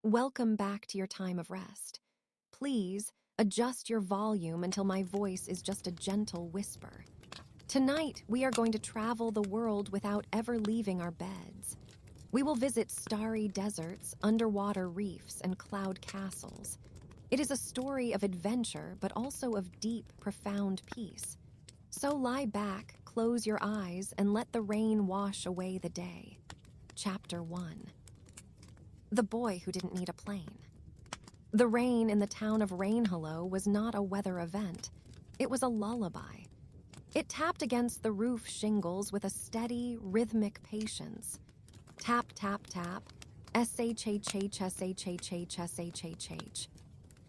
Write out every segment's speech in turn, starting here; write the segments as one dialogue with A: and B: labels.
A: Welcome back to your time of rest. Please adjust your volume until my voice is just a gentle whisper. Tonight, we are going to travel the world without ever leaving our beds. We will visit starry deserts, underwater reefs, and cloud castles. It is a story of adventure, but also of deep, profound peace. So lie back, close your eyes, and let the rain wash away the day. Chapter 1. The boy who didn't need a plane. The rain in the town of Rainhollow was not a weather event. It was a lullaby. It tapped against the roof shingles with a steady, rhythmic patience. Tap, tap, tap. S-H-H-H, S-H-H-H, S-H-H-H.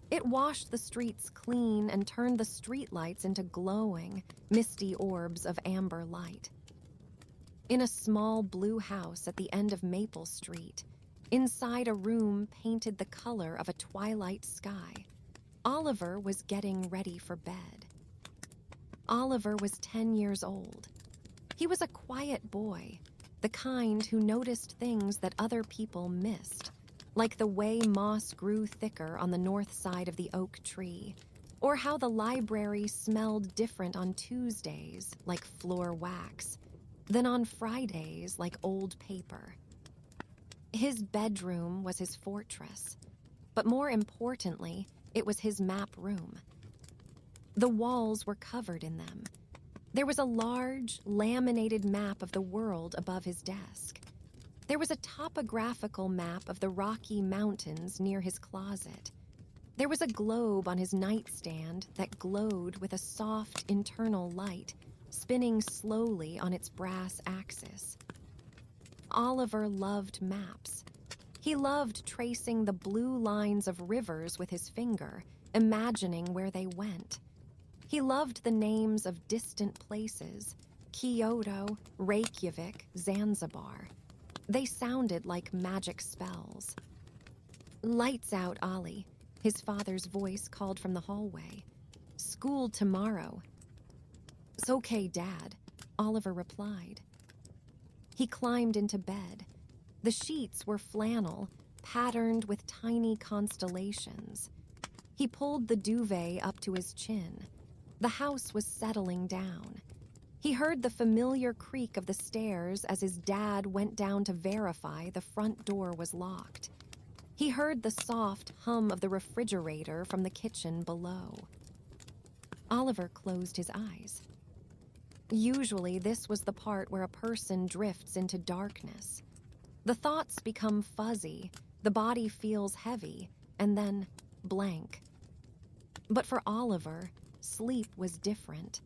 A: It washed the streets clean and turned the streetlights into glowing, misty orbs of amber light. In a small blue house at the end of Maple Street, inside a room painted the color of a twilight sky, Oliver was getting ready for bed. Oliver was 10 years old. He was a quiet boy, the kind who noticed things that other people missed, like the way moss grew thicker on the north side of the oak tree, or how the library smelled different on Tuesdays, like floor wax, than on Fridays, like old paper. His bedroom was his fortress, but more importantly, it was his map room. The walls were covered in them. There was a large, laminated map of the world above his desk. There was a topographical map of the Rocky Mountains near his closet. There was a globe on his nightstand that glowed with a soft internal light, spinning slowly on its brass axis. Oliver loved maps. He loved tracing the blue lines of rivers with his finger, imagining where they went. He loved the names of distant places: Kyoto, Reykjavik, Zanzibar. They sounded like magic spells. "Lights out, Ollie," his father's voice called from the hallway. "School tomorrow." "It's okay, Dad," Oliver replied. He climbed into bed. The sheets were flannel, patterned with tiny constellations. He pulled the duvet up to his chin. The house was settling down. He heard the familiar creak of the stairs as his dad went down to verify the front door was locked. He heard the soft hum of the refrigerator from the kitchen below. Oliver closed his eyes. Usually, this was the part where a person drifts into darkness. The thoughts become fuzzy, the body feels heavy, and then blank. But for Oliver, sleep was different.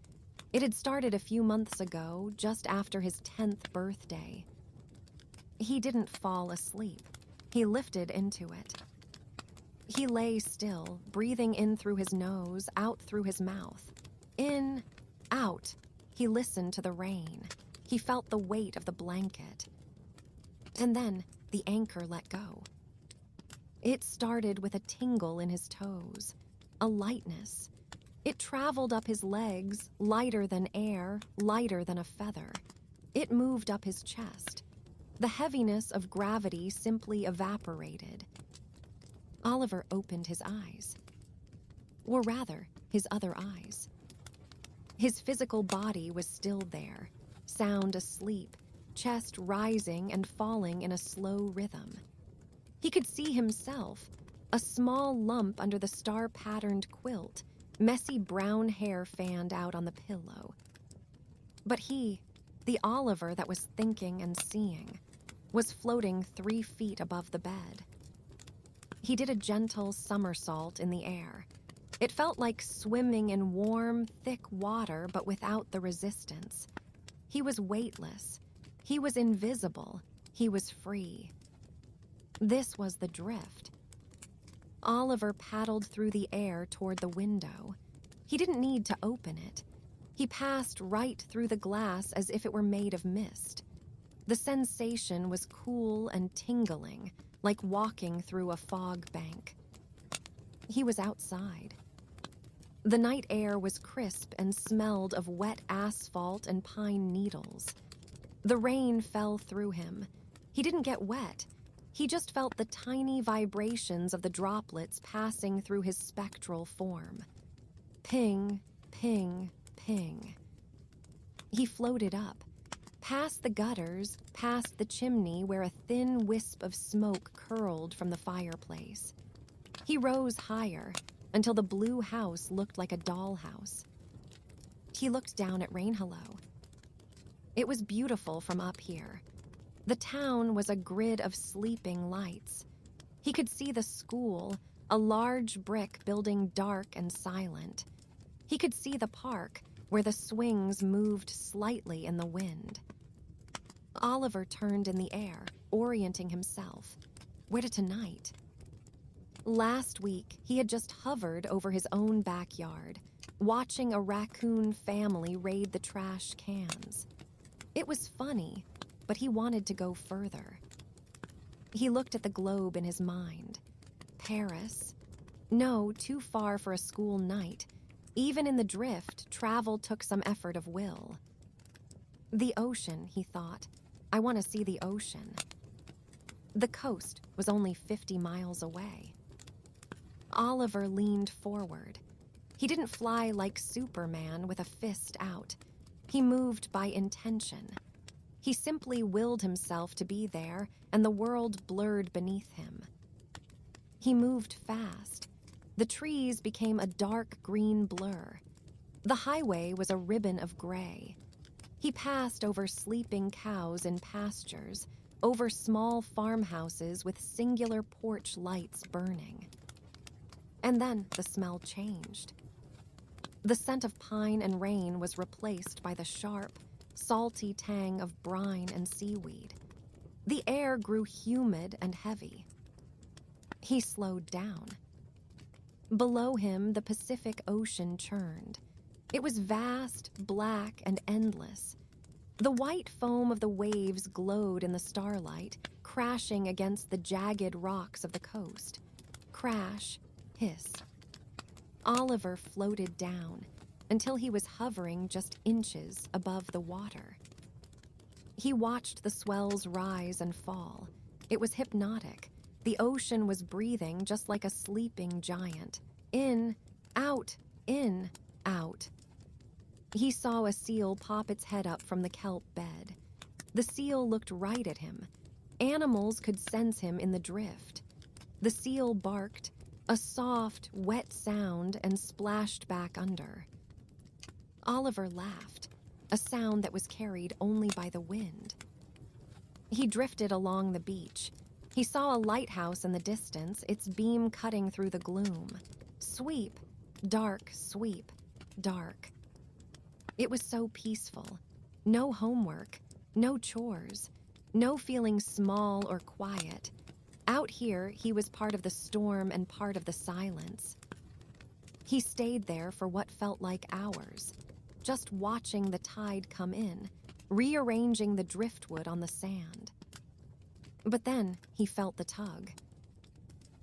A: It had started a few months ago, just after his 10th birthday. He didn't fall asleep. He lifted into it. He lay still, breathing in through his nose, out through his mouth. In, out. He listened to the rain. He felt the weight of the blanket. And then the anchor let go. It started with a tingle in his toes, a lightness. It traveled up his legs, lighter than air, lighter than a feather. It moved up his chest. The heaviness of gravity simply evaporated. Oliver opened his eyes. Or rather, his other eyes. His physical body was still there, sound asleep, chest rising and falling in a slow rhythm. He could see himself, a small lump under the star-patterned quilt, messy brown hair fanned out on the pillow. But he, the Oliver that was thinking and seeing, was floating 3 feet above the bed. He did a gentle somersault in the air. It felt like swimming in warm, thick water, but without the resistance. He was weightless. He was invisible. He was free. This was the drift. Oliver paddled through the air toward the window. He didn't need to open it. He passed right through the glass as if it were made of mist. The sensation was cool and tingling, like walking through a fog bank. He was outside. The night air was crisp and smelled of wet asphalt and pine needles. The rain fell through him. He didn't get wet. He just felt the tiny vibrations of the droplets passing through his spectral form. Ping, ping, ping. He floated up, past the gutters, past the chimney where a thin wisp of smoke curled from the fireplace. He rose higher until the blue house looked like a dollhouse. He looked down at Rainhollow. It was beautiful from up here. The town was a grid of sleeping lights. He could see the school, a large brick building dark and silent. He could see the park, where the swings moved slightly in the wind. Oliver turned in the air, orienting himself. Where to tonight? Last week, he had just hovered over his own backyard, watching a raccoon family raid the trash cans. It was funny, but he wanted to go further. He looked at the globe in his mind. Paris? No, too far for a school night. Even in the drift, travel took some effort of will. The ocean, he thought. I want to see the ocean. The coast was only 50 miles away. Oliver leaned forward. He didn't fly like Superman with a fist out. He moved by intention. He simply willed himself to be there, and the world blurred beneath him. He moved fast. The trees became a dark green blur. The highway was a ribbon of gray. He passed over sleeping cows in pastures, over small farmhouses with singular porch lights burning. And then the smell changed. The scent of pine and rain was replaced by the sharp, salty tang of brine and seaweed. The air grew humid and heavy. He slowed down. Below him, the Pacific Ocean churned. It was vast, black, and endless. The white foam of the waves glowed in the starlight, crashing against the jagged rocks of the coast. Crash, hiss. Oliver floated down until he was hovering just inches above the water. He watched the swells rise and fall. It was hypnotic. The ocean was breathing just like a sleeping giant. In, out, in, out. He saw a seal pop its head up from the kelp bed. The seal looked right at him. Animals could sense him in the drift. The seal barked, a soft, wet sound, and splashed back under. Oliver laughed, a sound that was carried only by the wind. He drifted along the beach. He saw a lighthouse in the distance, its beam cutting through the gloom. Sweep, dark, sweep, dark. It was so peaceful. No homework, no chores, no feeling small or quiet. Out here, he was part of the storm and part of the silence. He stayed there for what felt like hours, just watching the tide come in, rearranging the driftwood on the sand. But then he felt the tug.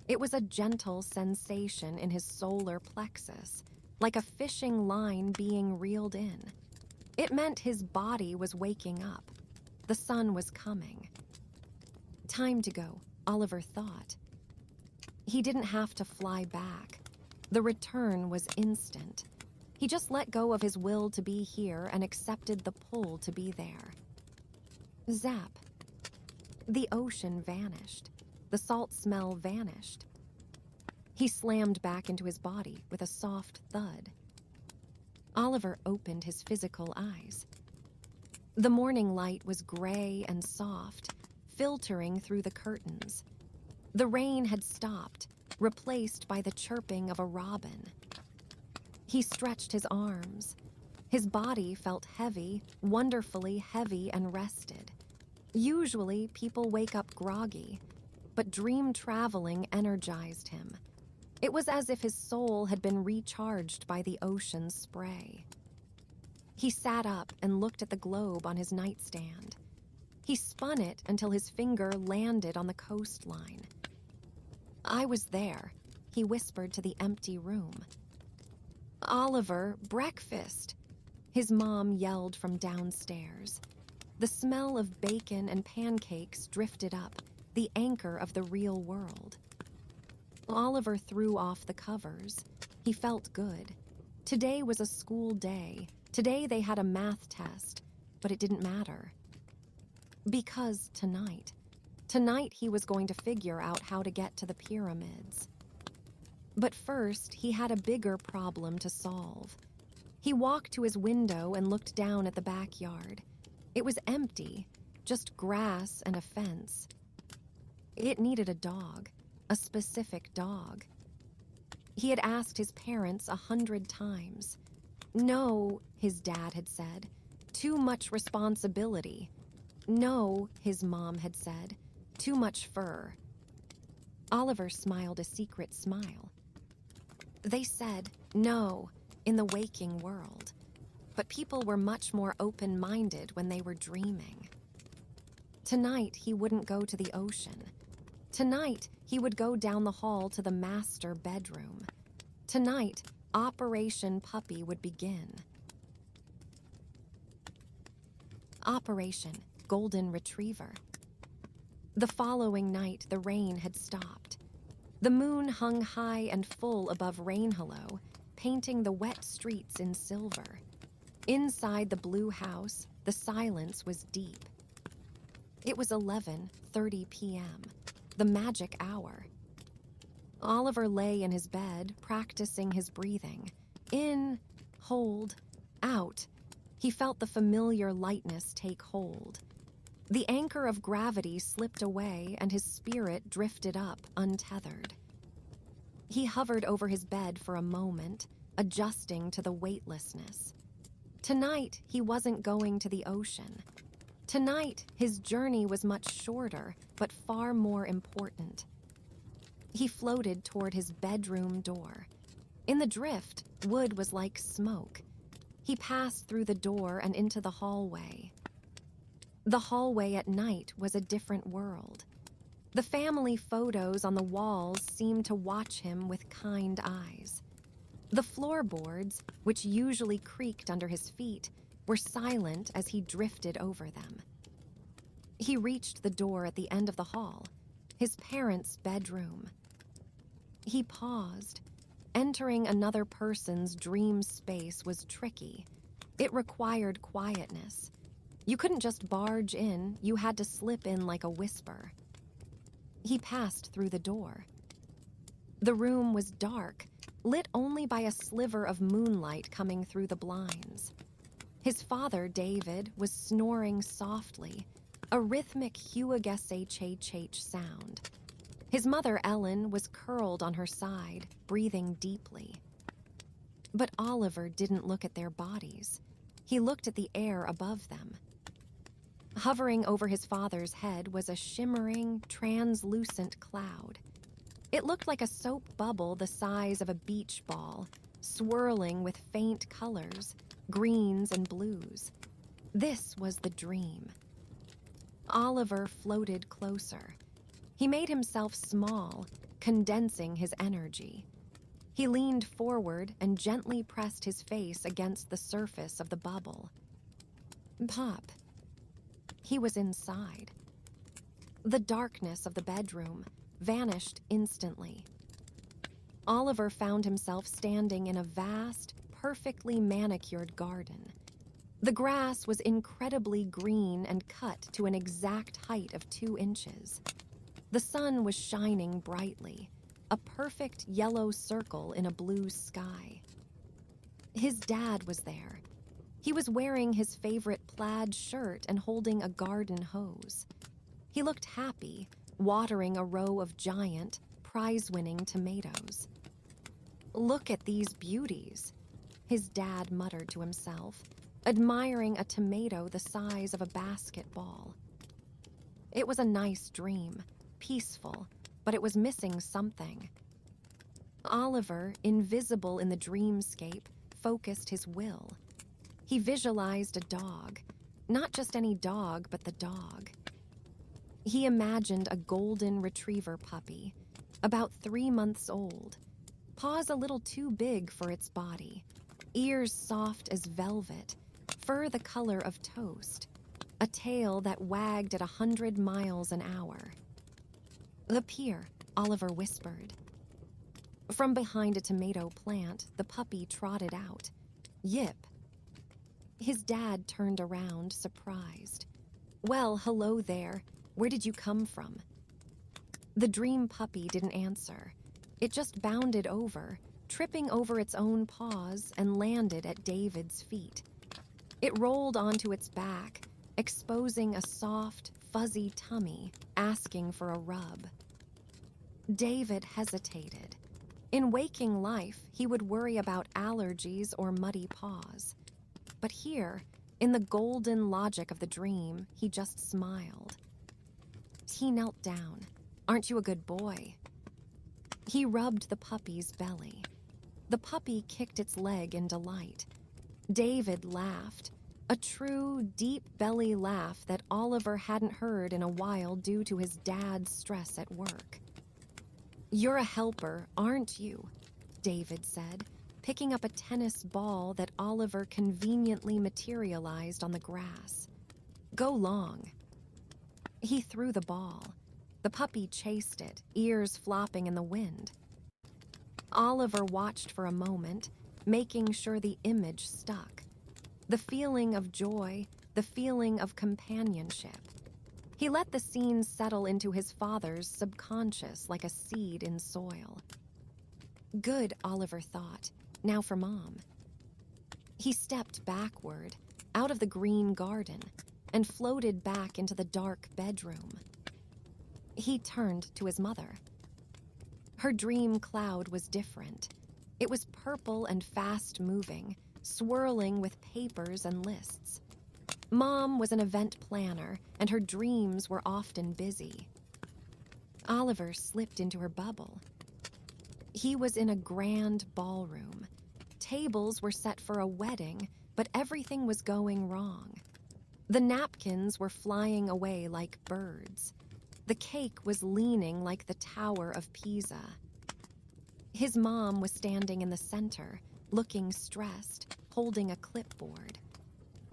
A: It was a gentle sensation in his solar plexus, like a fishing line being reeled in. It meant his body was waking up. The sun was coming. Time to go, Oliver thought. He didn't have to fly back. The return was instant. He just let go of his will to be here and accepted the pull to be there. Zap. The ocean vanished. The salt smell vanished. He slammed back into his body with a soft thud. Oliver opened his physical eyes. The morning light was gray and soft, filtering through the curtains. The rain had stopped, replaced by the chirping of a robin. He stretched his arms. His body felt heavy, wonderfully heavy and rested. Usually, people wake up groggy, but dream traveling energized him. It was as if his soul had been recharged by the ocean's spray. He sat up and looked at the globe on his nightstand. He spun it until his finger landed on the coastline. "I was there," he whispered to the empty room. "Oliver, breakfast!" His mom yelled from downstairs. The smell of bacon and pancakes drifted up. the anchor of the real world. Oliver threw off the covers. He felt good. Today was a school day. Today they had a math test, but it didn't matter. Because tonight he was going to figure out how to get to the pyramids. But first, he had a bigger problem to solve. He walked to his window and looked down at the backyard. It was empty, just grass and a fence. It needed a dog, a specific dog. He had asked his parents 100 times. No, his dad had said. Too much responsibility. No, his mom had said. Too much fur. Oliver smiled a secret smile. They said no in the waking world, but people were much more open-minded when they were dreaming. Tonight, he wouldn't go to the ocean. Tonight, he would go down the hall to the master bedroom. Tonight, Operation Puppy would begin. Operation Golden Retriever. The following night, the rain had stopped. The moon hung high and full above Rainhollow, painting the wet streets in silver. Inside the blue house, the silence was deep. It was 11:30 p.m., the magic hour. Oliver lay in his bed, practicing his breathing. In, hold, out. He felt the familiar lightness take hold. The anchor of gravity slipped away and his spirit drifted up, untethered. He hovered over his bed for a moment, adjusting to the weightlessness. Tonight, he wasn't going to the ocean. Tonight, his journey was much shorter, but far more important. He floated toward his bedroom door. In the drift, wood was like smoke. He passed through the door and into the hallway. The hallway at night was a different world. The family photos on the walls seemed to watch him with kind eyes. The floorboards, which usually creaked under his feet, were silent as he drifted over them. He reached the door at the end of the hall, his parents' bedroom. He paused. Entering another person's dream space was tricky. It required quietness. You couldn't just barge in, you had to slip in like a whisper. He passed through the door. The room was dark, lit only by a sliver of moonlight coming through the blinds. His father, David, was snoring softly, a rhythmic hugh-hh sound. His mother, Ellen, was curled on her side, breathing deeply. But Oliver didn't look at their bodies. He looked at the air above them. Hovering over his father's head was a shimmering, translucent cloud. It looked like a soap bubble the size of a beach ball, swirling with faint colors, greens and blues. This was the dream. Oliver floated closer. He made himself small, condensing his energy. He leaned forward and gently pressed his face against the surface of the bubble. Pop. He was inside. The darkness of the bedroom vanished instantly. Oliver found himself standing in a vast, perfectly manicured garden. The grass was incredibly green and cut to an exact height of 2 inches. The sun was shining brightly, a perfect yellow circle in a blue sky. His dad was there. He was wearing his favorite plaid shirt and holding a garden hose. He looked happy, watering a row of giant, prize-winning tomatoes. Look at these beauties, his dad muttered to himself, admiring a tomato the size of a basketball. It was a nice dream, peaceful, but it was missing something. Oliver, invisible in the dreamscape, focused his will. He visualized a dog, not just any dog, but the dog. He imagined a golden retriever puppy, about 3 months old, paws a little too big for its body, ears soft as velvet, fur the color of toast, a tail that wagged at 100 miles an hour. "The pier," Oliver whispered. From behind a tomato plant, the puppy trotted out. "Yip." His dad turned around, surprised. "Well, hello there. Where did you come from?" The dream puppy didn't answer. It just bounded over, tripping over its own paws, and landed at David's feet. It rolled onto its back, exposing a soft, fuzzy tummy, asking for a rub. David hesitated. In waking life, he would worry about allergies or muddy paws. But here, in the golden logic of the dream, he just smiled. He knelt down. "Aren't you a good boy?" He rubbed the puppy's belly. The puppy kicked its leg in delight. David laughed, a true, deep belly laugh that Oliver hadn't heard in a while due to his dad's stress at work. "You're a helper, aren't you?" David said, picking up a tennis ball that Oliver conveniently materialized on the grass. "Go long." He threw the ball. The puppy chased it, ears flopping in the wind. Oliver watched for a moment, making sure the image stuck. The feeling of joy, the feeling of companionship. He let the scene settle into his father's subconscious like a seed in soil. Good, Oliver thought. Now for Mom. He stepped backward, out of the green garden, and floated back into the dark bedroom. He turned to his mother. Her dream cloud was different. It was purple and fast-moving, swirling with papers and lists. Mom was an event planner, and her dreams were often busy. Oliver slipped into her bubble. He was in a grand ballroom. Tables were set for a wedding, but everything was going wrong. The napkins were flying away like birds. The cake was leaning like the Tower of Pisa. His mom was standing in the center, looking stressed, holding a clipboard.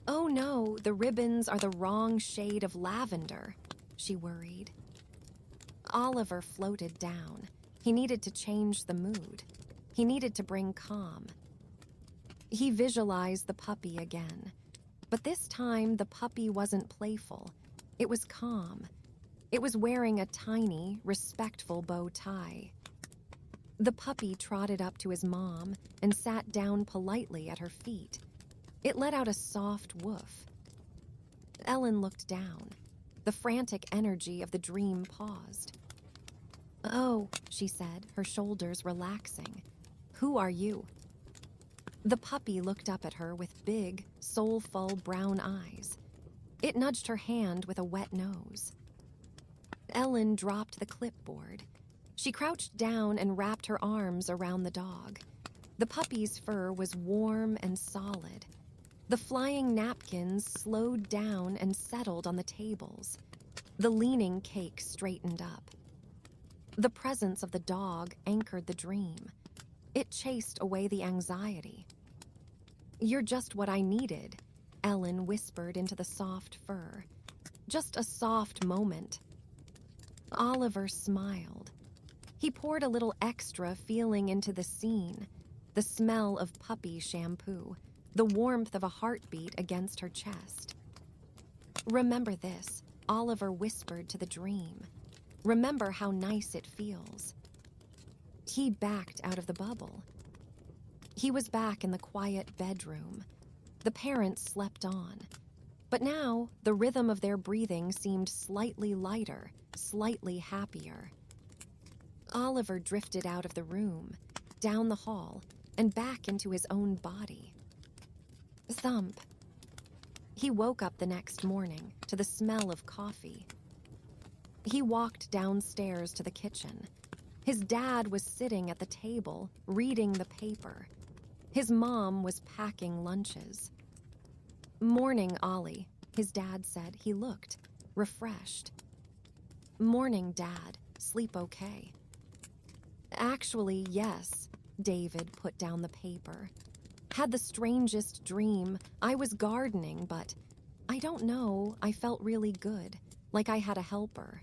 A: "Oh no, the ribbons are the wrong shade of lavender," she worried. Oliver floated down. He needed to change the mood. He needed to bring calm. He visualized the puppy again. But this time, the puppy wasn't playful. It was calm. It was wearing a tiny, respectful bow tie. The puppy trotted up to his mom and sat down politely at her feet. It let out a soft woof. Ellen looked down. The frantic energy of the dream paused. "Oh," she said, her shoulders relaxing. "Who are you?" The puppy looked up at her with big, soulful brown eyes. It nudged her hand with a wet nose. Ellen dropped the clipboard. She crouched down and wrapped her arms around the dog. The puppy's fur was warm and solid. The flying napkins slowed down and settled on the tables. The leaning cake straightened up. The presence of the dog anchored the dream. It chased away the anxiety. "You're just what I needed," Ellen whispered into the soft fur. "Just a soft moment." Oliver smiled. He poured a little extra feeling into the scene, the smell of puppy shampoo, the warmth of a heartbeat against her chest. "Remember this," Oliver whispered to the dream. "Remember how nice it feels." He backed out of the bubble. He was back in the quiet bedroom. The parents slept on. But now, the rhythm of their breathing seemed slightly lighter, slightly happier. Oliver drifted out of the room, down the hall, and back into his own body. Thump. He woke up the next morning to the smell of coffee. He walked downstairs to the kitchen. His dad was sitting at the table, reading the paper. His mom was packing lunches. "Morning, Ollie," his dad said. He looked refreshed. "Morning, Dad. Sleep okay?" "Actually, yes," David put down the paper. "Had the strangest dream. I was gardening, but I don't know, I felt really good, like I had a helper."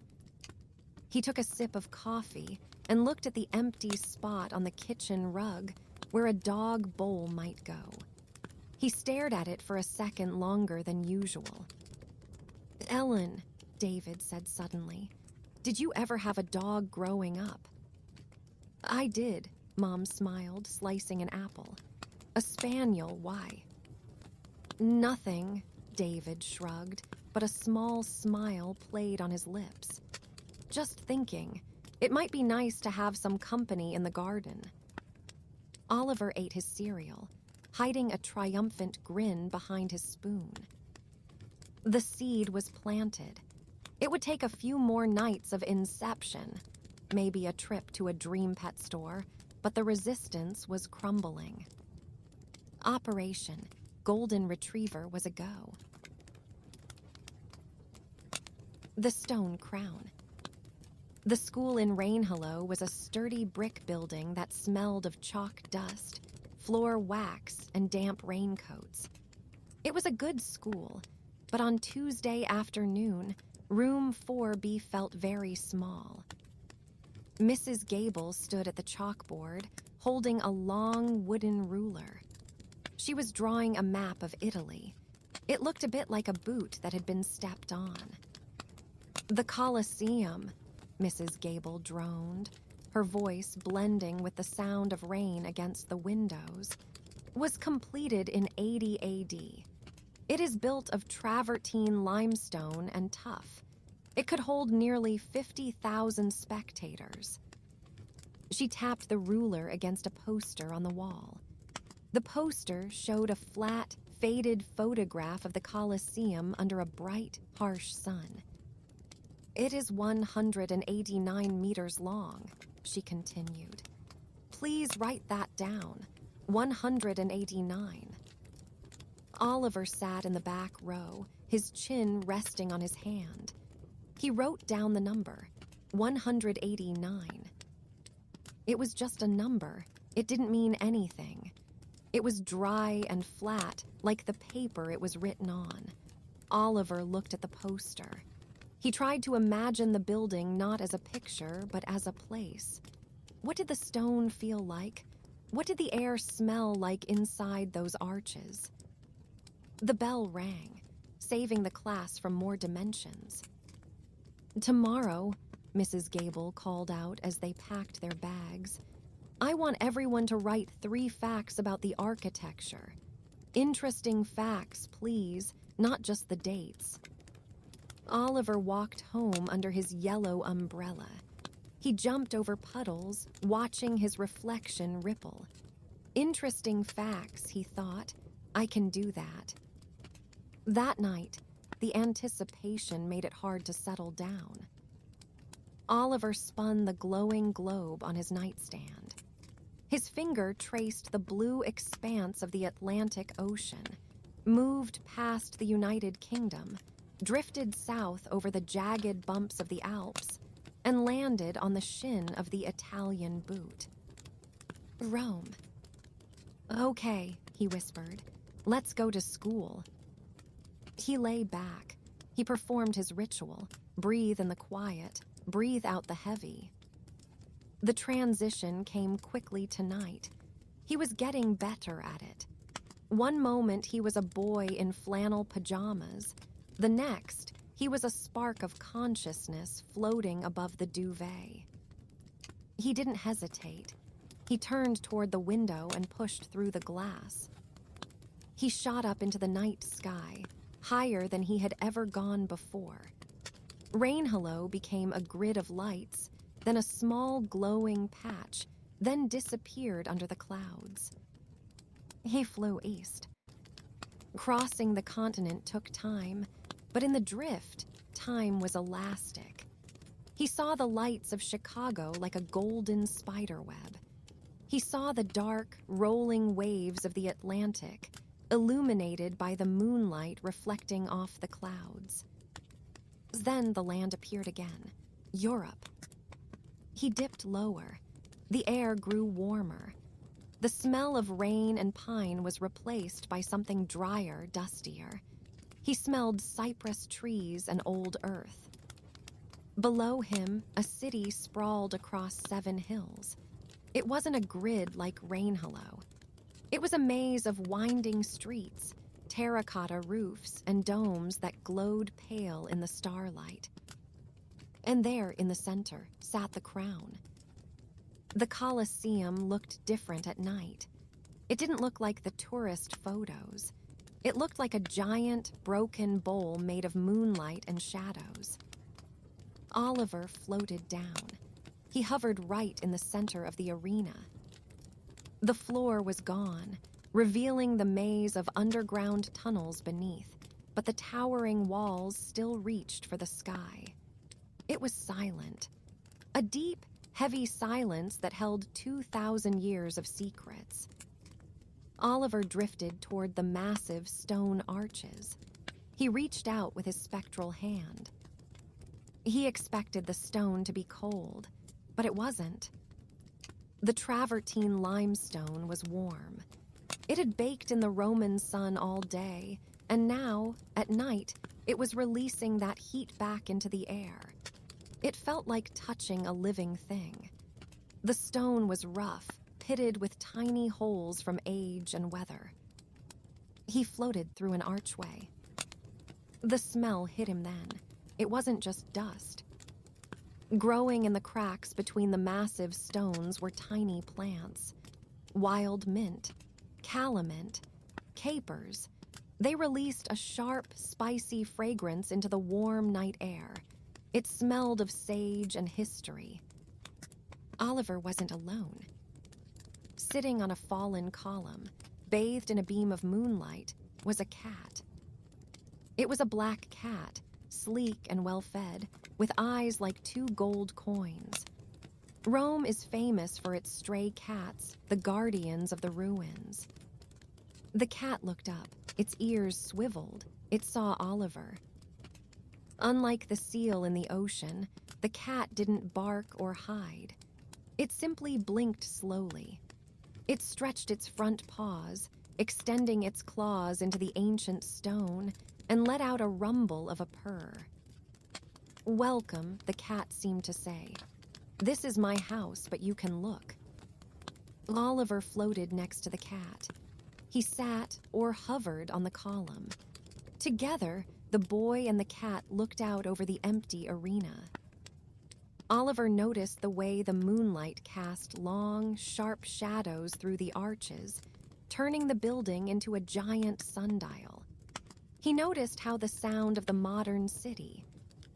A: He took a sip of coffee and looked at the empty spot on the kitchen rug where a dog bowl might go. He stared at it for a second longer than usual. "Ellen," David said suddenly, "did you ever have a dog growing up?" "I did," Mom smiled, slicing an apple. "A spaniel, why?" "Nothing," David shrugged, but a small smile played on his lips. "Just thinking, it might be nice to have some company in the garden." Oliver ate his cereal, hiding a triumphant grin behind his spoon. The seed was planted. It would take a few more nights of inception, maybe a trip to a dream pet store, but the resistance was crumbling. Operation Golden Retriever was a go. The Stone Crown. The school in Rainhollow was a sturdy brick building that smelled of chalk dust, floor wax, and damp raincoats. It was a good school, but on Tuesday afternoon, room 4B felt very small. Mrs. Gable stood at the chalkboard, holding a long wooden ruler. She was drawing a map of Italy. It looked a bit like a boot that had been stepped on. "The Colosseum," Mrs. Gable droned, her voice blending with the sound of rain against the windows, "was completed in 80 AD. It is built of travertine limestone and tuff. It could hold nearly 50,000 spectators." She tapped the ruler against a poster on the wall. The poster showed a flat, faded photograph of the Colosseum under a bright, harsh sun. "It is 189 meters long," she continued. "Please write that down. 189. Oliver sat in the back row, his chin resting on his hand. He wrote down the number, 189. It was just a number. It didn't mean anything. It was dry and flat, like the paper it was written on. Oliver looked at the poster. He tried to imagine the building not as a picture, but as a place. What did the stone feel like? What did the air smell like inside those arches? The bell rang, saving the class from more dimensions. "Tomorrow," Mrs. Gable called out as they packed their bags, "I want everyone to write 3 facts about the architecture. Interesting facts, please, not just the dates." Oliver walked home under his yellow umbrella. He jumped over puddles, watching his reflection ripple. Interesting facts, he thought. I can do that. That night, the anticipation made it hard to settle down. Oliver spun the glowing globe on his nightstand. His finger traced the blue expanse of the Atlantic Ocean, moved past the United Kingdom, drifted south over the jagged bumps of the Alps, and landed on the shin of the Italian boot. Rome. "Okay," he whispered. "Let's go to school." He lay back. He performed his ritual. Breathe in the quiet, breathe out the heavy. The transition came quickly tonight. He was getting better at it. One moment he was a boy in flannel pajamas. The next, he was a spark of consciousness floating above the duvet. He didn't hesitate. He turned toward the window and pushed through the glass. He shot up into the night sky, higher than he had ever gone before. Rainhollow became a grid of lights, then a small glowing patch, then disappeared under the clouds. He flew east. Crossing the continent took time, but in the drift, time was elastic. He saw the lights of Chicago like a golden spiderweb. He saw the dark, rolling waves of the Atlantic, illuminated by the moonlight reflecting off the clouds. Then the land appeared again, Europe. He dipped lower. The air grew warmer. The smell of rain and pine was replaced by something drier, dustier. He smelled cypress trees and old earth. Below him, a city sprawled across 7 hills. It wasn't a grid like Rainhollow. It was a maze of winding streets, terracotta roofs, and domes that glowed pale in the starlight. And there, in the center, sat the crown. The Colosseum looked different at night. It didn't look like the tourist photos. It looked like a giant, broken bowl made of moonlight and shadows. Oliver floated down. He hovered right in the center of the arena. The floor was gone, revealing the maze of underground tunnels beneath, but the towering walls still reached for the sky. It was silent. A deep, heavy silence that held 2,000 years of secrets. Oliver drifted toward the massive stone arches. He reached out with his spectral hand. He expected the stone to be cold, but it wasn't. The travertine limestone was warm. It had baked in the Roman sun all day, and now, at night, it was releasing that heat back into the air. It felt like touching a living thing. The stone was rough, pitted with tiny holes from age and weather. He floated through an archway. The smell hit him then. It wasn't just dust. Growing in the cracks between the massive stones were tiny plants. Wild mint, calamint, capers. They released a sharp, spicy fragrance into the warm night air. It smelled of sage and history. Oliver wasn't alone. Sitting on a fallen column, bathed in a beam of moonlight, was a cat. It was a black cat, sleek and well-fed, with eyes like 2 gold coins. Rome is famous for its stray cats, the guardians of the ruins. The cat looked up, its ears swiveled. It saw Oliver. Unlike the seal in the ocean, the cat didn't bark or hide. It simply blinked slowly. It stretched its front paws, extending its claws into the ancient stone, and let out a rumble of a purr. "Welcome," the cat seemed to say. "This is my house, but you can look." Oliver floated next to the cat. He sat or hovered on the column. Together, the boy and the cat looked out over the empty arena. Oliver noticed the way the moonlight cast long, sharp shadows through the arches, turning the building into a giant sundial. He noticed how the sound of the modern city,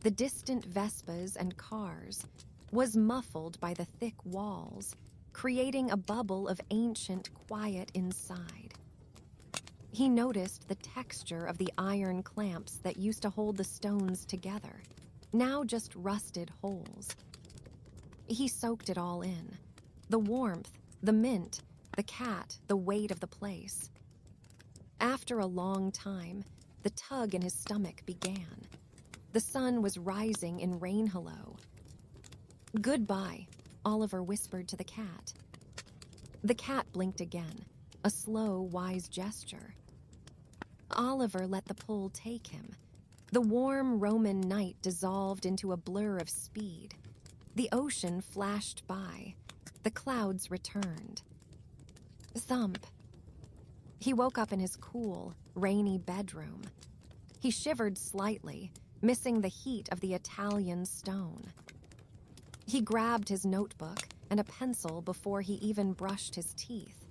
A: the distant Vespas and cars, was muffled by the thick walls, creating a bubble of ancient quiet inside. He noticed the texture of the iron clamps that used to hold the stones together, now just rusted holes. He soaked it all in. The warmth, the mint, the cat, the weight of the place. After a long time, the tug in his stomach began. The sun was rising in Rainhollow. "Goodbye," Oliver whispered to the cat. The cat blinked again, a slow, wise gesture. Oliver let the pull take him. The warm Roman night dissolved into a blur of speed. The ocean flashed by. The clouds returned. Thump. He woke up in his cool, rainy bedroom. He shivered slightly, missing the heat of the Italian stone. He grabbed his notebook and a pencil before he even brushed his teeth.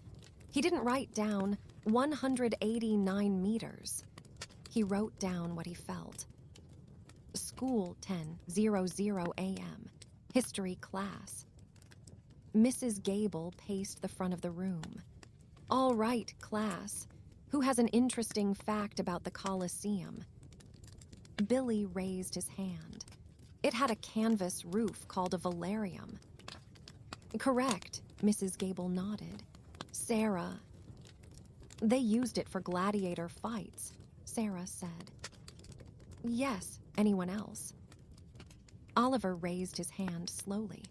A: He didn't write down 189 meters. He wrote down what he felt. School 10:00 a.m. History class. Mrs. Gable paced the front of the room. "All right, class. Who has an interesting fact about the Colosseum?" Billy raised his hand. It had a canvas roof called a velarium. "Correct," Mrs. Gable nodded. "Sarah." "They used it for gladiator fights," Sarah said. "Yes, anyone else?" Oliver raised his hand slowly.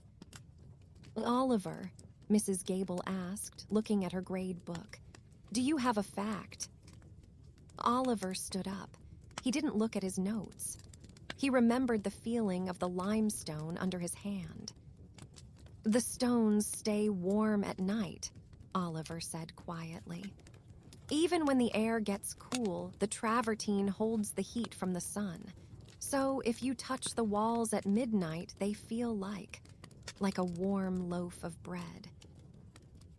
A: "Oliver," Mrs. Gable asked, looking at her grade book, "do you have a fact?" Oliver stood up. He didn't look at his notes. He remembered the feeling of the limestone under his hand. "The stones stay warm at night," Oliver said quietly. "Even when the air gets cool, the travertine holds the heat from the sun. So if you touch the walls at midnight, they feel like a warm loaf of bread."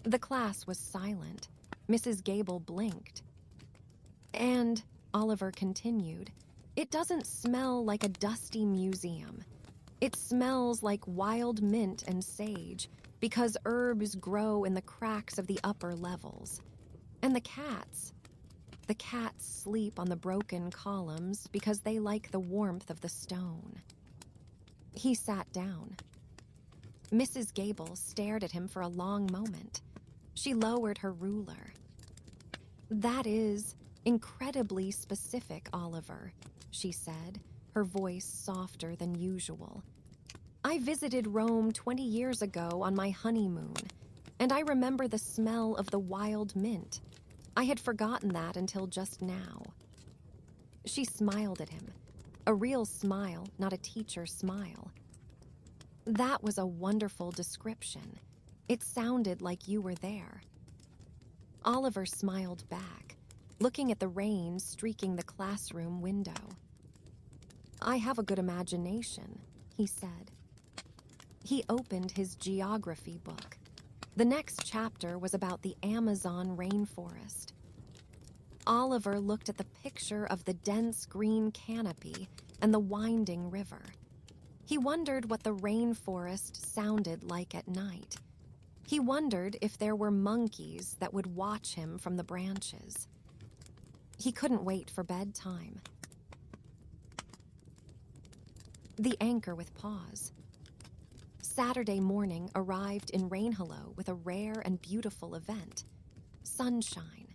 A: The class was silent. Mrs. Gable blinked. "And," Oliver continued, "it doesn't smell like a dusty museum. It smells like wild mint and sage, because herbs grow in the cracks of the upper levels. And the cats sleep on the broken columns because they like the warmth of the stone." He sat down. Mrs. Gable stared at him for a long moment. She lowered her ruler. "That is incredibly specific, Oliver," she said, her voice softer than usual. "I visited Rome 20 years ago on my honeymoon, and I remember the smell of the wild mint. I had forgotten that until just now." She smiled at him, a real smile, not a teacher smile. "That was a wonderful description. It sounded like you were there." Oliver smiled back, looking at the rain streaking the classroom window. "I have a good imagination," he said. He opened his geography book. The next chapter was about the Amazon rainforest. Oliver looked at the picture of the dense green canopy and the winding river. He wondered what the rainforest sounded like at night. He wondered if there were monkeys that would watch him from the branches. He couldn't wait for bedtime. The Anchor with Pause. Saturday morning arrived in Rainhollow with a rare and beautiful event: sunshine.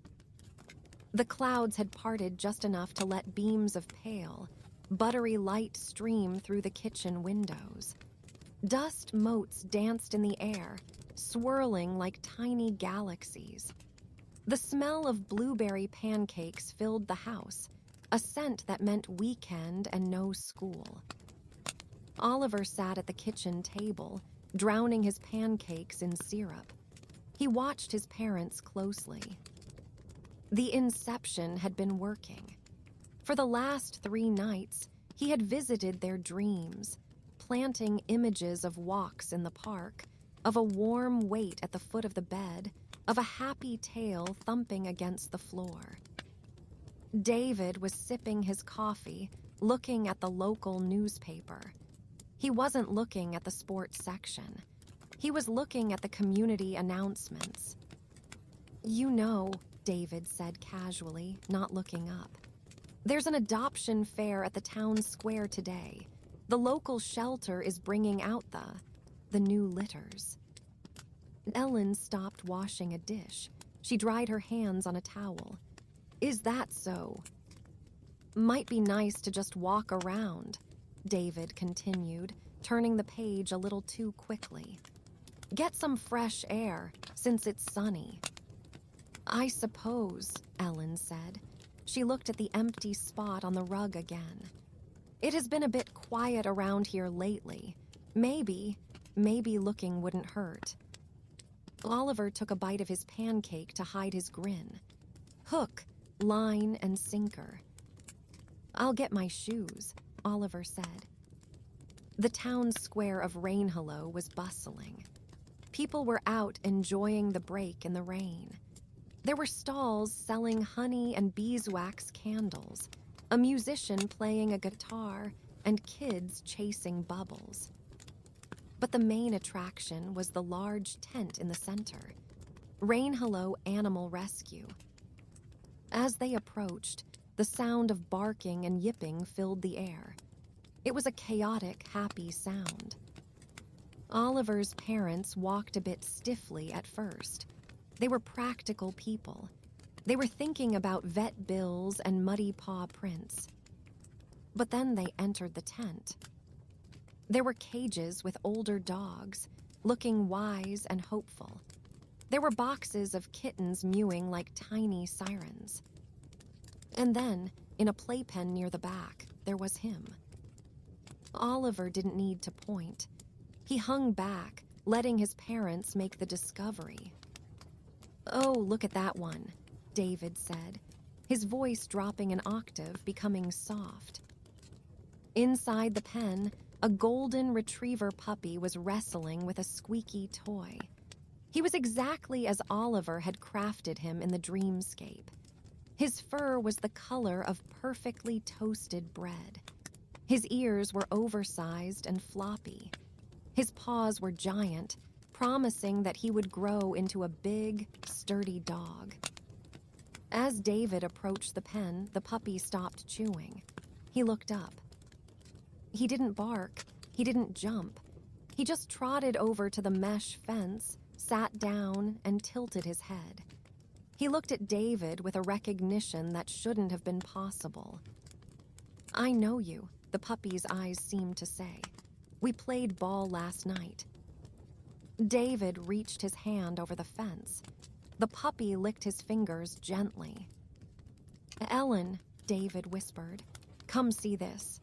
A: The clouds had parted just enough to let beams of pale, buttery light stream through the kitchen windows. Dust motes danced in the air, swirling like tiny galaxies. The smell of blueberry pancakes filled the house, a scent that meant weekend and no school. Oliver sat at the kitchen table, drowning his pancakes in syrup. He watched his parents closely. The inception had been working. For the last 3 nights, he had visited their dreams, planting images of walks in the park, of a warm weight at the foot of the bed, of a happy tail thumping against the floor. David was sipping his coffee, looking at the local newspaper. He wasn't looking at the sports section. He was looking at the community announcements. "You know," David said casually, not looking up, "there's an adoption fair at the town square today. The local shelter is bringing out the new litters." Ellen stopped washing a dish. She dried her hands on a towel. "Is that so?" "Might be nice to just walk around," David continued, turning the page a little too quickly. "Get some fresh air, since it's sunny." "I suppose," Ellen said. She looked at the empty spot on the rug again. "It has been a bit quiet around here lately. Maybe looking wouldn't hurt." Oliver took a bite of his pancake to hide his grin. Hook, line, and sinker. "I'll get my shoes," Oliver said. The town square of Rainhollow was bustling. People were out enjoying the break in the rain. There were stalls selling honey and beeswax candles, a musician playing a guitar, and kids chasing bubbles. But the main attraction was the large tent in the center, Rainhollow Animal Rescue. As they approached, the sound of barking and yipping filled the air. It was a chaotic, happy sound. Oliver's parents walked a bit stiffly at first. They were practical people. They were thinking about vet bills and muddy paw prints. But then they entered the tent. There were cages with older dogs, looking wise and hopeful. There were boxes of kittens mewing like tiny sirens. And then, in a playpen near the back, there was him. Oliver didn't need to point. He hung back, letting his parents make the discovery. "Oh, look at that one," David said, his voice dropping an octave, becoming soft. Inside the pen, a golden retriever puppy was wrestling with a squeaky toy. He was exactly as Oliver had crafted him in the dreamscape. His fur was the color of perfectly toasted bread. His ears were oversized and floppy. His paws were giant, promising that he would grow into a big, sturdy dog. As David approached the pen, the puppy stopped chewing. He looked up. He didn't bark. He didn't jump. He just trotted over to the mesh fence, sat down, and tilted his head. He looked at David with a recognition that shouldn't have been possible. "I know you," the puppy's eyes seemed to say. "We played ball last night." David reached his hand over the fence. The puppy licked his fingers gently. "Ellen," David whispered, "come see this."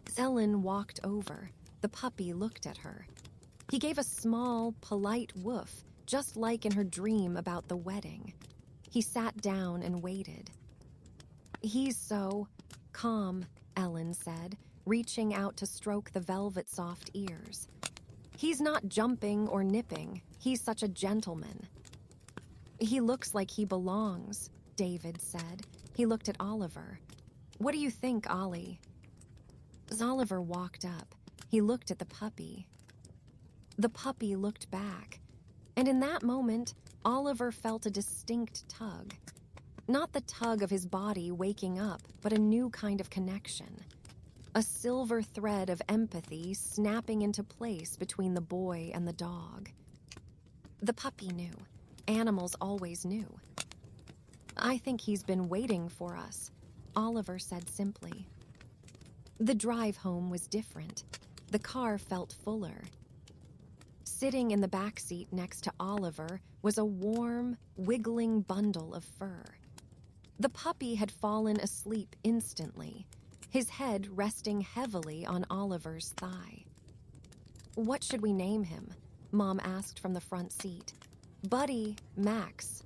A: As Ellen walked over, the puppy looked at her. He gave a small, polite woof, just like in her dream about the wedding. He sat down and waited. "He's so calm," Ellen said, reaching out to stroke the velvet-soft ears. "He's not jumping or nipping. He's such a gentleman." "He looks like he belongs," David said. He looked at Oliver. "What do you think, Ollie?" As Oliver walked up, he looked at the puppy. The puppy looked back, and in that moment, Oliver felt a distinct tug. Not the tug of his body waking up, but a new kind of connection. A silver thread of empathy snapping into place between the boy and the dog. The puppy knew. Animals always knew. "I think he's been waiting for us," Oliver said simply. The drive home was different. The car felt fuller. Sitting in the backseat next to Oliver was a warm, wiggling bundle of fur. The puppy had fallen asleep instantly, his head resting heavily on Oliver's thigh. "What should we name him?" Mom asked from the front seat. "Buddy, Max."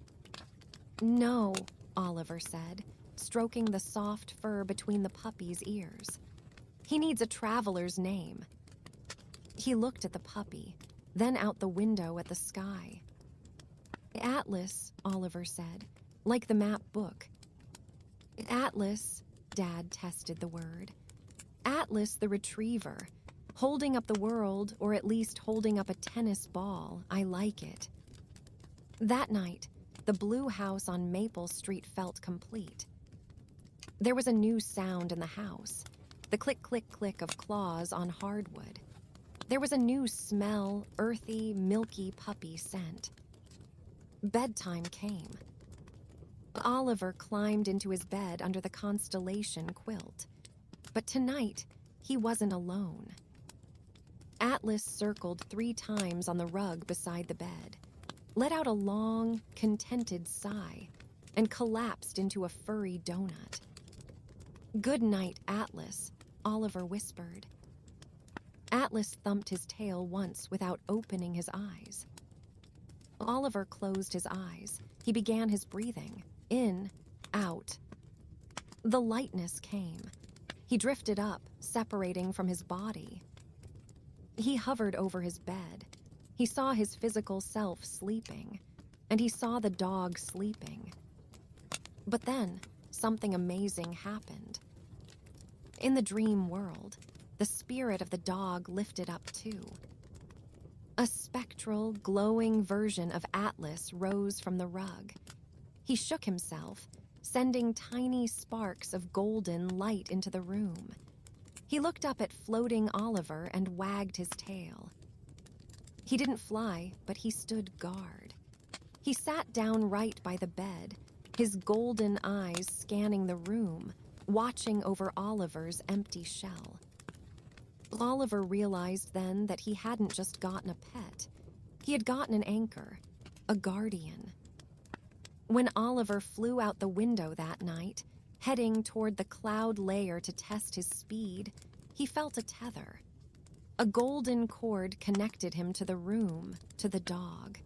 A: "No," Oliver said, stroking the soft fur between the puppy's ears. "He needs a traveler's name." He looked at the puppy, then out the window at the sky. "Atlas," Oliver said, "like the map book." "Atlas," Dad tested the word. "Atlas the retriever. Holding up the world, or at least holding up a tennis ball. I like it." That night, the blue house on Maple Street felt complete. There was a new sound in the house, the click-click-click of claws on hardwood. There was a new smell, earthy, milky puppy scent. Bedtime came. Oliver climbed into his bed under the constellation quilt. But tonight, he wasn't alone. Atlas circled 3 times on the rug beside the bed, let out a long, contented sigh, and collapsed into a furry donut. "Good night, Atlas," Oliver whispered. Atlas thumped his tail once without opening his eyes. Oliver closed his eyes. He began his breathing. In, out. The lightness came. He drifted up, separating from his body. He hovered over his bed. He saw his physical self sleeping, and he saw the dog sleeping. But then, something amazing happened. In the dream world, the spirit of the dog lifted up too. A spectral, glowing version of Atlas rose from the rug. He shook himself, sending tiny sparks of golden light into the room. He looked up at floating Oliver and wagged his tail. He didn't fly, but he stood guard. He sat down right by the bed, his golden eyes scanning the room, watching over Oliver's empty shell. Oliver realized then that he hadn't just gotten a pet. He had gotten an anchor, a guardian. When Oliver flew out the window that night, heading toward the cloud layer to test his speed, He felt a tether. A golden cord connected him to the room, to the dog.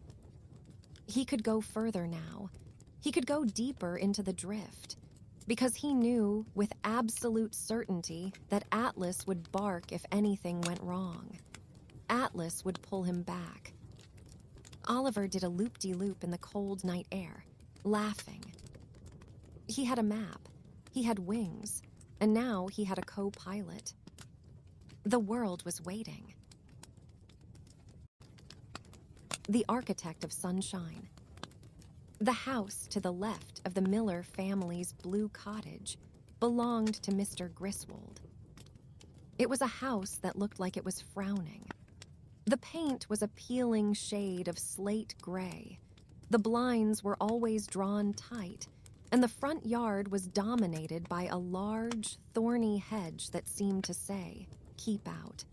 A: He could go further now. He could go deeper into the drift, because he knew with absolute certainty that Atlas would bark if anything went wrong. Atlas would pull him back. Oliver did a loop-de-loop in the cold night air, laughing. He had a map, he had wings, and now he had a co-pilot. The world was waiting. The architect of sunshine. The house to the left of the Miller family's blue cottage belonged to Mr. Griswold. It was a house that looked like it was frowning. The paint was a peeling shade of slate gray. The blinds were always drawn tight, and the front yard was dominated by a large, thorny hedge that seemed to say, "Keep out."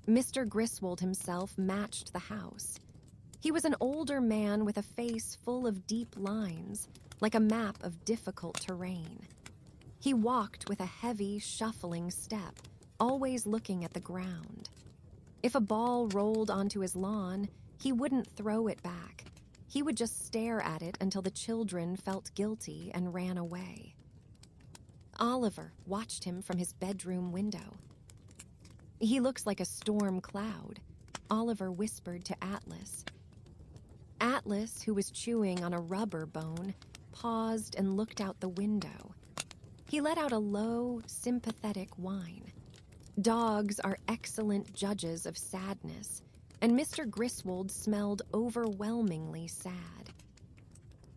A: Mr. Griswold himself matched the house. He was an older man with a face full of deep lines, like a map of difficult terrain. He walked with a heavy, shuffling step, always looking at the ground. If a ball rolled onto his lawn, he wouldn't throw it back. He would just stare at it until the children felt guilty and ran away. Oliver watched him from his bedroom window. "He looks like a storm cloud," Oliver whispered to Atlas. Atlas, who was chewing on a rubber bone, paused and looked out the window. He let out a low, sympathetic whine. Dogs are excellent judges of sadness, and Mr. Griswold smelled overwhelmingly sad.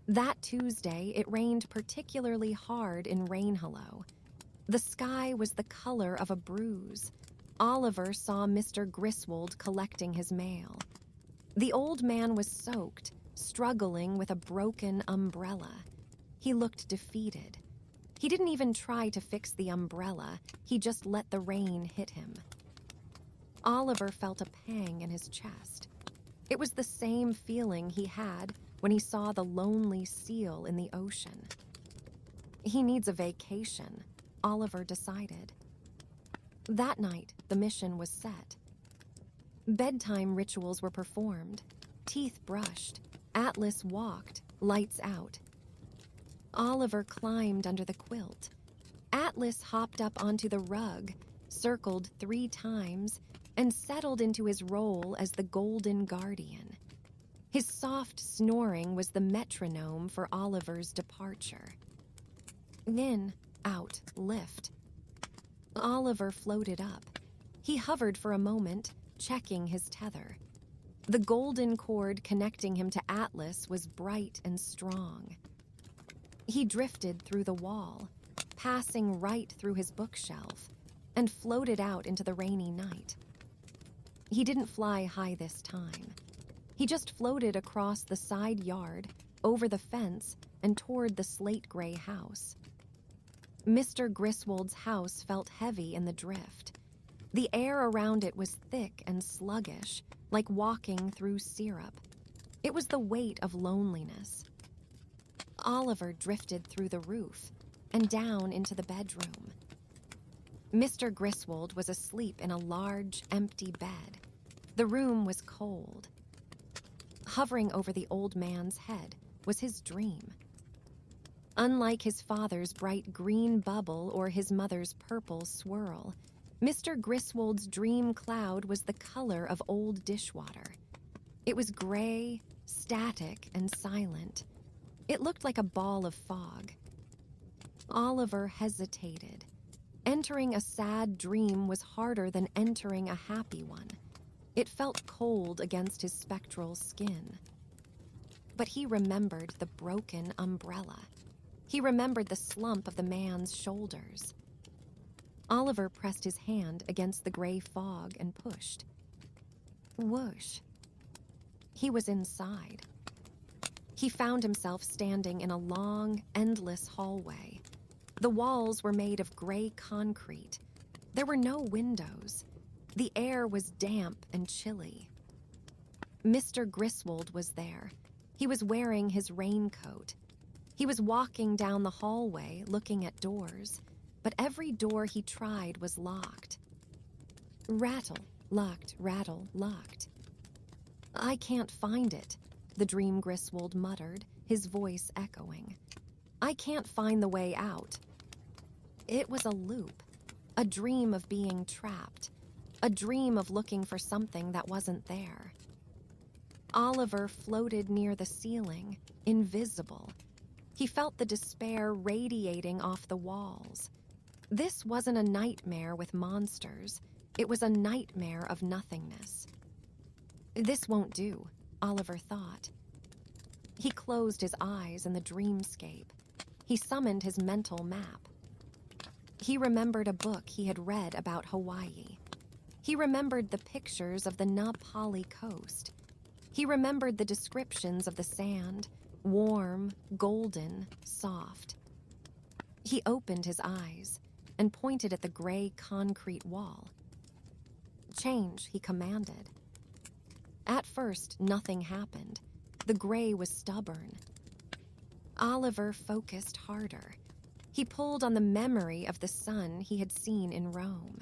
A: That Tuesday, it rained particularly hard in Rainhollow. The sky was the color of a bruise. Oliver saw Mr. Griswold collecting his mail. The old man was soaked, struggling with a broken umbrella. He looked defeated. He didn't even try to fix the umbrella. He just let the rain hit him. Oliver felt a pang in his chest. It was the same feeling he had when he saw the lonely seal in the ocean. He needs a vacation, Oliver decided. That night, the mission was set. Bedtime rituals were performed, teeth brushed, Atlas walked, lights out. Oliver climbed under the quilt. Atlas hopped up onto the rug, circled 3 times, and settled into his role as the Golden Guardian. His soft snoring was the metronome for Oliver's departure. In, out, lift. Oliver floated up. He hovered for a moment, checking his tether. The golden cord connecting him to Atlas was bright and strong. He drifted through the wall, passing right through his bookshelf, and floated out into the rainy night. He didn't fly high this time. He just floated across the side yard, over the fence, and toward the slate-gray house. Mr. Griswold's house felt heavy in the drift. The air around it was thick and sluggish, like walking through syrup. It was the weight of loneliness. Oliver drifted through the roof and down into the bedroom. Mr. Griswold was asleep in a large, empty bed. The room was cold. Hovering over the old man's head was his dream. Unlike his father's bright green bubble or his mother's purple swirl, Mr. Griswold's dream cloud was the color of old dishwater. It was gray, static, and silent. It looked like a ball of fog. Oliver hesitated. Entering a sad dream was harder than entering a happy one. It felt cold against his spectral skin. But he remembered the broken umbrella. He remembered the slump of the man's shoulders. Oliver pressed his hand against the gray fog and pushed. Whoosh. He was inside. He found himself standing in a long, endless hallway. The walls were made of gray concrete. There were no windows. The air was damp and chilly. Mr. Griswold was there. He was wearing his raincoat. He was walking down the hallway, looking at doors, but every door he tried was locked. Rattle, locked, rattle, locked. I can't find it, the dream Griswold muttered, his voice echoing. I can't find the way out. It was a loop, a dream of being trapped, a dream of looking for something that wasn't there. Oliver floated near the ceiling, invisible. He felt the despair radiating off the walls. This wasn't a nightmare with monsters. It was a nightmare of nothingness. This won't do, Oliver thought. He closed his eyes in the dreamscape. He summoned his mental map. He remembered a book he had read about Hawaii. He remembered the pictures of the Na Pali coast. He remembered the descriptions of the sand, warm, golden, soft. He opened his eyes and pointed at the gray concrete wall. Change, he commanded. At first, nothing happened. The gray was stubborn. Oliver focused harder. He pulled on the memory of the sun he had seen in Rome.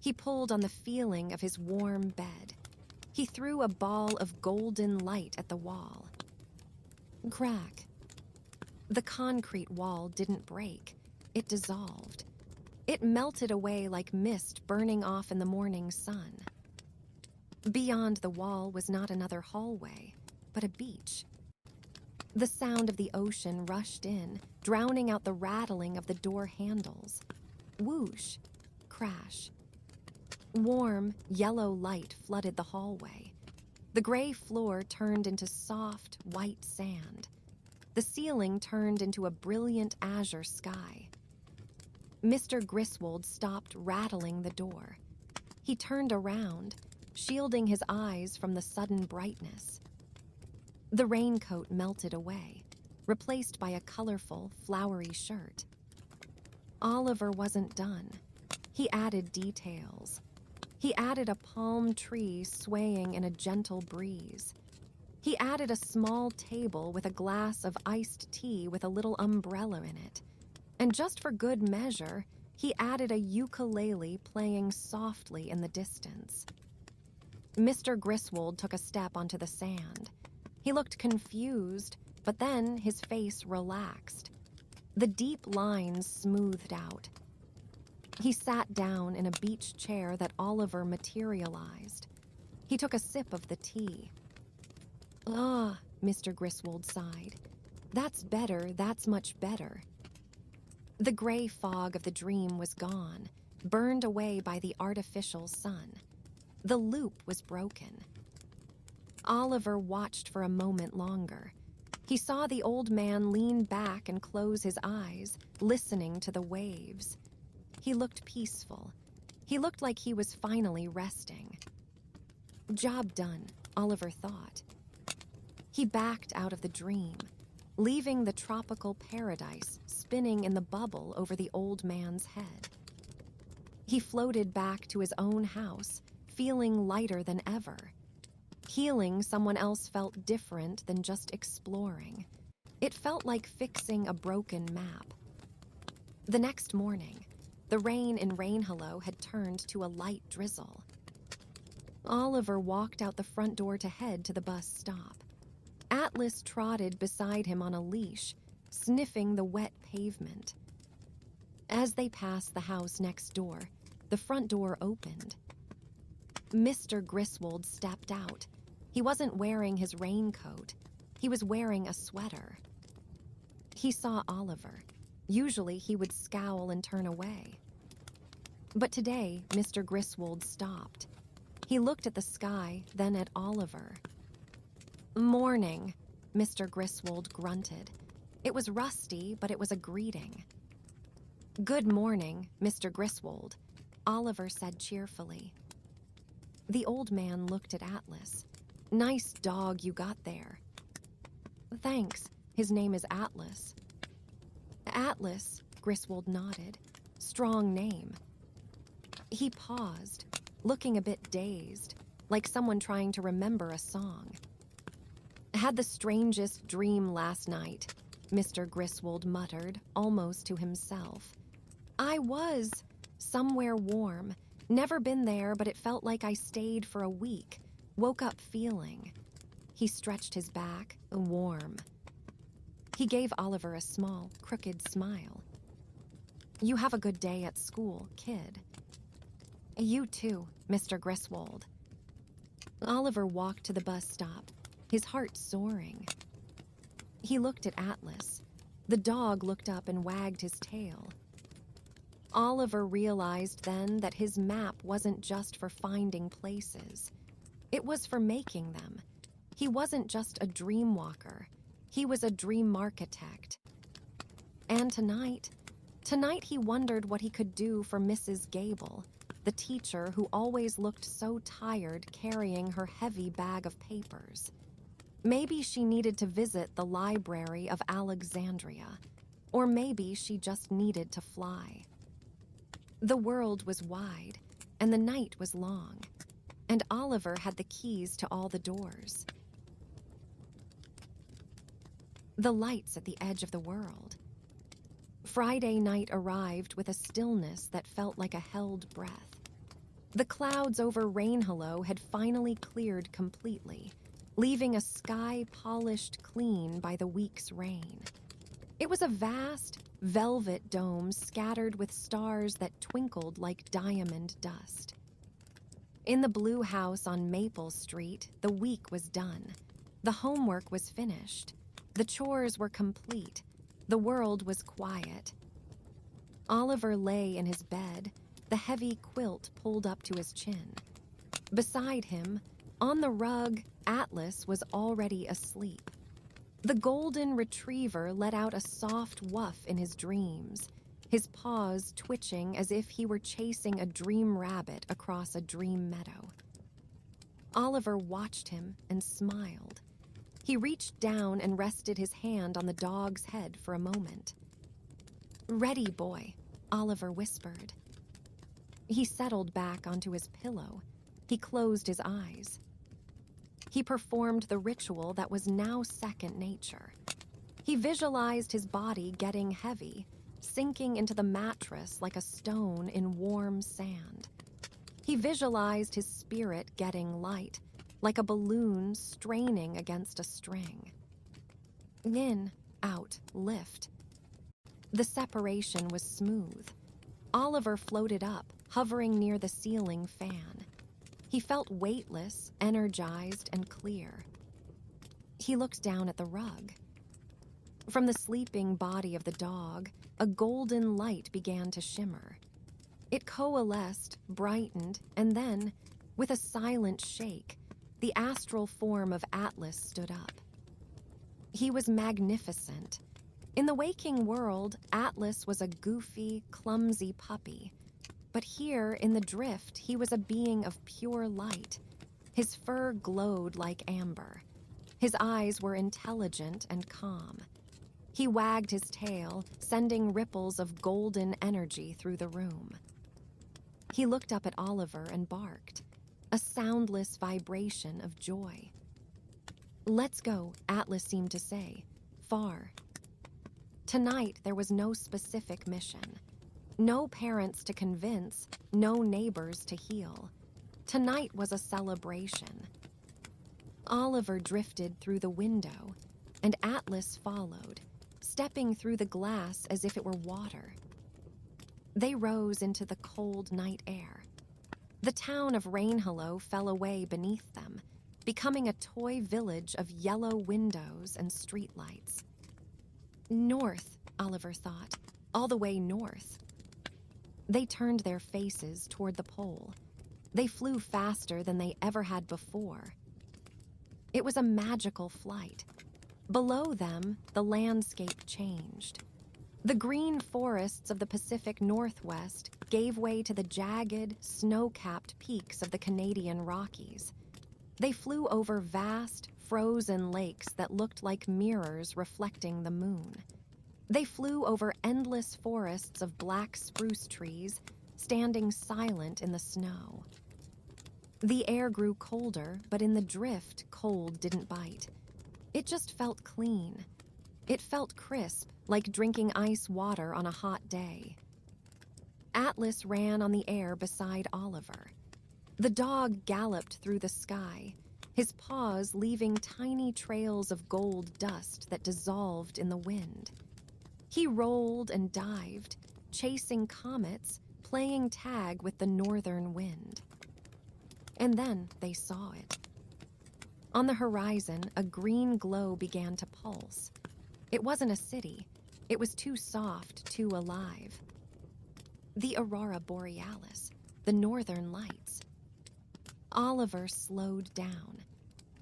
A: He pulled on the feeling of his warm bed. He threw a ball of golden light at the wall. Crack. The concrete wall didn't break. It dissolved. It melted away like mist burning off in the morning sun. Beyond the wall was not another hallway, but a beach. The sound of the ocean rushed in, drowning out the rattling of the door handles. Whoosh. Crash. Warm, yellow light flooded the hallway. The gray floor turned into soft, white sand. The ceiling turned into a brilliant azure sky. Mr. Griswold stopped rattling the door. He turned around, shielding his eyes from the sudden brightness. The raincoat melted away, replaced by a colorful, flowery shirt. Oliver wasn't done. He added details. He added a palm tree swaying in a gentle breeze. He added a small table with a glass of iced tea with a little umbrella in it. And just for good measure, he added a ukulele playing softly in the distance. Mr. Griswold took a step onto the sand. He looked confused, but then his face relaxed. The deep lines smoothed out. He sat down in a beach chair that Oliver materialized. He took a sip of the tea. Ah, Mr. Griswold sighed. That's better, that's much better. The gray fog of the dream was gone, burned away by the artificial sun. The loop was broken. Oliver watched for a moment longer. He saw the old man lean back and close his eyes, listening to the waves. He looked peaceful. He looked like he was finally resting. Job done, Oliver thought. He backed out of the dream, leaving the tropical paradise spinning in the bubble over the old man's head. He floated back to his own house, feeling lighter than ever. Healing someone else felt different than just exploring. It felt like fixing a broken map. The next morning, the rain in Rainhollow had turned to a light drizzle. Oliver walked out the front door to head to the bus stop. Atlas trotted beside him on a leash, sniffing the wet pavement. As they passed the house next door, the front door opened. Mr. Griswold stepped out. He wasn't wearing his raincoat. He was wearing a sweater. He saw Oliver. Usually he would scowl and turn away. But today, Mr. Griswold stopped. He looked at the sky, then at Oliver. "Morning," Mr. Griswold grunted. It was rusty, but it was a greeting. "Good morning, Mr. Griswold," Oliver said cheerfully. The old man looked at Atlas. "Nice dog you got there." "Thanks. His name is Atlas." "Atlas," Griswold nodded. "Strong name." He paused, looking a bit dazed, like someone trying to remember a song. "Had the strangest dream last night," Mr. Griswold muttered, almost to himself. "I was somewhere warm, Never been there, but it felt like I stayed for a week. Woke up feeling. He stretched his back, warm. He gave Oliver a small, crooked smile. You have a good day at school, kid. You too, Mr. Griswold. Oliver walked to the bus stop, his heart soaring. He looked at Atlas. The dog looked up and wagged his tail. Oliver realized then that his map wasn't just for finding places. It was for making them. He wasn't just a dreamwalker. He was a dream architect. And tonight he wondered what he could do for Mrs. Gable, the teacher who always looked so tired carrying her heavy bag of papers. Maybe she needed to visit the Library of Alexandria, or maybe she just needed to fly. The world was wide, and the night was long, and Oliver had the keys to all the doors. The lights at the edge of the world. Friday night arrived with a stillness that felt like a held breath. The clouds over Rainhollow had finally cleared completely, leaving a sky polished clean by the week's rain. It was a vast, velvet dome scattered with stars that twinkled like diamond dust. In the blue house on Maple Street, the week was done. The homework was finished. The chores were complete. The world was quiet. Oliver lay in his bed, the heavy quilt pulled up to his chin. Beside him, on the rug, Atlas was already asleep. The golden retriever let out a soft woof in his dreams, his paws twitching as if he were chasing a dream rabbit across a dream meadow. Oliver watched him and smiled. He reached down and rested his hand on the dog's head for a moment. "Ready, boy," Oliver whispered. He settled back onto his pillow. He closed his eyes. He performed the ritual that was now second nature. He visualized his body getting heavy, sinking into the mattress like a stone in warm sand. He visualized his spirit getting light, like a balloon straining against a string. In, out, lift. The separation was smooth. Oliver floated up, hovering near the ceiling fan. He felt weightless, energized, and clear. He looked down at the rug. From the sleeping body of the dog, a golden light began to shimmer. It coalesced, brightened, and then, with a silent shake, the astral form of Atlas stood up. He was magnificent. In the waking world, Atlas was a goofy, clumsy puppy. But here, in the drift, he was a being of pure light. His fur glowed like amber. His eyes were intelligent and calm. He wagged his tail, sending ripples of golden energy through the room. He looked up at Oliver and barked, a soundless vibration of joy. "Let's go," Atlas seemed to say, "far." Tonight, there was no specific mission. No parents to convince, no neighbors to heal. Tonight was a celebration. Oliver drifted through the window, and Atlas followed, stepping through the glass as if it were water. They rose into the cold night air. The town of Rainhollow fell away beneath them, becoming a toy village of yellow windows and streetlights. North, Oliver thought, all the way north. They turned their faces toward the pole. They flew faster than they ever had before. It was a magical flight. Below them, the landscape changed. The green forests of the Pacific Northwest gave way to the jagged, snow-capped peaks of the Canadian Rockies. They flew over vast, frozen lakes that looked like mirrors reflecting the moon. They flew over endless forests of black spruce trees, standing silent in the snow. The air grew colder, but in the drift, cold didn't bite. It just felt clean. It felt crisp, like drinking ice water on a hot day. Atlas ran on the air beside Oliver. The dog galloped through the sky, his paws leaving tiny trails of gold dust that dissolved in the wind. He rolled and dived, chasing comets, playing tag with the northern wind. And then they saw it. On the horizon, a green glow began to pulse. It wasn't a city. It was too soft, too alive. The aurora borealis, the northern lights. Oliver slowed down.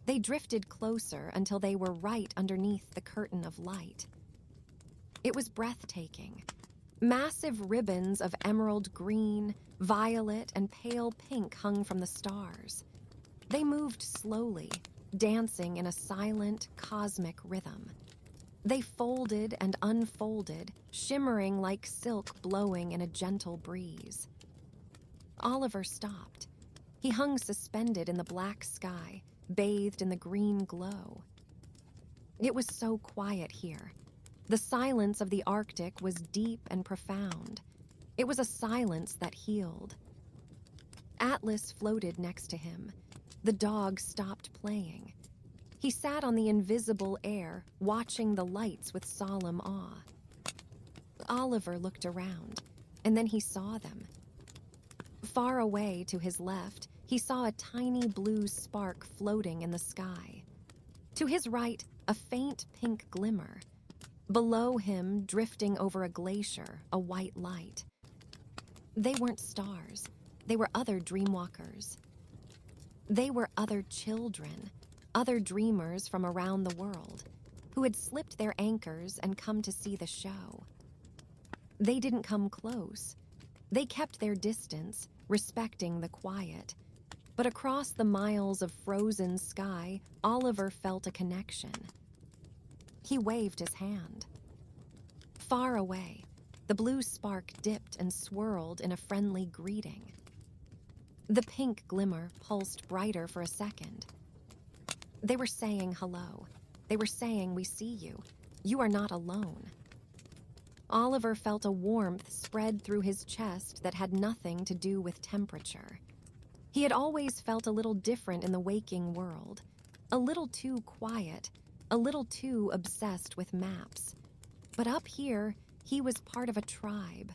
A: They drifted closer until they were right underneath the curtain of light. It was breathtaking. Massive ribbons of emerald green, violet, and pale pink hung from the stars. They moved slowly, dancing in a silent, cosmic rhythm. They folded and unfolded, shimmering like silk blowing in a gentle breeze. Oliver stopped. He hung suspended in the black sky, bathed in the green glow. It was so quiet here. The silence of the Arctic was deep and profound. It was a silence that healed. Atlas floated next to him. The dog stopped playing. He sat on the invisible air, watching the lights with solemn awe. Oliver looked around, and then he saw them. Far away to his left, he saw a tiny blue spark floating in the sky. To his right, a faint pink glimmer. Below him, drifting over a glacier, a white light. They weren't stars. They were other dreamwalkers. They were other children, other dreamers from around the world, who had slipped their anchors and come to see the show. They didn't come close. They kept their distance, respecting the quiet. But across the miles of frozen sky, Oliver felt a connection. He waved his hand. Far away, the blue spark dipped and swirled in a friendly greeting. The pink glimmer pulsed brighter for a second. They were saying hello. They were saying, "We see you. You are not alone." Oliver felt a warmth spread through his chest that had nothing to do with temperature. He had always felt a little different in the waking world, a little too quiet, a little too obsessed with maps. But up here, he was part of a tribe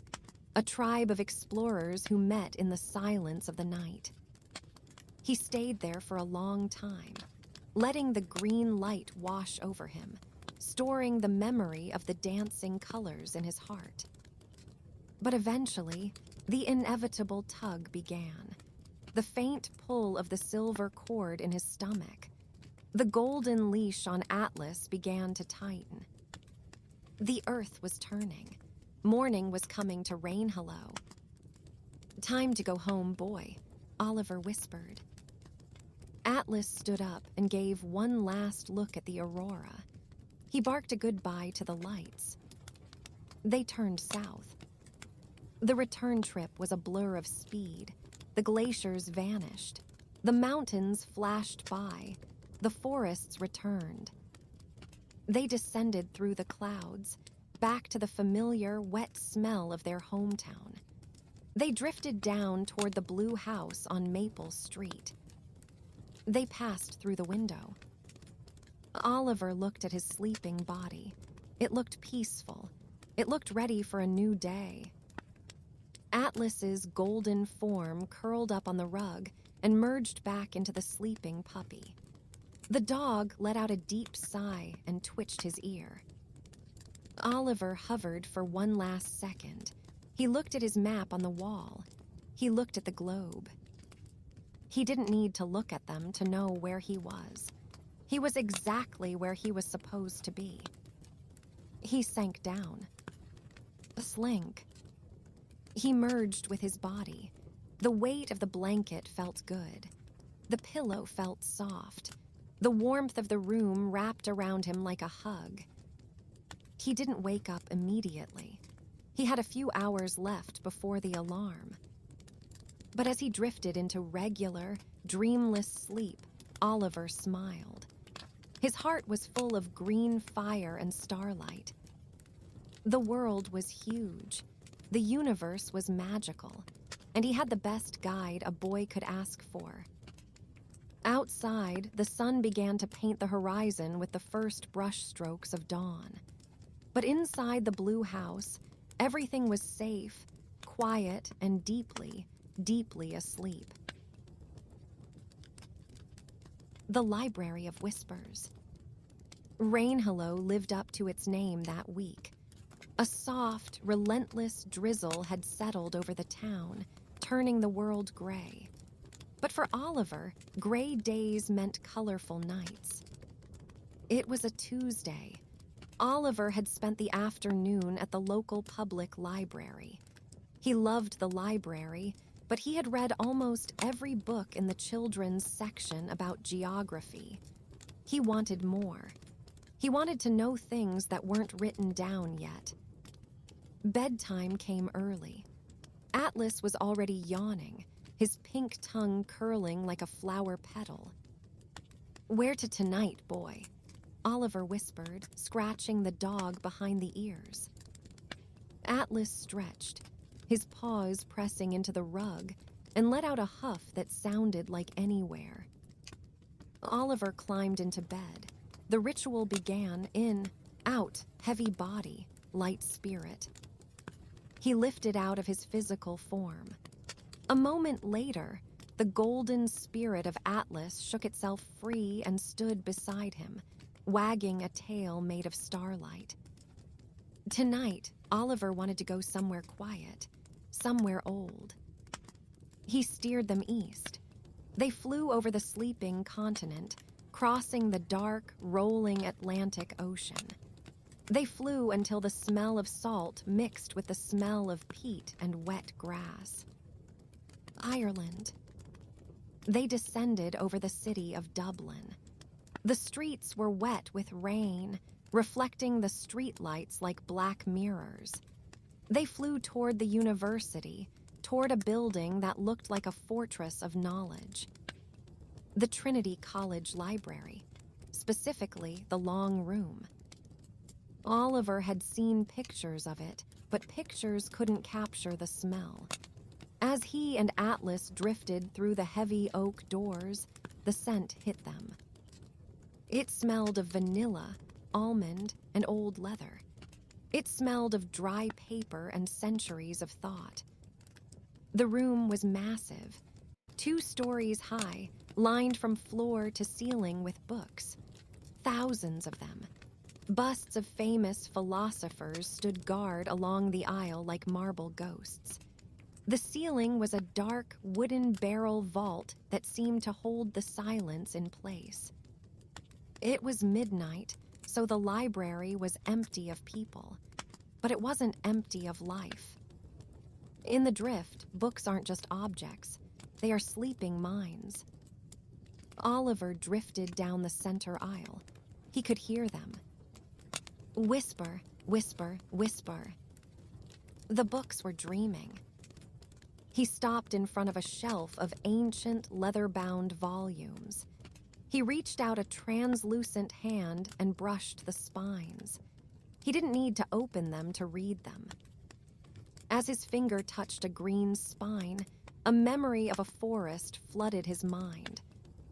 A: of explorers who met in the silence of the night. He stayed there for a long time, letting the green light wash over him, storing the memory of the dancing colors in his heart. But eventually, the inevitable tug began. The faint pull of the silver cord in his stomach. The golden leash on Atlas began to tighten. The earth was turning. Morning was coming to Rainhollow. "Time to go home, boy," Oliver whispered. Atlas stood up and gave one last look at the aurora. He barked a goodbye to the lights. They turned south. The return trip was a blur of speed. The glaciers vanished. The mountains flashed by. The forests returned. They descended through the clouds, back to the familiar, wet smell of their hometown. They drifted down toward the blue house on Maple Street. They passed through the window. Oliver looked at his sleeping body. It looked peaceful. It looked ready for a new day. Atlas's golden form curled up on the rug and merged back into the sleeping puppy. The dog let out a deep sigh and twitched his ear. Oliver hovered for one last second. He looked at his map on the wall. He looked at the globe. He didn't need to look at them to know where he was. He was exactly where he was supposed to be. He sank down. A slink. He merged with his body. The weight of the blanket felt good. The pillow felt soft. The warmth of the room wrapped around him like a hug. He didn't wake up immediately. He had a few hours left before the alarm. But as he drifted into regular, dreamless sleep, Oliver smiled. His heart was full of green fire and starlight. The world was huge. The universe was magical, and he had the best guide a boy could ask for. Outside, the sun began to paint the horizon with the first brushstrokes of dawn. But inside the blue house, everything was safe, quiet, and deeply, deeply asleep. The Library of Whispers. Rainhollow lived up to its name that week. A soft, relentless drizzle had settled over the town, turning the world gray. But for Oliver, gray days meant colorful nights. It was a Tuesday. Oliver had spent the afternoon at the local public library. He loved the library, but he had read almost every book in the children's section about geography. He wanted more. He wanted to know things that weren't written down yet. Bedtime came early. Atlas was already yawning, his pink tongue curling like a flower petal. "Where to tonight, boy?" Oliver whispered, scratching the dog behind the ears. Atlas stretched, his paws pressing into the rug, and let out a huff that sounded like anywhere. Oliver climbed into bed. The ritual began in, out, heavy body, light spirit. He lifted out of his physical form. A moment later, the golden spirit of Atlas shook itself free and stood beside him, wagging a tail made of starlight. Tonight, Oliver wanted to go somewhere quiet, somewhere old. He steered them east. They flew over the sleeping continent, crossing the dark, rolling Atlantic Ocean. They flew until the smell of salt mixed with the smell of peat and wet grass. Ireland. They descended over the city of Dublin. The streets were wet with rain, reflecting the streetlights like black mirrors. They flew toward the university, toward a building that looked like a fortress of knowledge. The Trinity College Library, specifically the long room. Oliver had seen pictures of it, but pictures couldn't capture the smell. As he and Atlas drifted through the heavy oak doors, the scent hit them. It smelled of vanilla, almond, and old leather. It smelled of dry paper and centuries of thought. The room was massive, 2 stories high, lined from floor to ceiling with books. Thousands of them. Busts of famous philosophers stood guard along the aisle like marble ghosts. The ceiling was a dark, wooden barrel vault that seemed to hold the silence in place. It was midnight, so the library was empty of people. But it wasn't empty of life. In the drift, books aren't just objects. They are sleeping minds. Oliver drifted down the center aisle. He could hear them. Whisper, whisper, whisper. The books were dreaming. He stopped in front of a shelf of ancient leather-bound volumes. He reached out a translucent hand and brushed the spines. He didn't need to open them to read them. As his finger touched a green spine, a memory of a forest flooded his mind.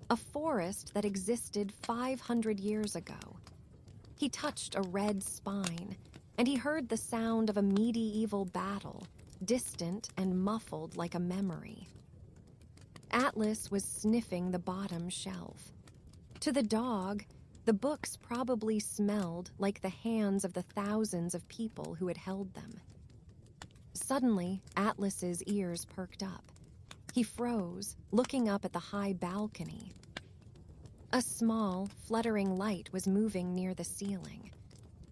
A: A forest that existed 500 years ago. He touched a red spine, and he heard the sound of a medieval battle, distant and muffled like a memory. Atlas was sniffing the bottom shelf. To the dog, the books probably smelled like the hands of the thousands of people who had held them. Suddenly, Atlas's ears perked up. He froze, looking up at the high balcony. A small, fluttering light was moving near the ceiling.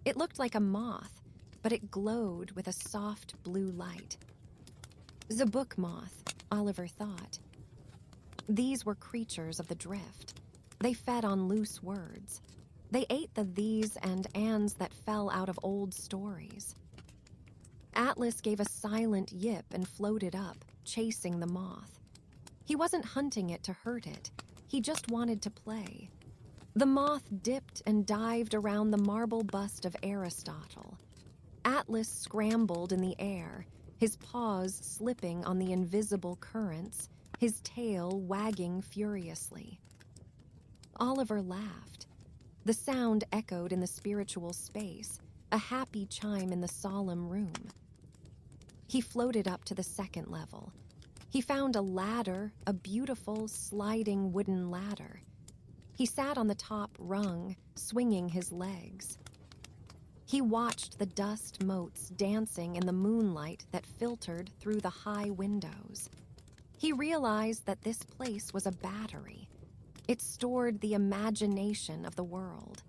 A: It looked like a moth, but it glowed with a soft blue light. The book moth, Oliver thought. These were creatures of the drift. They fed on loose words. They ate the these and ands that fell out of old stories. Atlas gave a silent yip and floated up, chasing the moth. He wasn't hunting it to hurt it. He just wanted to play. The moth dipped and dived around the marble bust of Aristotle. Atlas scrambled in the air, his paws slipping on the invisible currents, his tail wagging furiously. Oliver laughed. The sound echoed in the spiritual space, a happy chime in the solemn room. He floated up to the second level. He found a ladder, a beautiful, sliding wooden ladder. He sat on the top rung, swinging his legs. He watched the dust motes dancing in the moonlight that filtered through the high windows. He realized that this place was a battery. It stored the imagination of the world.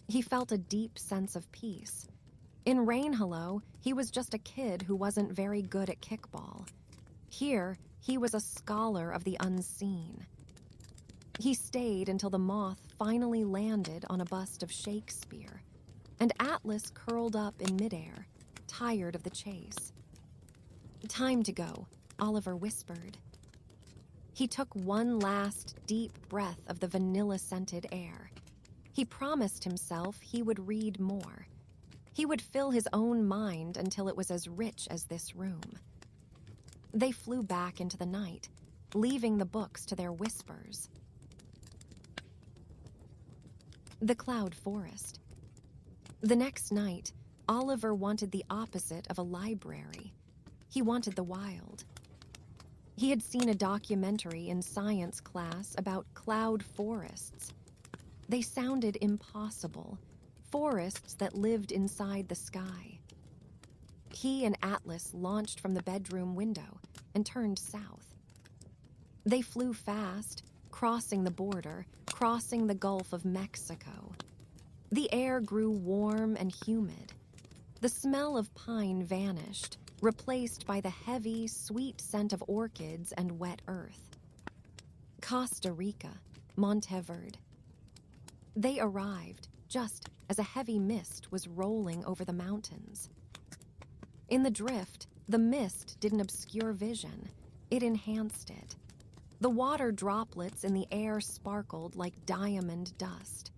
A: He felt a deep sense of peace. In Rainhollow, he was just a kid who wasn't very good at kickball. Here, he was a scholar of the unseen. He stayed until the moth finally landed on a bust of Shakespeare, and Atlas curled up in midair, tired of the chase. "Time to go," Oliver whispered. He took one last deep breath of the vanilla-scented air. He promised himself he would read more. He would fill his own mind until it was as rich as this room. They flew back into the night, leaving the books to their whispers. The Cloud Forest. The next night, Oliver wanted the opposite of a library. He wanted the wild. He had seen a documentary in science class about cloud forests. They sounded impossible, forests that lived inside the sky. He and Atlas launched from the bedroom window and turned south. They flew fast, crossing the border, crossing the Gulf of Mexico. The air grew warm and humid. The smell of pine vanished, replaced by the heavy, sweet scent of orchids and wet earth. Costa Rica, Monteverde. They arrived just as a heavy mist was rolling over the mountains. In the drift, the mist didn't obscure vision, it enhanced it. The water droplets in the air sparkled like diamond dust.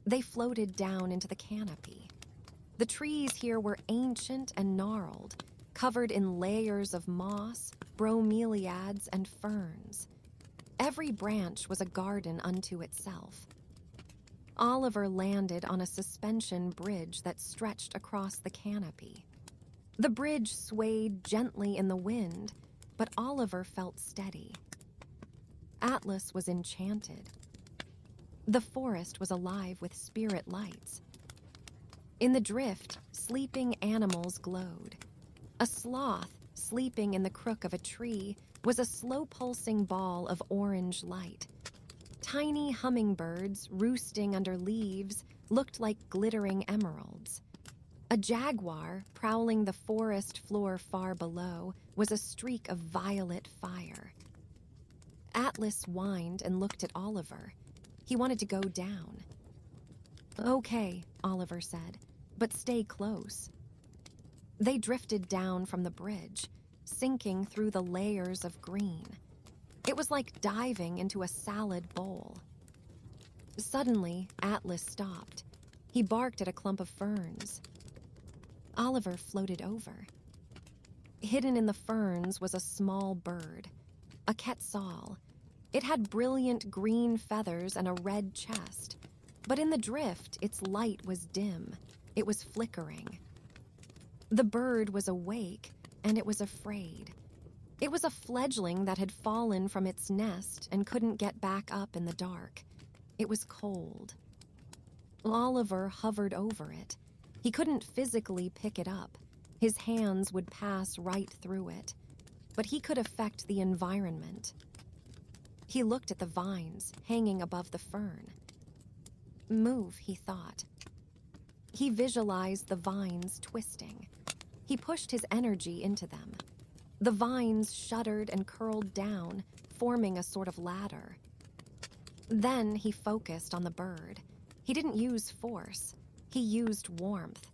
A: They floated down into the canopy. The trees here were ancient and gnarled, covered in layers of moss, bromeliads, and ferns. Every branch was a garden unto itself. Oliver landed on a suspension bridge that stretched across the canopy. The bridge swayed gently in the wind, but Oliver felt steady. Atlas was enchanted. The forest was alive with spirit lights. In the drift, sleeping animals glowed. A sloth, sleeping in the crook of a tree, was a slow-pulsing ball of orange light. Tiny hummingbirds, roosting under leaves, looked like glittering emeralds. A jaguar, prowling the forest floor far below, was a streak of violet fire. Atlas whined and looked at Oliver. He wanted to go down. "Okay," Oliver said, "but stay close." They drifted down from the bridge, sinking through the layers of green. It was like diving into a salad bowl. Suddenly, Atlas stopped. He barked at a clump of ferns. Oliver floated over. Hidden in the ferns was a small bird, a quetzal. It had brilliant green feathers and a red chest, but in the drift, its light was dim. It was flickering. The bird was awake, and it was afraid. It was a fledgling that had fallen from its nest and couldn't get back up in the dark. It was cold. Oliver hovered over it. He couldn't physically pick it up. His hands would pass right through it. But he could affect the environment. He looked at the vines hanging above the fern. "Move," he thought. He visualized the vines twisting. He pushed his energy into them. The vines shuddered and curled down, forming a sort of ladder. Then he focused on the bird. He didn't use force. He used warmth.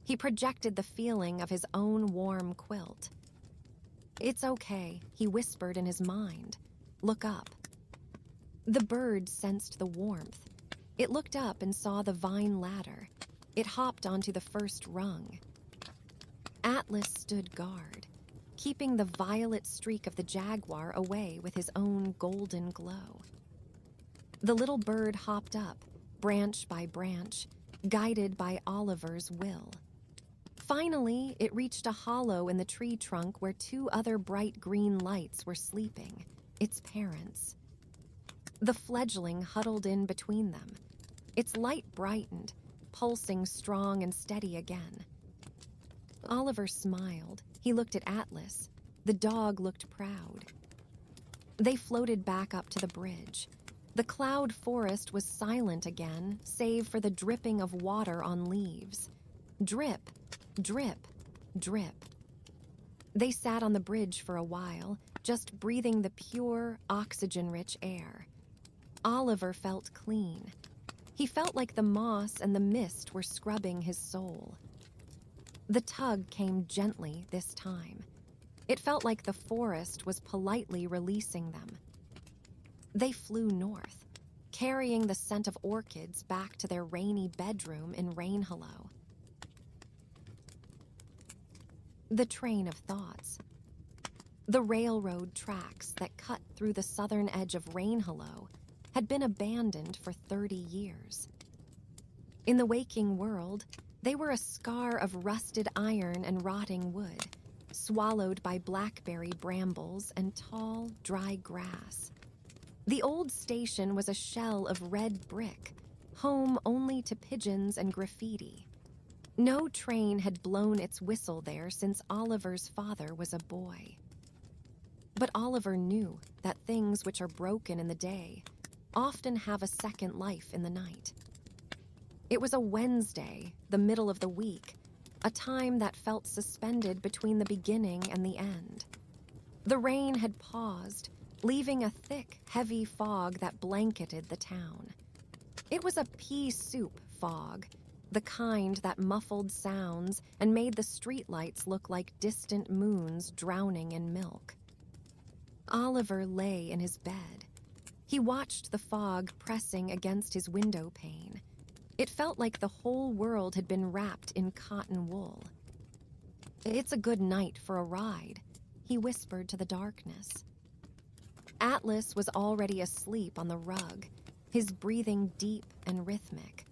A: He projected the feeling of his own warm quilt. "It's okay," he whispered in his mind. "Look up." The bird sensed the warmth. It looked up and saw the vine ladder. It hopped onto the first rung. Atlas stood guard, keeping the violet streak of the jaguar away with his own golden glow. The little bird hopped up, branch by branch, guided by Oliver's will. Finally, it reached a hollow in the tree trunk where two other bright green lights were sleeping, its parents. The fledgling huddled in between them. Its light brightened, pulsing strong and steady again. Oliver smiled. He looked at Atlas. The dog looked proud. They floated back up to the bridge. The cloud forest was silent again, save for the dripping of water on leaves. Drip, drip, drip. They sat on the bridge for a while, just breathing the pure, oxygen-rich air. Oliver felt clean. He felt like the moss and the mist were scrubbing his soul. The tug came gently this time. It felt like the forest was politely releasing them. They flew north, carrying the scent of orchids back to their rainy bedroom in Rainhollow. The train of thoughts. The railroad tracks that cut through the southern edge of Rainhollow had been abandoned for 30 years. In the waking world, they were a scar of rusted iron and rotting wood, swallowed by blackberry brambles and tall, dry grass. The old station was a shell of red brick, home only to pigeons and graffiti. No train had blown its whistle there since Oliver's father was a boy. But Oliver knew that things which are broken in the day often have a second life in the night. It was a Wednesday, the middle of the week, a time that felt suspended between the beginning and the end. The rain had paused, leaving a thick, heavy fog that blanketed the town. It was a pea soup fog, the kind that muffled sounds and made the streetlights look like distant moons drowning in milk. Oliver lay in his bed. He watched the fog pressing against his window pane. It felt like the whole world had been wrapped in cotton wool. "It's a good night for a ride," he whispered to the darkness. Atlas was already asleep on the rug, his breathing deep and rhythmic.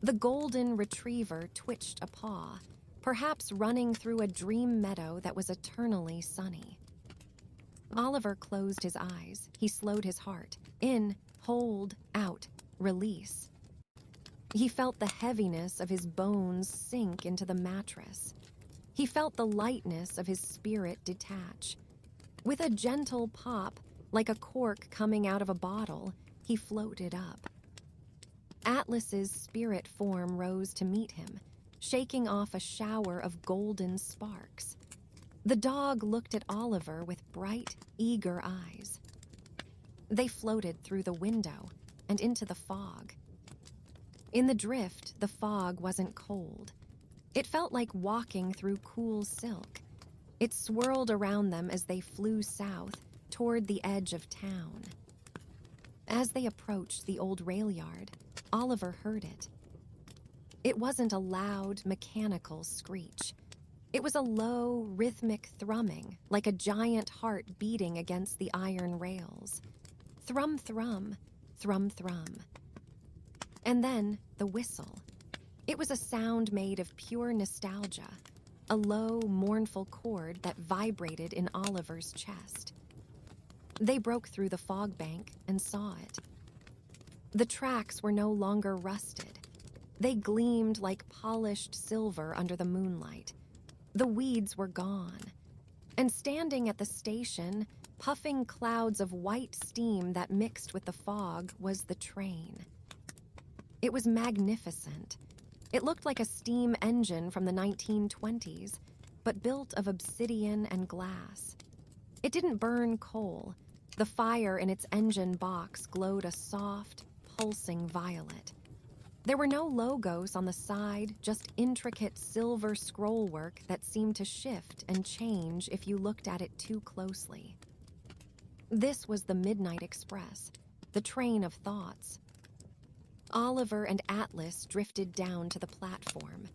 A: The golden retriever twitched a paw, perhaps running through a dream meadow that was eternally sunny. Oliver closed his eyes. He slowed his heart. In, hold, out, release. He felt the heaviness of his bones sink into the mattress. He felt the lightness of his spirit detach. With a gentle pop, like a cork coming out of a bottle, he floated up. Atlas's spirit form rose to meet him, shaking off a shower of golden sparks. The dog looked at Oliver with bright, eager eyes. They floated through the window and into the fog. In the drift, the fog wasn't cold. It felt like walking through cool silk. It swirled around them as they flew south, toward the edge of town. As they approached the old rail yard, Oliver heard it. It wasn't a loud, mechanical screech. It was a low, rhythmic thrumming, like a giant heart beating against the iron rails. Thrum, thrum, thrum, thrum. And then the whistle. It was a sound made of pure nostalgia, a low, mournful chord that vibrated in Oliver's chest. They broke through the fog bank and saw it. The tracks were no longer rusted. They gleamed like polished silver under the moonlight. The weeds were gone. And standing at the station, puffing clouds of white steam that mixed with the fog, was the train. It was magnificent. It looked like a steam engine from the 1920s, but built of obsidian and glass. It didn't burn coal. The fire in its engine box glowed a soft, pulsing violet. There were no logos on the side, just intricate silver scrollwork that seemed to shift and change if you looked at it too closely. This was the Midnight Express, the train of thoughts. Oliver and Atlas drifted down to the platform.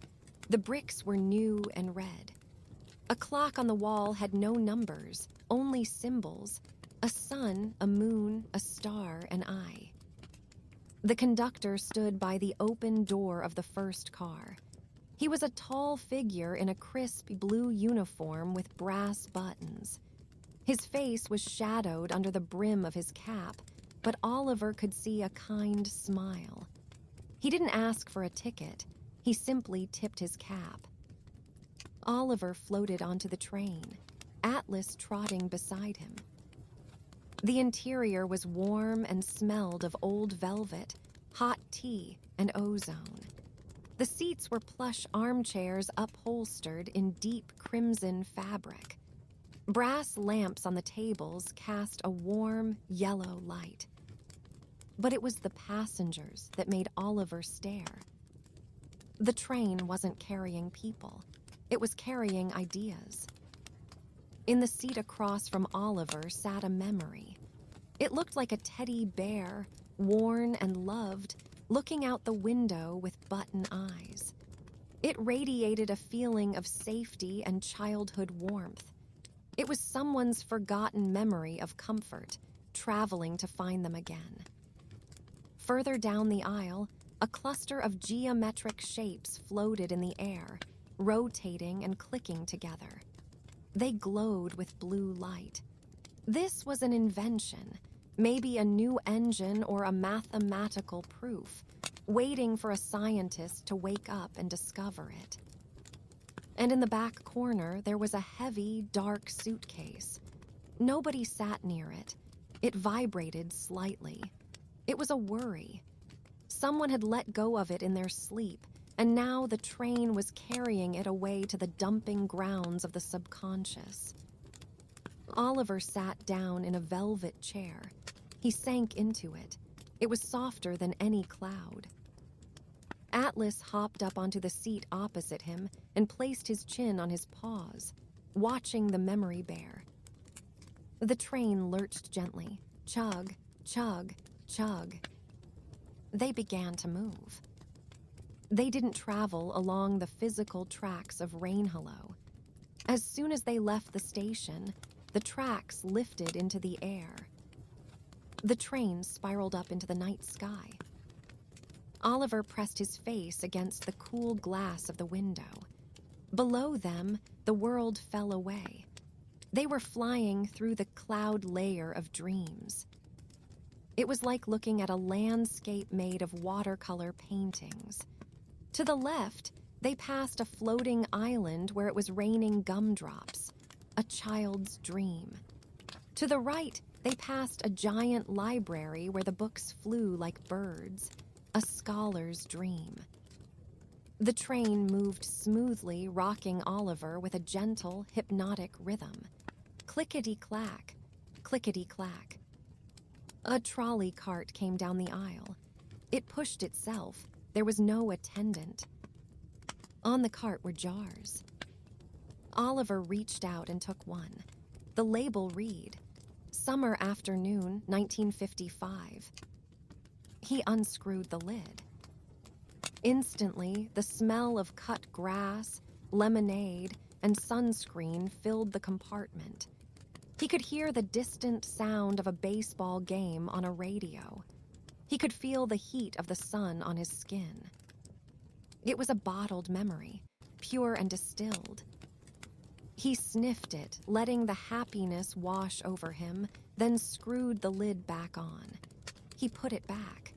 A: The bricks were new and red. A clock on the wall had no numbers, only symbols: a sun, a moon, a star, an eye. The conductor stood by the open door of the first car. He was a tall figure in a crisp blue uniform with brass buttons. His face was shadowed under the brim of his cap, but Oliver could see a kind smile. He didn't ask for a ticket. He simply tipped his cap. Oliver floated onto the train, Atlas trotting beside him. The interior was warm and smelled of old velvet, hot tea, and ozone. The seats were plush armchairs upholstered in deep crimson fabric. Brass lamps on the tables cast a warm, yellow light. But it was the passengers that made Oliver stare. The train wasn't carrying people. It was carrying ideas. In the seat across from Oliver sat a memory. It looked like a teddy bear, worn and loved, looking out the window with button eyes. It radiated a feeling of safety and childhood warmth. It was someone's forgotten memory of comfort, traveling to find them again. Further down the aisle, a cluster of geometric shapes floated in the air, rotating and clicking together. They glowed with blue light. This was an invention, maybe a new engine or a mathematical proof, waiting for a scientist to wake up and discover it. And in the back corner, there was a heavy, dark suitcase. Nobody sat near it. It vibrated slightly. It was a worry. Someone had let go of it in their sleep, and now the train was carrying it away to the dumping grounds of the subconscious. Oliver sat down in a velvet chair. He sank into it. It was softer than any cloud. Atlas hopped up onto the seat opposite him and placed his chin on his paws, watching the memory bear. The train lurched gently. Chug, chug, chug. They began to move. They didn't travel along the physical tracks of Rainhollow. As soon as they left the station, the tracks lifted into the air. The train spiraled up into the night sky. Oliver pressed his face against the cool glass of the window. Below them, the world fell away. They were flying through the cloud layer of dreams. It was like looking at a landscape made of watercolor paintings. To the left, they passed a floating island where it was raining gumdrops, a child's dream. To the right, they passed a giant library where the books flew like birds, a scholar's dream. The train moved smoothly, rocking Oliver with a gentle, hypnotic rhythm. Clickety-clack, clickety-clack. A trolley cart came down the aisle. It pushed itself. There was no attendant. On the cart were jars. Oliver reached out and took one. The label read, "Summer Afternoon, 1955. He unscrewed the lid. Instantly, the smell of cut grass, lemonade, and sunscreen filled the compartment. He could hear the distant sound of a baseball game on a radio. He could feel the heat of the sun on his skin. It was a bottled memory, pure and distilled. He sniffed it, letting the happiness wash over him, then screwed the lid back on. He put it back.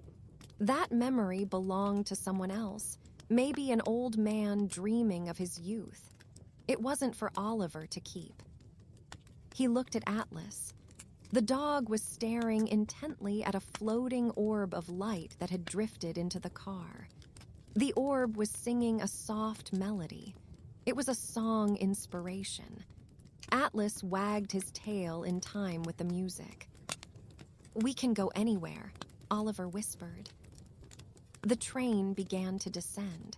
A: That memory belonged to someone else, maybe an old man dreaming of his youth. It wasn't for Oliver to keep. He looked at Atlas. The dog was staring intently at a floating orb of light that had drifted into the car. The orb was singing a soft melody. It was a song inspiration. Atlas wagged his tail in time with the music. "We can go anywhere," Oliver whispered. The train began to descend.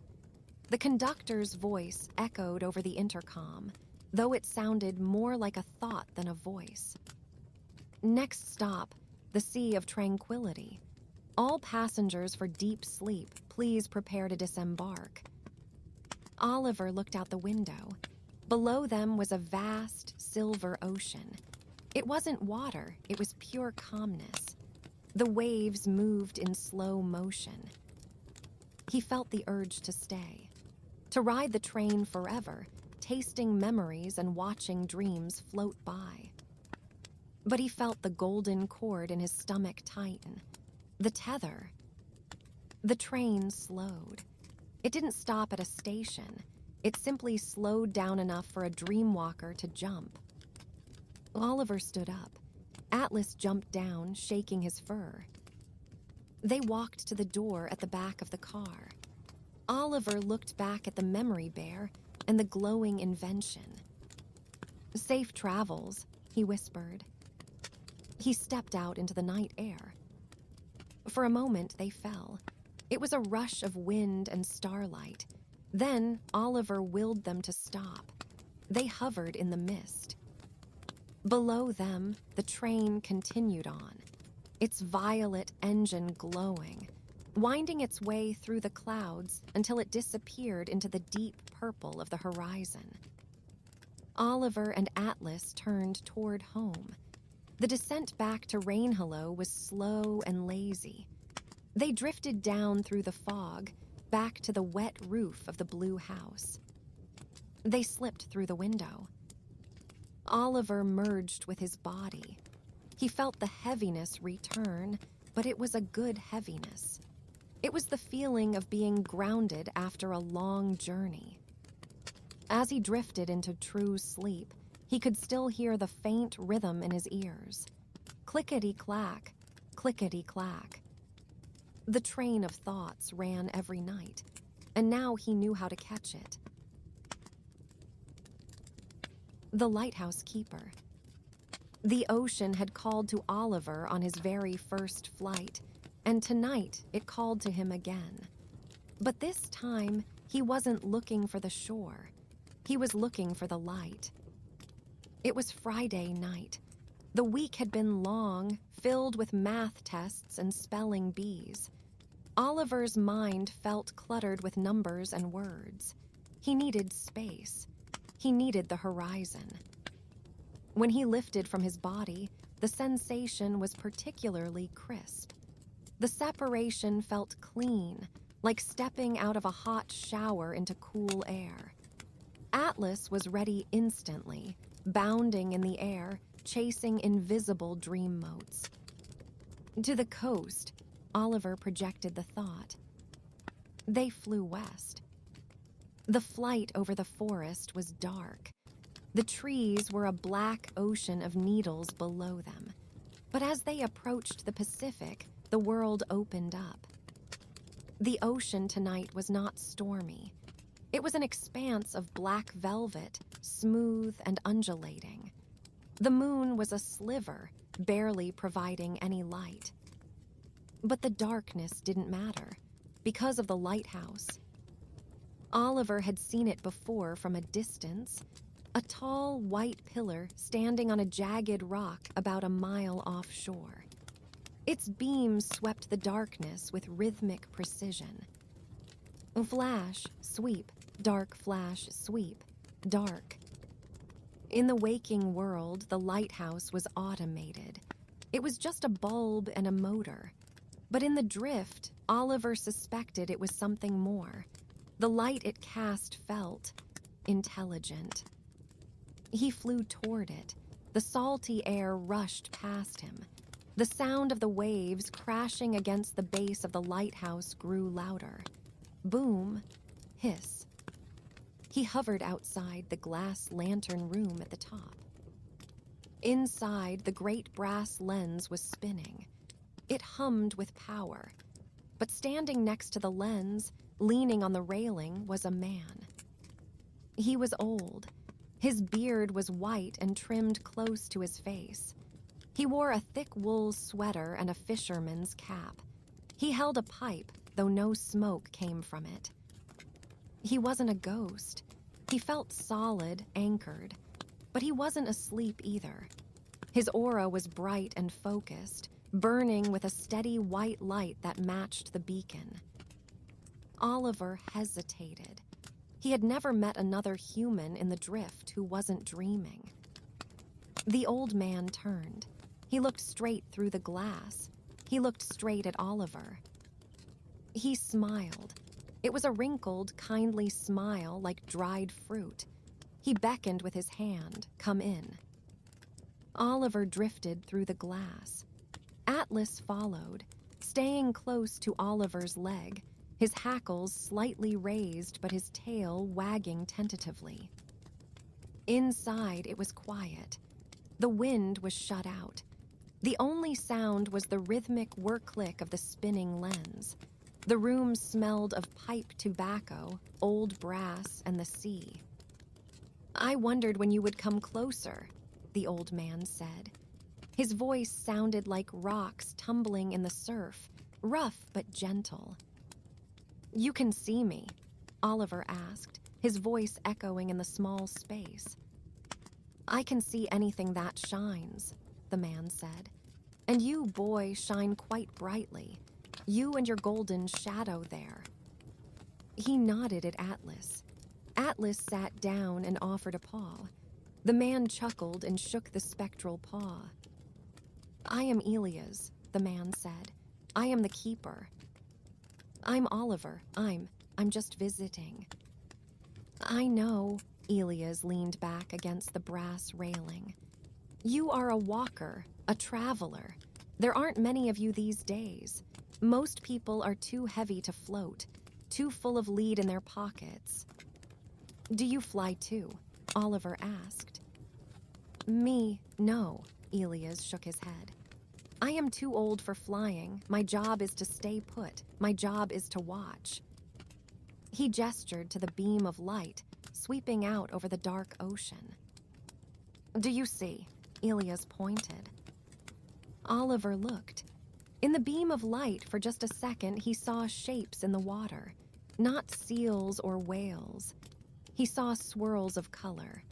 A: The conductor's voice echoed over the intercom, though it sounded more like a thought than a voice. "Next stop, the Sea of Tranquility. All passengers for deep sleep, please prepare to disembark." Oliver looked out the window. Below them was a vast silver ocean. It wasn't water, it was pure calmness. The waves moved in slow motion. He felt the urge to stay, to ride the train forever, tasting memories and watching dreams float by. But he felt the golden cord in his stomach tighten. The tether. The train slowed. It didn't stop at a station. It simply slowed down enough for a Dreamwalker to jump. Oliver stood up. Atlas jumped down, shaking his fur. They walked to the door at the back of the car. Oliver looked back at the memory bear and the glowing invention. "Safe travels," he whispered. He stepped out into the night air. For a moment, they fell. It was a rush of wind and starlight. Then Oliver willed them to stop. They hovered in the mist. Below them, the train continued on, its violet engine glowing, winding its way through the clouds until it disappeared into the deep purple of the horizon. Oliver and Atlas turned toward home. The descent back to Rainhollow was slow and lazy. They drifted down through the fog, back to the wet roof of the blue house. They slipped through the window. Oliver merged with his body. He felt the heaviness return, but it was a good heaviness. It was the feeling of being grounded after a long journey. As he drifted into true sleep, he could still hear the faint rhythm in his ears. Clickety-clack, clickety-clack. The train of thoughts ran every night, and now he knew how to catch it. The lighthouse keeper. The ocean had called to Oliver on his very first flight, and tonight it called to him again. But this time, he wasn't looking for the shore. He was looking for the light. It was Friday night. The week had been long, filled with math tests and spelling bees. Oliver's mind felt cluttered with numbers and words. He needed space. He needed the horizon. When he lifted from his body, the sensation was particularly crisp. The separation felt clean, like stepping out of a hot shower into cool air. Atlas was ready instantly, bounding in the air, chasing invisible dream motes. To the coast, Oliver projected the thought. They flew west. The flight over the forest was dark. The trees were a black ocean of needles below them. But as they approached the Pacific, the world opened up. The ocean tonight was not stormy. It was an expanse of black velvet, smooth and undulating. The moon was a sliver, barely providing any light. But the darkness didn't matter, because of the lighthouse. Oliver had seen it before from a distance, a tall white pillar standing on a jagged rock about a mile offshore. Its beams swept the darkness with rhythmic precision. Flash, sweep, dark flash, sweep, dark. In the waking world, the lighthouse was automated. It was just a bulb and a motor. But in the drift, Oliver suspected it was something more. The light it cast felt intelligent. He flew toward it. The salty air rushed past him. The sound of the waves crashing against the base of the lighthouse grew louder. Boom, hiss. He hovered outside the glass lantern room at the top. Inside, the great brass lens was spinning. It hummed with power. But standing next to the lens, leaning on the railing, was a man. He was old. His beard was white and trimmed close to his face. He wore a thick wool sweater and a fisherman's cap. He held a pipe, though no smoke came from it. He wasn't a ghost. He felt solid, anchored. But he wasn't asleep either. His aura was bright and focused, burning with a steady white light that matched the beacon. Oliver hesitated. He had never met another human in the drift who wasn't dreaming. The old man turned. He looked straight through the glass. He looked straight at Oliver. He smiled. It was a wrinkled, kindly smile like dried fruit. He beckoned with his hand, "Come in." Oliver drifted through the glass. Atlas followed, staying close to Oliver's leg, his hackles slightly raised but his tail wagging tentatively. Inside, it was quiet. The wind was shut out. The only sound was the rhythmic whir-click of the spinning lens. The room smelled of pipe tobacco, old brass, and the sea. "I wondered when you would come closer," the old man said. His voice sounded like rocks tumbling in the surf, rough but gentle. "You can see me?" Oliver asked, his voice echoing in the small space. "I can see anything that shines," the man said. "And you, boy, shine quite brightly. You and your golden shadow there." He nodded at Atlas. Atlas sat down and offered a paw. The man chuckled and shook the spectral paw. "I am Elias," the man said. "I am the keeper." "I'm Oliver. I'm just visiting." "I know," Elias leaned back against the brass railing. "You are a walker, a traveler. There aren't many of you these days. Most people are too heavy to float, too full of lead in their pockets." "Do you fly too?" Oliver asked. "Me, no," Elias shook his head. "I am too old for flying. My job is to stay put. My job is to watch." He gestured to the beam of light sweeping out over the dark ocean. "Do you see?" Elias pointed. Oliver looked. In the beam of light, for just a second, he saw shapes in the water, not seals or whales. He saw swirls of color.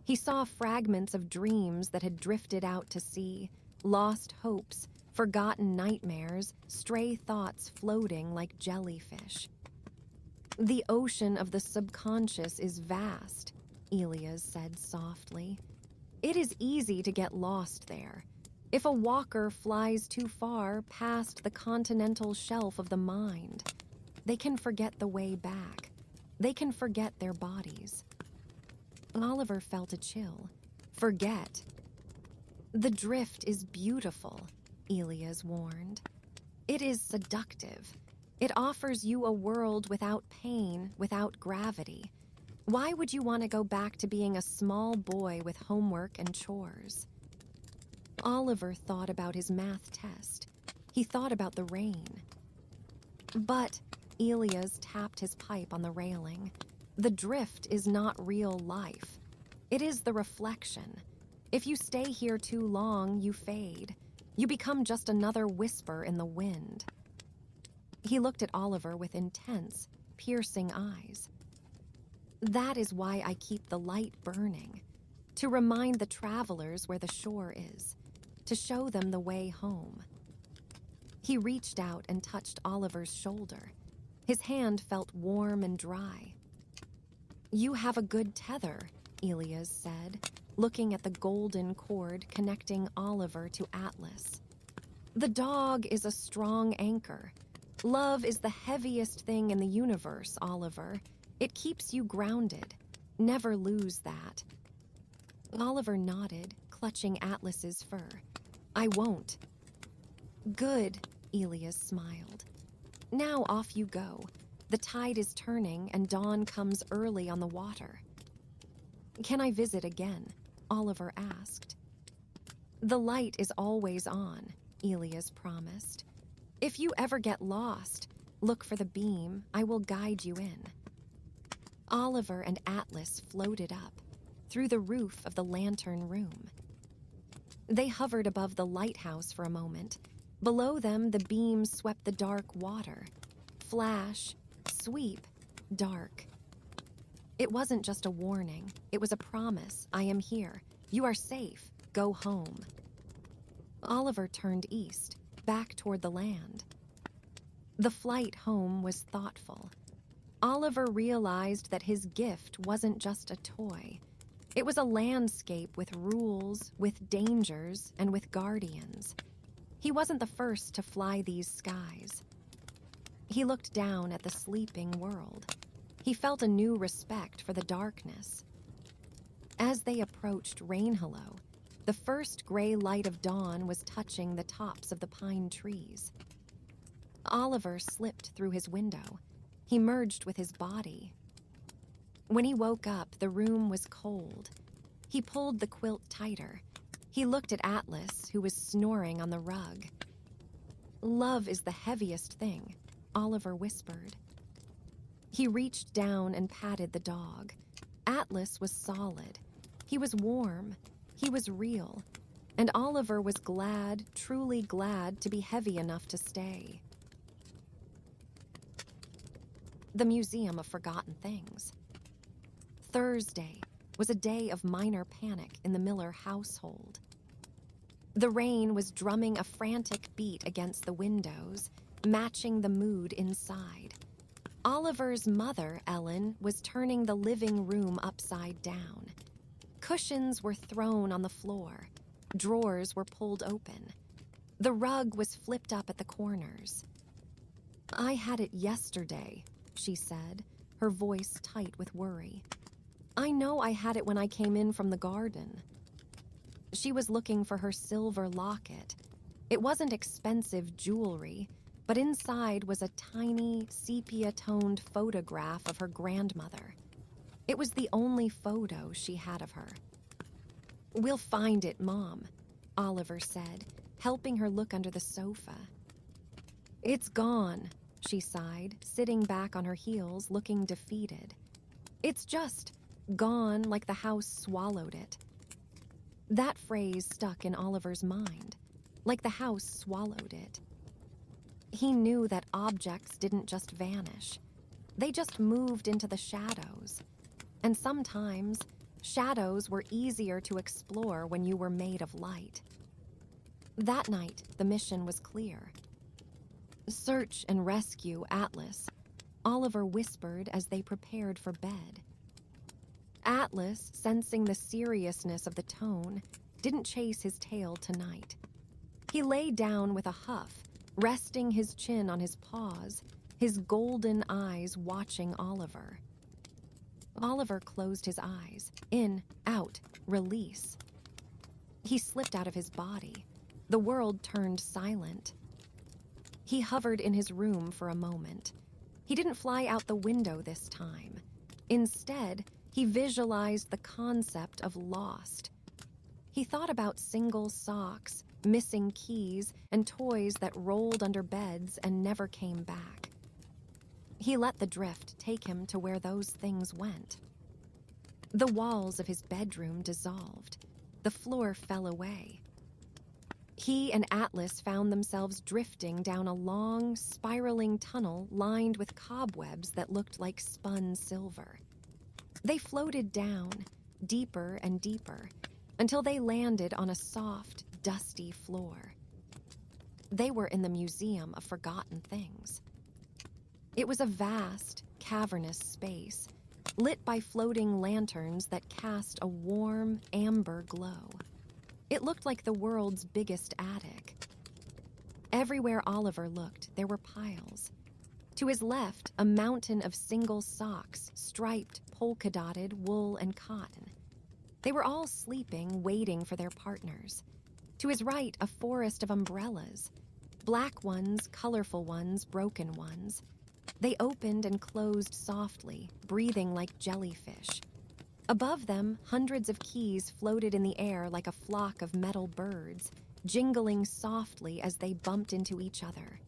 A: He saw fragments of dreams that had drifted out to sea, lost hopes, forgotten nightmares, stray thoughts floating like jellyfish. "The ocean of the subconscious is vast," Elias said softly. "It is easy to get lost there. If a walker flies too far past the continental shelf of the mind, they can forget the way back. They can forget their bodies." Oliver felt a chill. Forget. "The drift is beautiful," Elias warned. "It is seductive. It offers you a world without pain, without gravity. Why would you want to go back to being a small boy with homework and chores?" Oliver thought about his math test. He thought about the rain. "But," Elias tapped his pipe on the railing, "the drift is not real life. It is the reflection. If you stay here too long, you fade. You become just another whisper in the wind." He looked at Oliver with intense, piercing eyes. "That is why I keep the light burning, to remind the travelers where the shore is, to show them the way home." He reached out and touched Oliver's shoulder. His hand felt warm and dry. "You have a good tether," Elias said, looking at the golden cord connecting Oliver to Atlas. "The dog is a strong anchor. Love is the heaviest thing in the universe, Oliver. It keeps you grounded. Never lose that." Oliver nodded, clutching Atlas's fur. "I won't." "Good," Elias smiled. "Now off you go. The tide is turning and dawn comes early on the water." "Can I visit again?" Oliver asked. "The light is always on," Elias promised. "If you ever get lost, look for the beam. I will guide you in." Oliver and Atlas floated up, through the roof of the lantern room. They hovered above the lighthouse for a moment. Below them, the beam swept the dark water. Flash, sweep, dark. It wasn't just a warning. It was a promise. "I am here. You are safe. Go home." Oliver turned east, back toward the land. The flight home was thoughtful. Oliver realized that his gift wasn't just a toy. It was a landscape with rules, with dangers, and with guardians. He wasn't the first to fly these skies. He looked down at the sleeping world. He felt a new respect for the darkness. As they approached Rainhollow, the first gray light of dawn was touching the tops of the pine trees. Oliver slipped through his window. He merged with his body. When he woke up, the room was cold. He pulled the quilt tighter. He looked at Atlas, who was snoring on the rug. "Love is the heaviest thing," Oliver whispered. He reached down and patted the dog. Atlas was solid. He was warm. He was real. And Oliver was glad, truly glad, to be heavy enough to stay. The Museum of Forgotten Things. Thursday was a day of minor panic in the Miller household. The rain was drumming a frantic beat against the windows, matching the mood inside. Oliver's mother, Ellen, was turning the living room upside down. Cushions were thrown on the floor. Drawers were pulled open. The rug was flipped up at the corners. "I had it yesterday," she said, her voice tight with worry. "I know I had it when I came in from the garden." She was looking for her silver locket. It wasn't expensive jewelry, but inside was a tiny, sepia-toned photograph of her grandmother. It was the only photo she had of her. "We'll find it, Mom," Oliver said, helping her look under the sofa. "It's gone," she sighed, sitting back on her heels, looking defeated. "It's just gone, like the house swallowed it." That phrase stuck in Oliver's mind, like the house swallowed it. He knew that objects didn't just vanish. They just moved into the shadows. And sometimes, shadows were easier to explore when you were made of light. That night, the mission was clear. "Search and rescue Atlas," Oliver whispered as they prepared for bed. Atlas, sensing the seriousness of the tone, didn't chase his tail tonight. He lay down with a huff, resting his chin on his paws, his golden eyes watching Oliver. Oliver closed his eyes. In, out, release. He slipped out of his body. The world turned silent. He hovered in his room for a moment. He didn't fly out the window this time. Instead, he visualized the concept of lost. He thought about single socks, missing keys, and toys that rolled under beds and never came back. He let the drift take him to where those things went. The walls of his bedroom dissolved. The floor fell away. He and Atlas found themselves drifting down a long, spiraling tunnel lined with cobwebs that looked like spun silver. They floated down, deeper and deeper, until they landed on a soft, dusty floor. They were in the Museum of Forgotten Things. It was a vast, cavernous space, lit by floating lanterns that cast a warm, amber glow. It looked like the world's biggest attic. Everywhere Oliver looked, there were piles. To his left, a mountain of single socks, striped, polka-dotted wool and cotton. They were all sleeping, waiting for their partners. To his right, a forest of umbrellas. Black ones, colorful ones, broken ones. They opened and closed softly, breathing like jellyfish. Above them, hundreds of keys floated in the air like a flock of metal birds, jingling softly as they bumped into each other.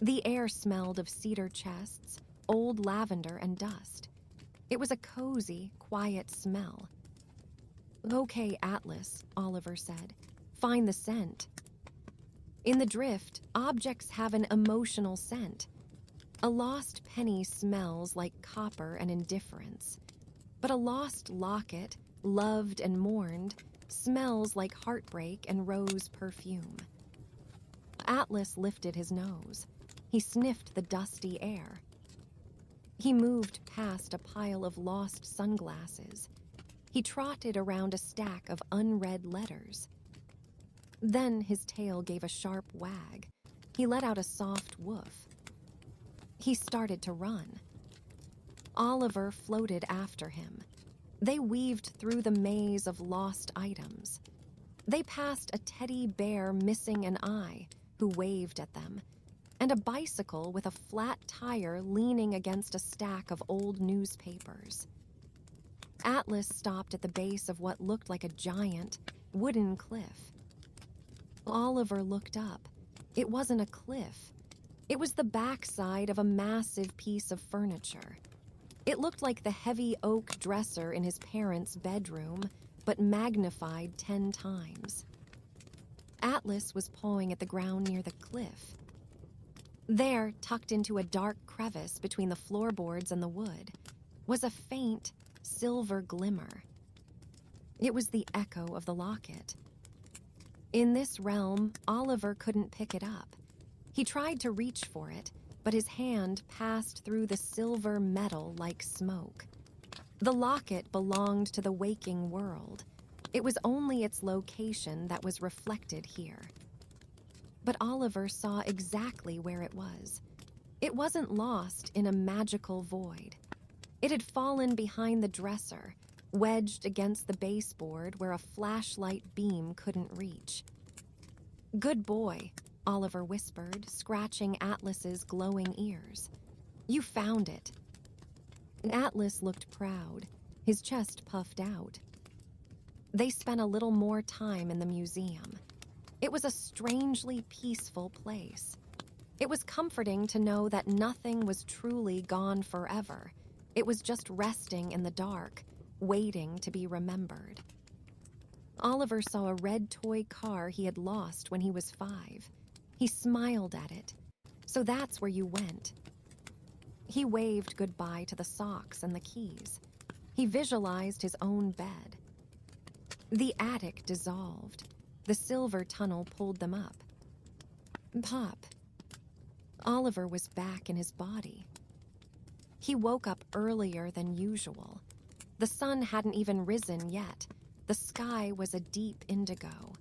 A: The air smelled of cedar chests, old lavender, and dust. It was a cozy, quiet smell. "Okay, Atlas," Oliver said. "Find the scent." In the drift, objects have an emotional scent. A lost penny smells like copper and indifference. But a lost locket, loved and mourned, smells like heartbreak and rose perfume. Atlas lifted his nose. He sniffed the dusty air. He moved past a pile of lost sunglasses. He trotted around a stack of unread letters. Then his tail gave a sharp wag. He let out a soft woof. He started to run. Oliver floated after him. They weaved through the maze of lost items. They passed a teddy bear missing an eye who waved at them, and a bicycle with a flat tire leaning against a stack of old newspapers. Atlas stopped at the base of what looked like a giant, wooden cliff. Oliver looked up. It wasn't a cliff. It was the backside of a massive piece of furniture. It looked like the heavy oak dresser in his parents' bedroom, but magnified 10 times. Atlas was pawing at the ground near the cliff. There, tucked into a dark crevice between the floorboards and the wood, was a faint, silver glimmer. It was the echo of the locket. In this realm, Oliver couldn't pick it up. He tried to reach for it, but his hand passed through the silver metal like smoke. The locket belonged to the waking world. It was only its location that was reflected here. But Oliver saw exactly where it was. It wasn't lost in a magical void. It had fallen behind the dresser, wedged against the baseboard where a flashlight beam couldn't reach. "Good boy," Oliver whispered, scratching Atlas's glowing ears. "You found it." Atlas looked proud, his chest puffed out. They spent a little more time in the museum. It was a strangely peaceful place. It was comforting to know that nothing was truly gone forever. It was just resting in the dark, waiting to be remembered. Oliver saw a red toy car he had lost when he was 5. He smiled at it. "So that's where you went." He waved goodbye to the socks and the keys. He visualized his own bed. The attic dissolved. The silver tunnel pulled them up. Pop. Oliver was back in his body. He woke up earlier than usual. The sun hadn't even risen yet. The sky was a deep indigo.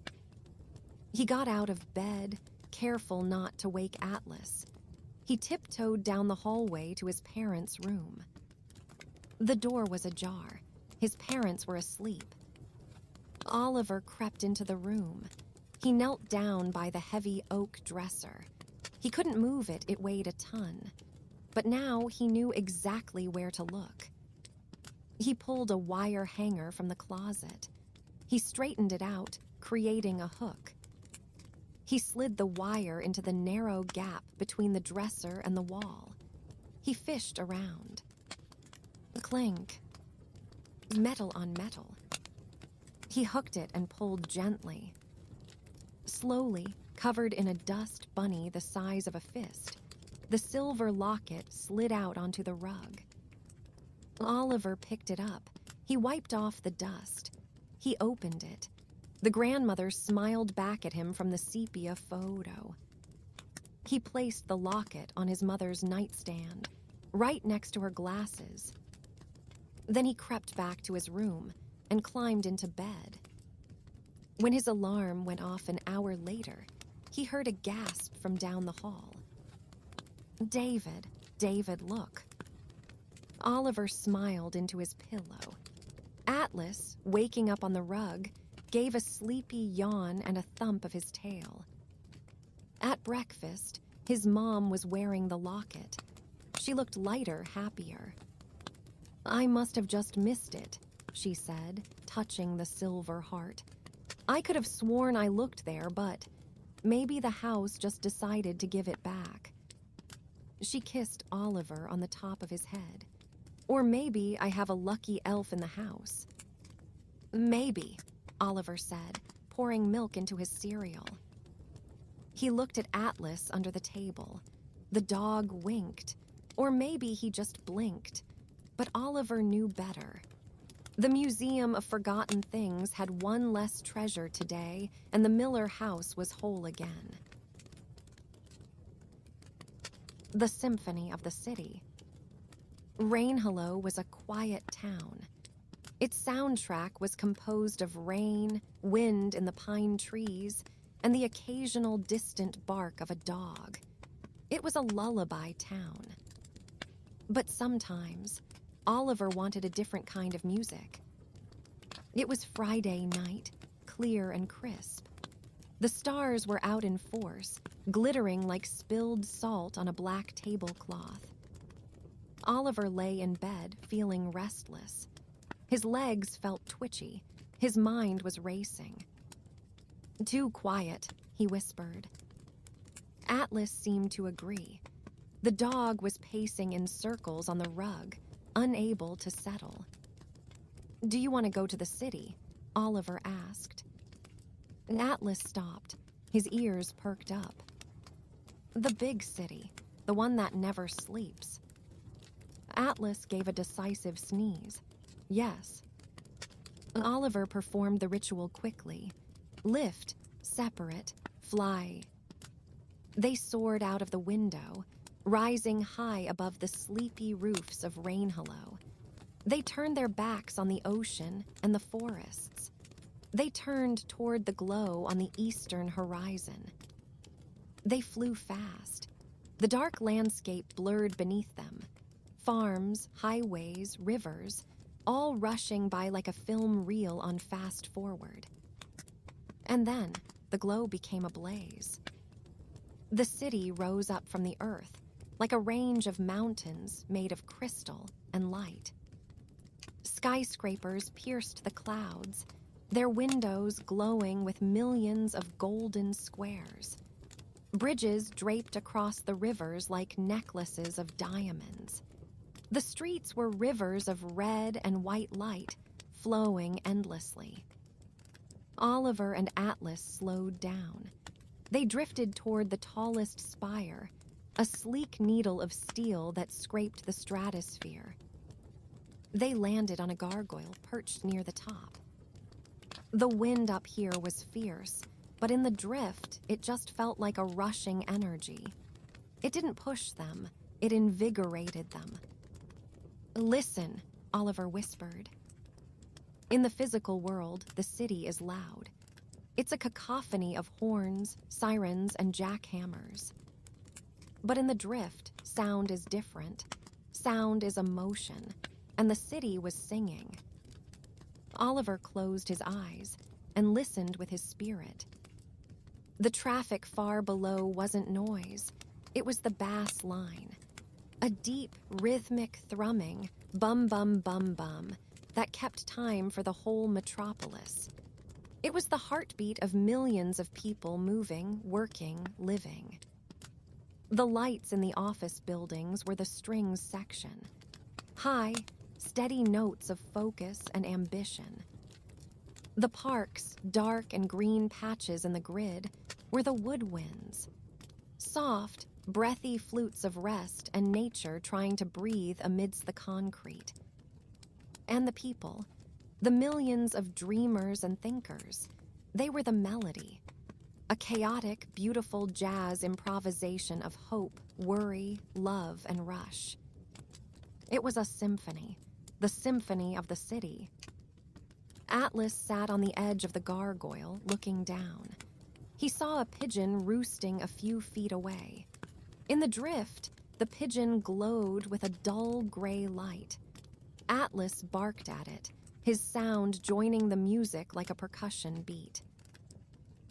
A: He got out of bed, careful not to wake Atlas. He tiptoed down the hallway to his parents' room. The door was ajar. His parents were asleep. Oliver crept into the room. He knelt down by the heavy oak dresser. He couldn't move it, it weighed a ton. But now he knew exactly where to look. He pulled a wire hanger from the closet. He straightened it out, creating a hook. He slid the wire into the narrow gap between the dresser and the wall. He fished around. Clink. Metal on metal. He hooked it and pulled gently. Slowly, covered in a dust bunny the size of a fist, the silver locket slid out onto the rug. Oliver picked it up. He wiped off the dust. He opened it. The grandmother smiled back at him from the sepia photo. He placed the locket on his mother's nightstand, right next to her glasses. Then he crept back to his room and climbed into bed. When his alarm went off an hour later, he heard a gasp from down the hall. David, look." Oliver smiled into his pillow. Atlas, waking up on the rug, gave a sleepy yawn and a thump of his tail. At breakfast, his mom was wearing the locket. She looked lighter, happier. "I must have just missed it," she said, touching the silver heart. "I could have sworn I looked there, but maybe the house just decided to give it back." She kissed Oliver on the top of his head. "Or maybe I have a lucky elf in the house." "Maybe," Oliver said, pouring milk into his cereal. He looked at Atlas under the table. The dog winked, or maybe he just blinked. But Oliver knew better. The Museum of Forgotten Things had one less treasure today, and the Miller house was whole again. The Symphony of the City. Rainhollow was a quiet town. Its soundtrack was composed of rain, wind in the pine trees, and the occasional distant bark of a dog. It was a lullaby town. But sometimes, Oliver wanted a different kind of music. It was Friday night, clear and crisp. The stars were out in force, glittering like spilled salt on a black tablecloth. Oliver lay in bed, feeling restless. His legs felt twitchy. His mind was racing. "Too quiet," he whispered. Atlas seemed to agree. The dog was pacing in circles on the rug, unable to settle. "Do you want to go to the city?" Oliver asked. Atlas stopped, his ears perked up. "The big city, the one that never sleeps." Atlas gave a decisive sneeze. "Yes." Oliver performed the ritual quickly. Lift, separate, fly. They soared out of the window, rising high above the sleepy roofs of Rainhollow. They turned their backs on the ocean and the forests. They turned toward the glow on the eastern horizon. They flew fast. The dark landscape blurred beneath them. Farms, highways, rivers, all rushing by like a film reel on fast forward. And then the glow became a blaze. The city rose up from the earth, like a range of mountains made of crystal and light. Skyscrapers pierced the clouds, their windows glowing with millions of golden squares. Bridges draped across the rivers like necklaces of diamonds. The streets were rivers of red and white light, flowing endlessly. Oliver and Atlas slowed down. They drifted toward the tallest spire, a sleek needle of steel that scraped the stratosphere. They landed on a gargoyle perched near the top. The wind up here was fierce, but in the drift, it just felt like a rushing energy. It didn't push them, it invigorated them. "Listen," Oliver whispered. In the physical world, the city is loud. It's a cacophony of horns, sirens, and jackhammers. But in the drift, sound is different. Sound is emotion, and the city was singing. Oliver closed his eyes and listened with his spirit. The traffic far below wasn't noise. It was the bass line. A deep, rhythmic thrumming, bum bum bum bum, that kept time for the whole metropolis. It was the heartbeat of millions of people moving, working, living. The lights in the office buildings were the strings section. High, steady notes of focus and ambition. The parks, dark and green patches in the grid, were the woodwinds. Soft, breathy flutes of rest and nature trying to breathe amidst the concrete. And the people, the millions of dreamers and thinkers, they were the melody. A chaotic, beautiful jazz improvisation of hope, worry, love, and rush. It was a symphony, the symphony of the city. Atlas sat on the edge of the gargoyle, looking down. He saw a pigeon roosting a few feet away. In the drift, the pigeon glowed with a dull gray light. Atlas barked at it, his sound joining the music like a percussion beat.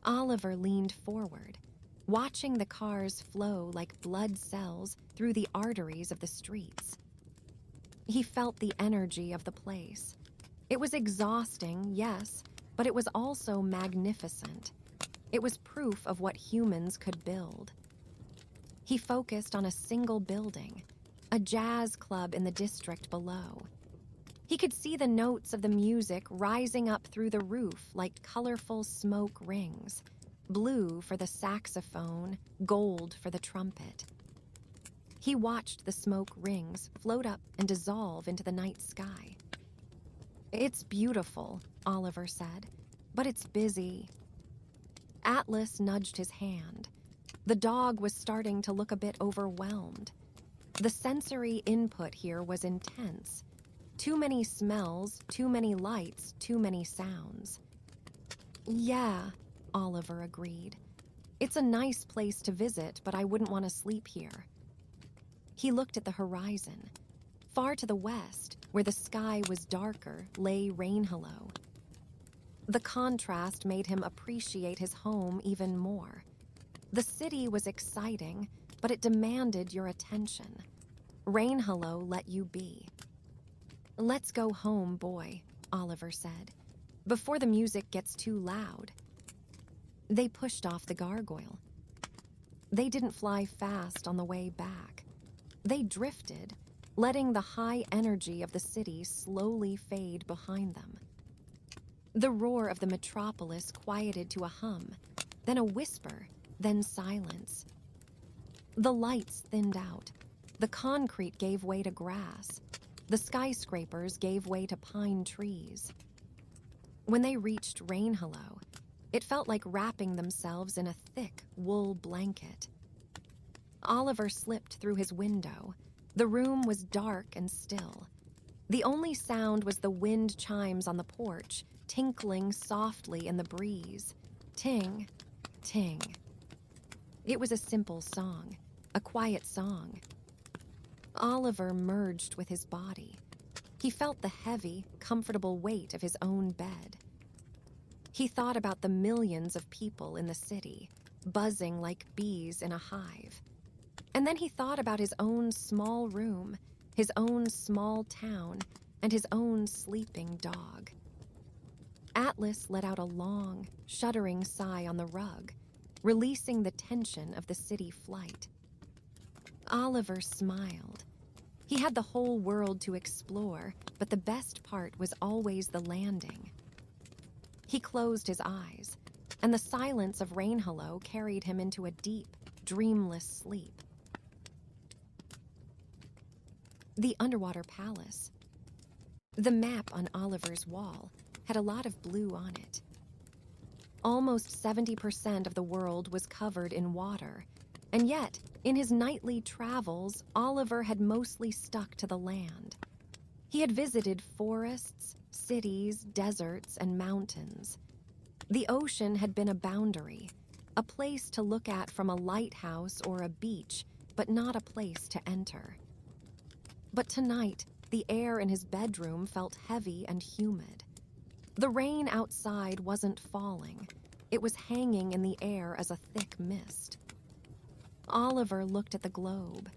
A: Oliver leaned forward, watching the cars flow like blood cells through the arteries of the streets. He felt the energy of the place. It was exhausting, yes, but it was also magnificent. It was proof of what humans could build. He focused on a single building, a jazz club in the district below. He could see the notes of the music rising up through the roof like colorful smoke rings, blue for the saxophone, gold for the trumpet. He watched the smoke rings float up and dissolve into the night sky. "It's beautiful," Oliver said, "but it's busy." Atlas nudged his hand. The dog was starting to look a bit overwhelmed. The sensory input here was intense. Too many smells, too many lights, too many sounds. Yeah, Oliver agreed. It's a nice place to visit, but I wouldn't want to sleep here. He looked at the horizon. Far to the west, where the sky was darker, lay Rainhollow. The contrast made him appreciate his home even more. The city was exciting, but it demanded your attention. Rainhollow let you be. Let's go home, boy, Oliver said, before the music gets too loud. They pushed off the gargoyle. They didn't fly fast on the way back. They drifted, letting the high energy of the city slowly fade behind them. The roar of the metropolis quieted to a hum, then a whisper, then silence. The lights thinned out. The concrete gave way to grass. The skyscrapers gave way to pine trees. When they reached Rainhollow, it felt like wrapping themselves in a thick wool blanket. Oliver slipped through his window. The room was dark and still. The only sound was the wind chimes on the porch, tinkling softly in the breeze. Ting, ting. It was a simple song, a quiet song. Oliver merged with his body. He felt the heavy, comfortable weight of his own bed. He thought about the millions of people in the city, buzzing like bees in a hive. And then he thought about his own small room, his own small town, and his own sleeping dog. Atlas let out a long, shuddering sigh on the rug, releasing the tension of the city flight. Oliver smiled. He had the whole world to explore, but the best part was always the landing. He closed his eyes, and the silence of Rainhollow carried him into a deep, dreamless sleep. The underwater palace. The map on Oliver's wall had a lot of blue on it. Almost 70% of the world was covered in water, and yet, in his nightly travels, Oliver had mostly stuck to the land. He had visited forests, cities, deserts, and mountains. The ocean had been a boundary, a place to look at from a lighthouse or a beach, but not a place to enter. But tonight, the air in his bedroom felt heavy and humid. The rain outside wasn't falling. It was hanging in the air as a thick mist. Oliver looked at the globe.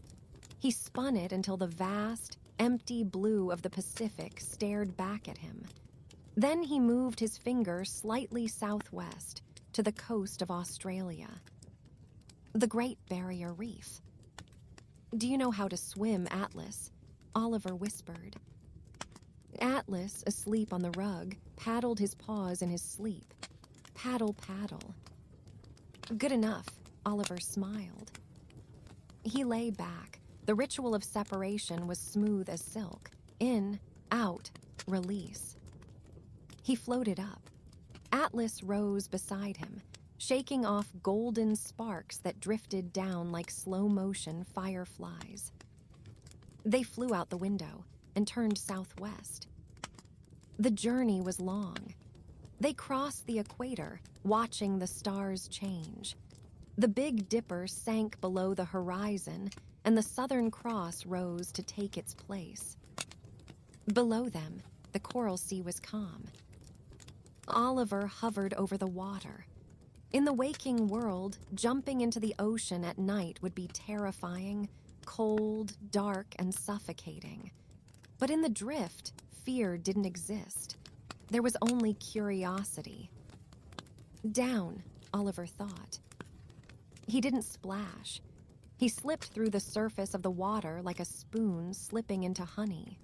A: He spun it until the vast, empty blue of the Pacific stared back at him. Then he moved his finger slightly southwest to the coast of Australia. The Great Barrier Reef. "Do you know how to swim, Atlas?" Oliver whispered. Atlas, asleep on the rug, paddled his paws in his sleep. Paddle, paddle. Good enough, Oliver smiled. He lay back. The ritual of separation was smooth as silk. In, out, release. He floated up. Atlas rose beside him, shaking off golden sparks that drifted down like slow-motion fireflies. They flew out the window and turned southwest. The journey was long. They crossed the equator, watching the stars change. The Big Dipper sank below the horizon, and the Southern Cross rose to take its place. Below them, the Coral Sea was calm. Oliver hovered over the water. In the waking world, jumping into the ocean at night would be terrifying, cold, dark, and suffocating. But in the drift, fear didn't exist. There was only curiosity. Down, Oliver thought. He didn't splash. He slipped through the surface of the water like a spoon slipping into honey.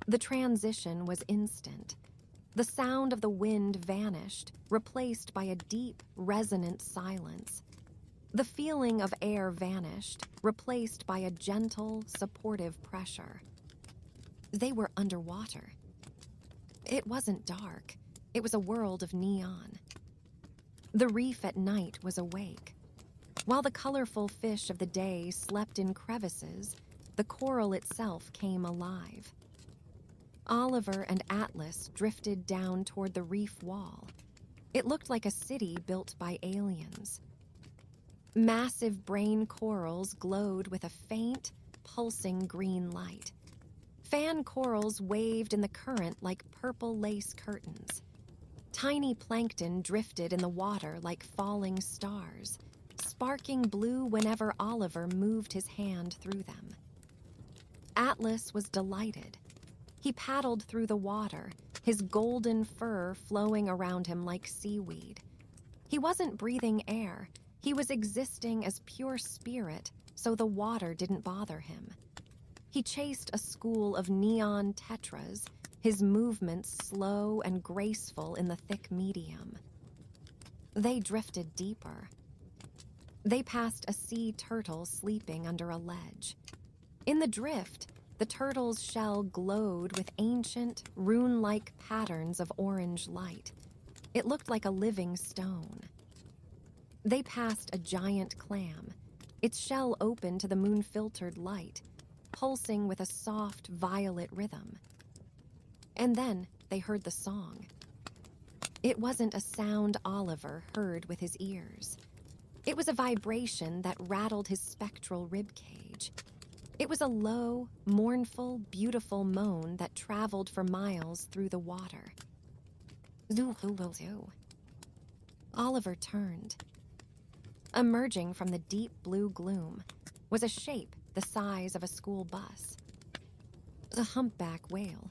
A: The transition was instant. The sound of the wind vanished, replaced by a deep, resonant silence. The feeling of air vanished, replaced by a gentle, supportive pressure. They were underwater. It wasn't dark. It was a world of neon. The reef at night was awake. While the colorful fish of the day slept in crevices, the coral itself came alive. Oliver and Atlas drifted down toward the reef wall. It looked like a city built by aliens. Massive brain corals glowed with a faint, pulsing green light. Fan corals waved in the current like purple lace curtains. Tiny plankton drifted in the water like falling stars, sparking blue whenever Oliver moved his hand through them. Atlas was delighted. He paddled through the water, his golden fur flowing around him like seaweed. He wasn't breathing air. He was existing as pure spirit, so the water didn't bother him. He chased a school of neon tetras, his movements slow and graceful in the thick medium. They drifted deeper. They passed a sea turtle sleeping under a ledge. In the drift, the turtle's shell glowed with ancient, rune-like patterns of orange light. It looked like a living stone. They passed a giant clam, its shell open to the moon-filtered light, pulsing with a soft, violet rhythm. And then they heard the song. It wasn't a sound Oliver heard with his ears. It was a vibration that rattled his spectral ribcage. It was a low, mournful, beautiful moan that traveled for miles through the water. Zoo. Oliver turned. Emerging from the deep blue gloom was a shape the size of a school bus. A humpback whale.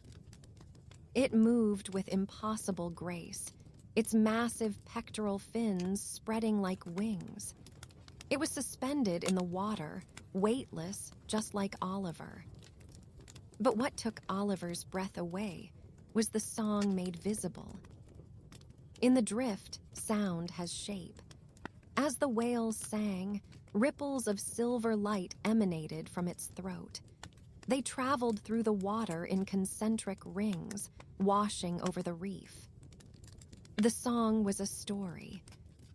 A: It moved with impossible grace, its massive pectoral fins spreading like wings. It was suspended in the water, weightless, just like Oliver. But what took Oliver's breath away was the song made visible. In the drift, sound has shape. As the whale sang, ripples of silver light emanated from its throat. They traveled through the water in concentric rings, washing over the reef. The song was a story.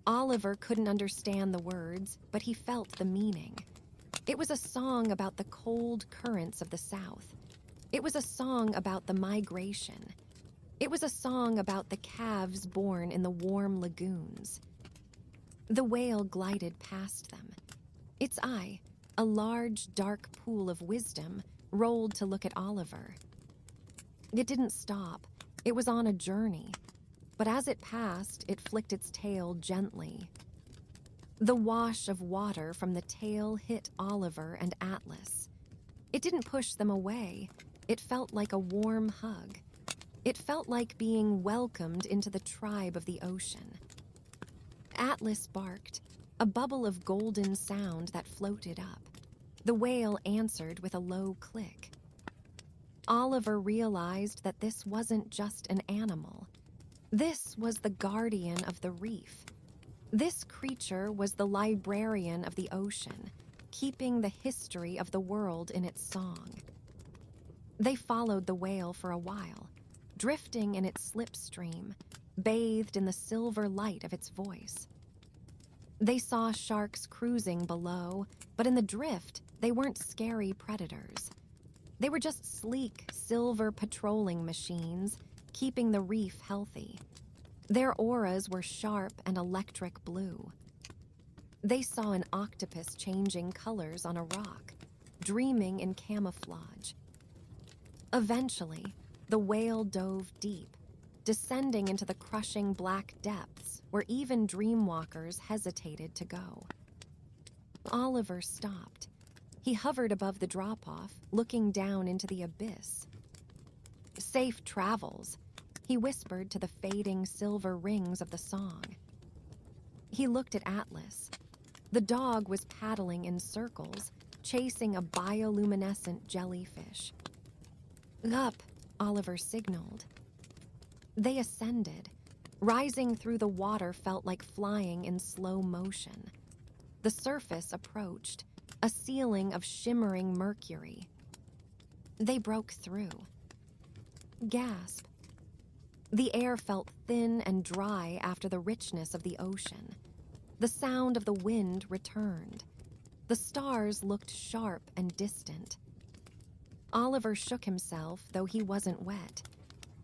A: Oliver couldn't understand the words, but he felt the meaning. It was a song about the cold currents of the South. It was a song about the migration. It was a song about the calves born in the warm lagoons. The whale glided past them. Its eye, a large, dark pool of wisdom, rolled to look at Oliver. It didn't stop. It was on a journey. But as it passed, it flicked its tail gently. The wash of water from the tail hit Oliver and Atlas. It didn't push them away. It felt like a warm hug. It felt like being welcomed into the tribe of the ocean. Atlas barked, a bubble of golden sound that floated up. The whale answered with a low click. Oliver realized that this wasn't just an animal. This was the guardian of the reef. This creature was the librarian of the ocean, keeping the history of the world in its song. They followed the whale for a while, drifting in its slipstream, bathed in the silver light of its voice. They saw sharks cruising below, but in the drift, they weren't scary predators. They were just sleek, silver patrolling machines, keeping the reef healthy. Their auras were sharp and electric blue. They saw an octopus changing colors on a rock, dreaming in camouflage. Eventually, the whale dove deep, descending into the crushing black depths where even Dreamwalkers hesitated to go. Oliver stopped. He hovered above the drop-off, looking down into the abyss. "Safe travels," he whispered to the fading silver rings of the song. He looked at Atlas. The dog was paddling in circles, chasing a bioluminescent jellyfish. "Up," Oliver signaled. They ascended. Rising through the water felt like flying in slow motion. The surface approached, a ceiling of shimmering mercury. They broke through. Gasp. The air felt thin and dry after the richness of the ocean. The sound of the wind returned. The stars looked sharp and distant. Oliver shook himself, though he wasn't wet.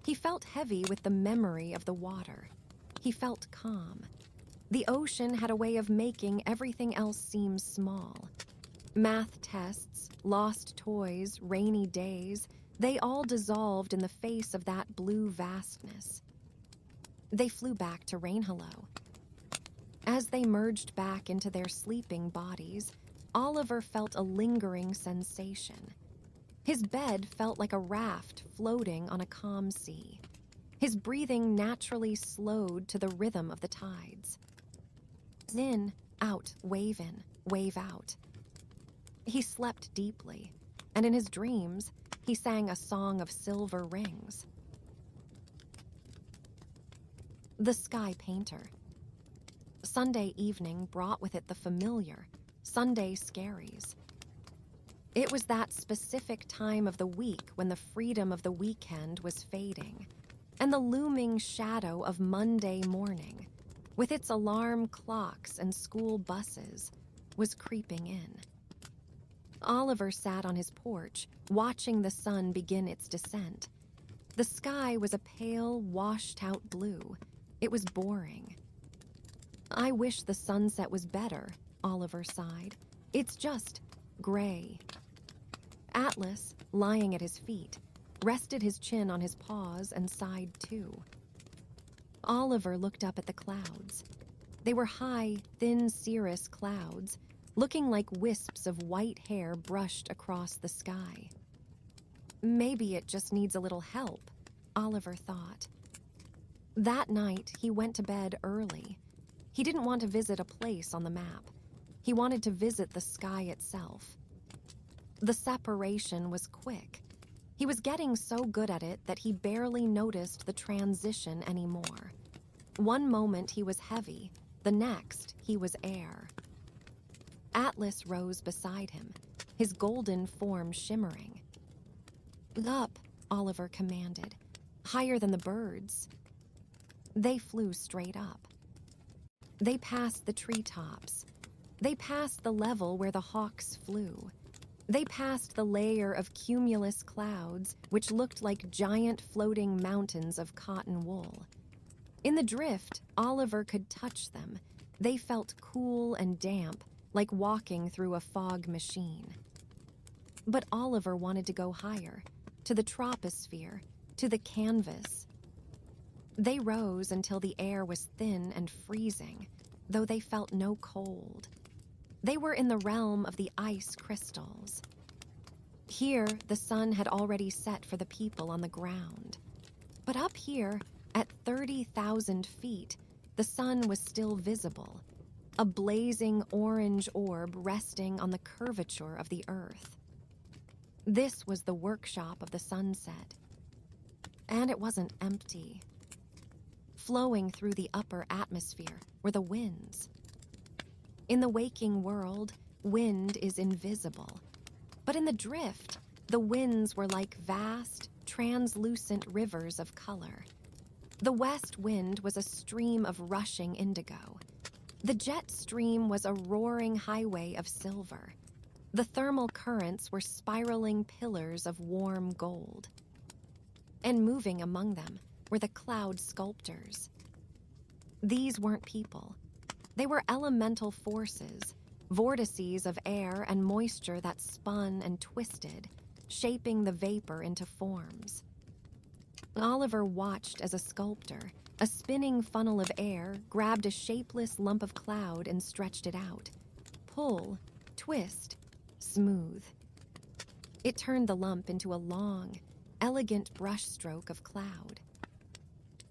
A: He felt heavy with the memory of the water. He felt calm. The ocean had a way of making everything else seem small. Math tests, lost toys, rainy days, they all dissolved in the face of that blue vastness. They flew back to Rainhollow. As they merged back into their sleeping bodies, Oliver felt a lingering sensation. His bed felt like a raft floating on a calm sea. His breathing naturally slowed to the rhythm of the tides. In, out, wave in, wave out. He slept deeply, and in his dreams, he sang a song of silver rings. The Sky Painter. Sunday evening brought with it the familiar, Sunday scaries. It was that specific time of the week when the freedom of the weekend was fading, and the looming shadow of Monday morning, with its alarm clocks and school buses, was creeping in. Oliver sat on his porch, watching the sun begin its descent. The sky was a pale, washed-out blue. It was boring. "I wish the sunset was better," Oliver sighed. "It's just gray." Atlas, lying at his feet, rested his chin on his paws and sighed too. Oliver looked up at the clouds. They were high, thin cirrus clouds, looking like wisps of white hair brushed across the sky. Maybe it just needs a little help, Oliver thought. That night, he went to bed early. He didn't want to visit a place on the map. He wanted to visit the sky itself. The separation was quick. He was getting so good at it that he barely noticed the transition anymore. One moment he was heavy, the next he was air. Atlas rose beside him, his golden form shimmering. "Up," Oliver commanded, "higher than the birds." They flew straight up. They passed the treetops. They passed the level where the hawks flew. They passed the layer of cumulus clouds, which looked like giant floating mountains of cotton wool. In the drift, Oliver could touch them. They felt cool and damp, like walking through a fog machine. But Oliver wanted to go higher, to the troposphere, to the canvas. They rose until the air was thin and freezing, though they felt no cold. They were in the realm of the ice crystals. Here, the sun had already set for the people on the ground. But up here, at 30,000 feet, the sun was still visible, a blazing orange orb resting on the curvature of the earth. This was the workshop of the sunset. And it wasn't empty. Flowing through the upper atmosphere were the winds. In the waking world, wind is invisible. But in the drift, the winds were like vast, translucent rivers of color. The west wind was a stream of rushing indigo. The jet stream was a roaring highway of silver. The thermal currents were spiraling pillars of warm gold. And moving among them were the cloud sculptors. These weren't people. They were elemental forces, vortices of air and moisture that spun and twisted, shaping the vapor into forms. Oliver watched as a sculptor, a spinning funnel of air, grabbed a shapeless lump of cloud and stretched it out. Pull, twist, smooth. It turned the lump into a long, elegant brushstroke of cloud.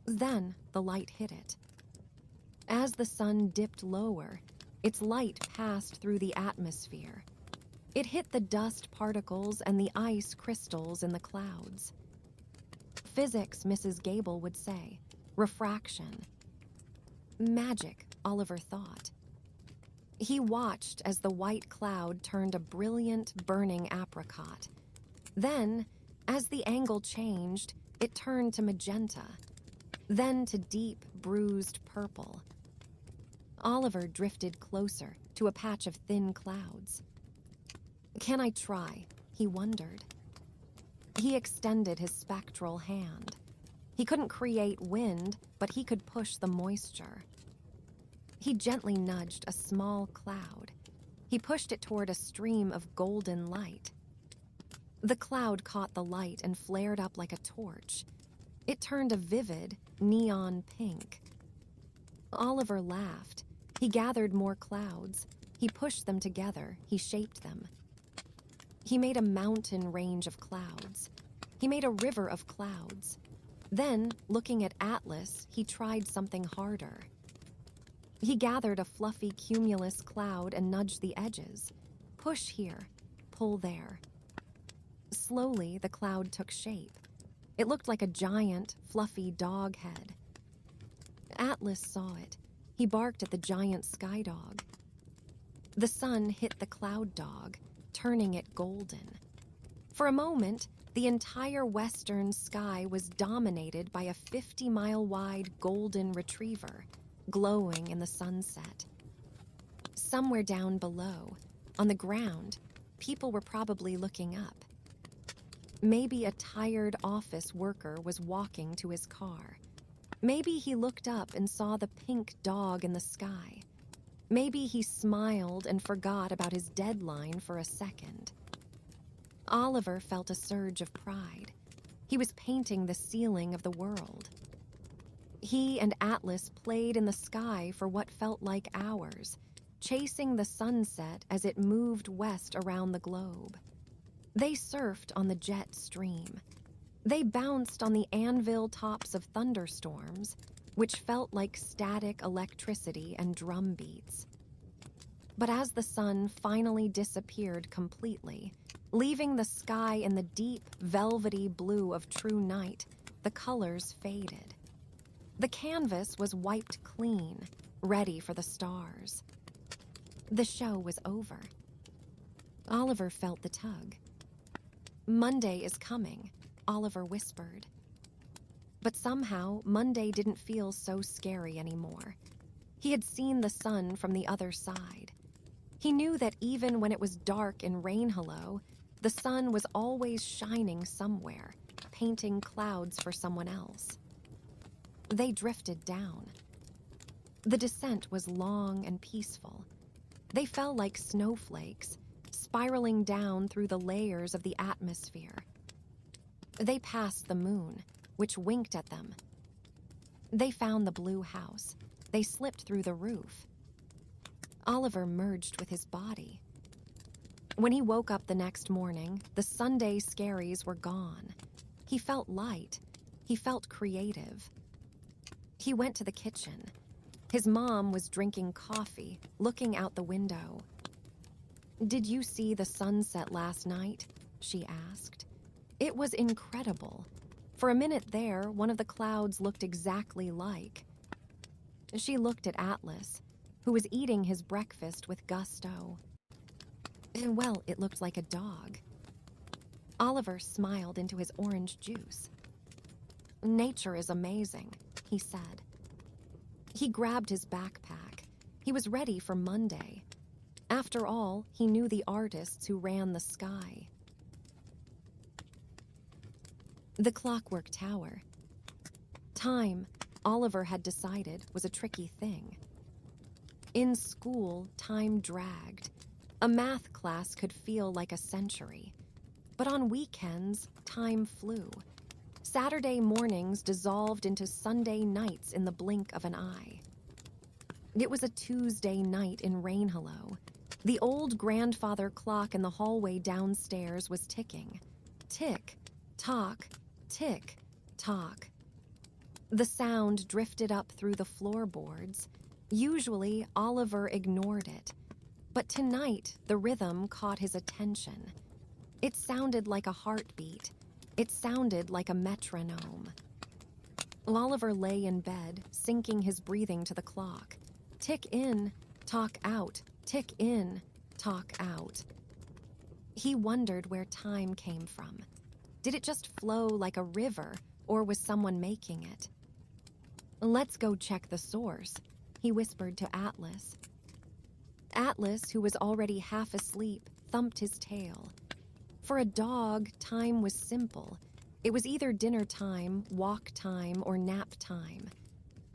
A: Then the light hit it. As the sun dipped lower, its light passed through the atmosphere. It hit the dust particles and the ice crystals in the clouds. Physics, Mrs. Gable would say. Refraction. Magic, Oliver thought. He watched as the white cloud turned a brilliant, burning apricot. Then, as the angle changed, it turned to magenta. Then to deep, bruised purple. Oliver drifted closer to a patch of thin clouds. "Can I try?" he wondered. He extended his spectral hand. He couldn't create wind, but he could push the moisture. He gently nudged a small cloud. He pushed it toward a stream of golden light. The cloud caught the light and flared up like a torch. It turned a vivid, neon pink. Oliver laughed. He gathered more clouds. He pushed them together. He shaped them. He made a mountain range of clouds. He made a river of clouds. Then, looking at Atlas, he tried something harder. He gathered a fluffy cumulus cloud and nudged the edges. Push here, pull there. Slowly, the cloud took shape. It looked like a giant, fluffy dog head. Atlas saw it. He barked at the giant sky dog. The sun hit the cloud dog, turning it golden. For a moment, the entire western sky was dominated by a 50-mile-wide golden retriever, glowing in the sunset. Somewhere down below, on the ground, people were probably looking up. Maybe a tired office worker was walking to his car. Maybe he looked up and saw the pink dog in the sky. Maybe he smiled and forgot about his deadline for a second. Oliver felt a surge of pride. He was painting the ceiling of the world. He and Atlas played in the sky for what felt like hours, chasing the sunset as it moved west around the globe. They surfed on the jet stream. They bounced on the anvil tops of thunderstorms, which felt like static electricity and drum beats. But as the sun finally disappeared completely, leaving the sky in the deep, velvety blue of true night, the colors faded. The canvas was wiped clean, ready for the stars. The show was over. Oliver felt the tug. "Monday is coming," Oliver whispered. But somehow, Monday didn't feel so scary anymore. He had seen the sun from the other side. He knew that even when it was dark in Rainhollow, the sun was always shining somewhere, painting clouds for someone else. They drifted down. The descent was long and peaceful. They fell like snowflakes, spiraling down through the layers of the atmosphere. They passed the moon, which winked at them. They found the blue house. They slipped through the roof. Oliver merged with his body. When he woke up the next morning, the Sunday scaries were gone. He felt light. He felt creative. He went to the kitchen. His mom was drinking coffee, looking out the window. "Did you see the sunset last night?" she asked. "It was incredible. For a minute there, one of the clouds looked exactly like." She looked at Atlas, who was eating his breakfast with gusto. Well, it looked like a dog. Oliver smiled into his orange juice. "Nature is amazing," he said. He grabbed his backpack. He was ready for Monday. After all, he knew the artists who ran the sky. The Clockwork Tower. Time, Oliver had decided, was a tricky thing. In school, time dragged. A math class could feel like a century. But on weekends, time flew. Saturday mornings dissolved into Sunday nights in the blink of an eye. It was a Tuesday night in Rainhollow. The old grandfather clock in the hallway downstairs was ticking. Tick, tock, tick, tock. The sound drifted up through the floorboards. Usually, Oliver ignored it. But tonight, the rhythm caught his attention. It sounded like a heartbeat. It sounded like a metronome. Oliver lay in bed, syncing his breathing to the clock. Tick in, talk out, tick in, talk out. He wondered where time came from. Did it just flow like a river, or was someone making it? "Let's go check the source," he whispered to Atlas. Atlas, who was already half asleep, thumped his tail. For a dog, time was simple. It was either dinner time, walk time, or nap time.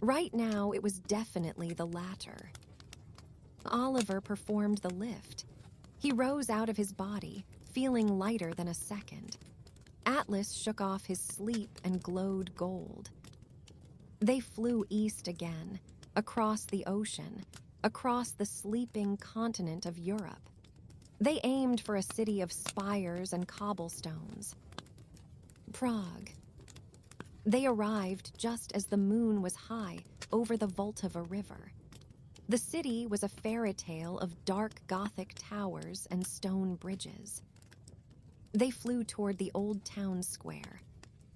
A: Right now, it was definitely the latter. Oliver performed the lift. He rose out of his body, feeling lighter than a second. Atlas shook off his sleep and glowed gold. They flew east again, across the ocean, across the sleeping continent of Europe. They aimed for a city of spires and cobblestones. Prague. They arrived just as the moon was high over the Vltava River. The city was a fairy tale of dark Gothic towers and stone bridges. They flew toward the old town square.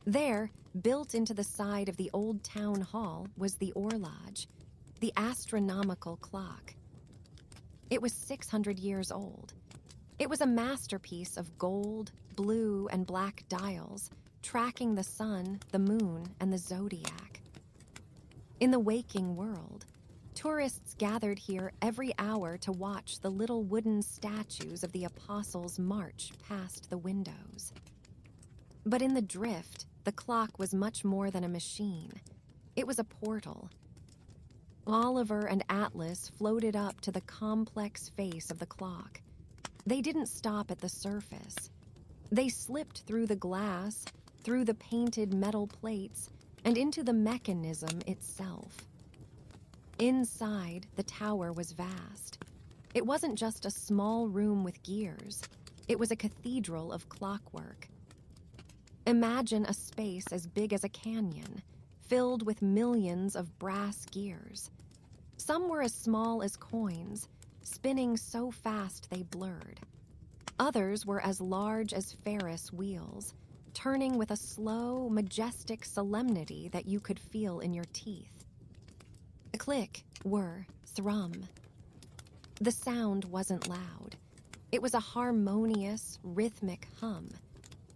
A: There, built into the side of the old town hall, was the horloge, the astronomical clock. It was 600 years old. It was a masterpiece of gold, blue, and black dials, tracking the sun, the moon, and the zodiac. In the waking world, tourists gathered here every hour to watch the little wooden statues of the apostles march past the windows. But in the drift, the clock was much more than a machine. It was a portal. Oliver and Atlas floated up to the complex face of the clock. They didn't stop at the surface. They slipped through the glass, through the painted metal plates, and into the mechanism itself. Inside, the tower was vast. It wasn't just a small room with gears. It was a cathedral of clockwork. Imagine a space as big as a canyon, filled with millions of brass gears. Some were as small as coins, spinning so fast they blurred. Others were as large as Ferris wheels, turning with a slow, majestic solemnity that you could feel in your teeth. Click, whir, thrum. The sound wasn't loud. It was a harmonious, rhythmic hum.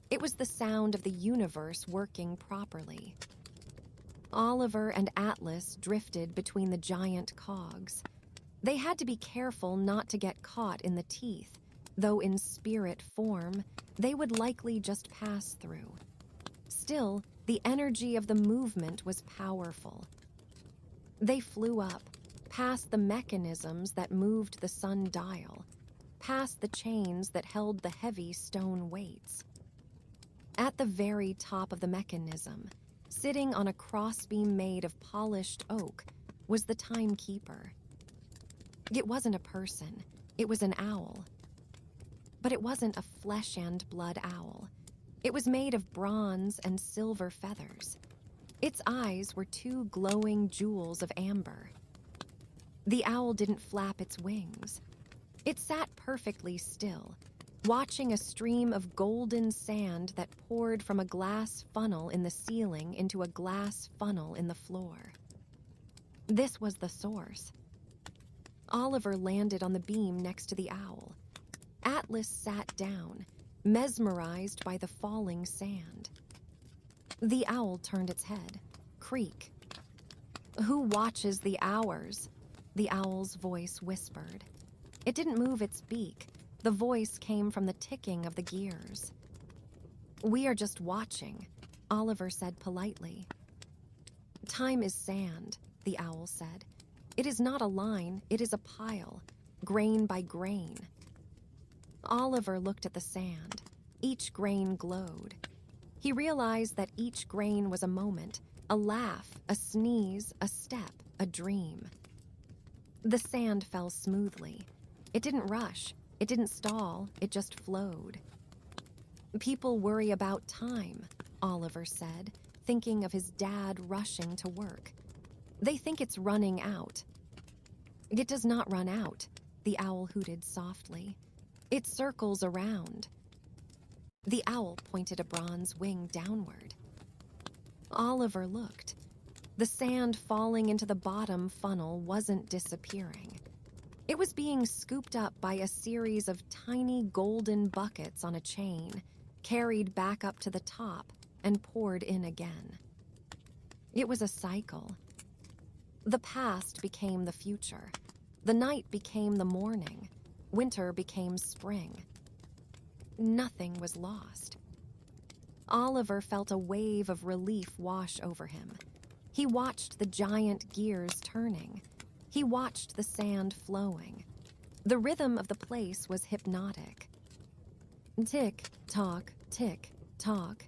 A: It was the sound of the universe working properly. Oliver and Atlas drifted between the giant cogs. They had to be careful not to get caught in the teeth, though in spirit form, they would likely just pass through. Still, the energy of the movement was powerful. They flew up, past the mechanisms that moved the sundial, past the chains that held the heavy stone weights. At the very top of the mechanism, sitting on a crossbeam made of polished oak, was the timekeeper. It wasn't a person, it was an owl. But it wasn't a flesh and blood owl. It was made of bronze and silver feathers. Its eyes were two glowing jewels of amber. The owl didn't flap its wings. It sat perfectly still, watching a stream of golden sand that poured from a glass funnel in the ceiling into a glass funnel in the floor. This was the source. Oliver landed on the beam next to the owl. Atlas sat down, mesmerized by the falling sand. The owl turned its head. Creak. "Who watches the hours?" the owl's voice whispered. It didn't move its beak. The voice came from the ticking of the gears. "We are just watching," Oliver said politely. "Time is sand," the owl said. "It is not a line, it is a pile, grain by grain." Oliver looked at the sand. Each grain glowed. He realized that each grain was a moment, a laugh, a sneeze, a step, a dream. The sand fell smoothly. It didn't rush. It didn't stall. It just flowed. "People worry about time," Oliver said, thinking of his dad rushing to work. "They think it's running out." "It does not run out," the owl hooted softly. "It circles around." The owl pointed a bronze wing downward. Oliver looked. The sand falling into the bottom funnel wasn't disappearing. It was being scooped up by a series of tiny golden buckets on a chain, carried back up to the top, and poured in again. It was a cycle. The past became the future. The night became the morning. Winter became spring. Nothing was lost. Oliver felt a wave of relief wash over him. He watched the giant gears turning. He watched the sand flowing. The rhythm of the place was hypnotic. Tick, tock, tick, tock.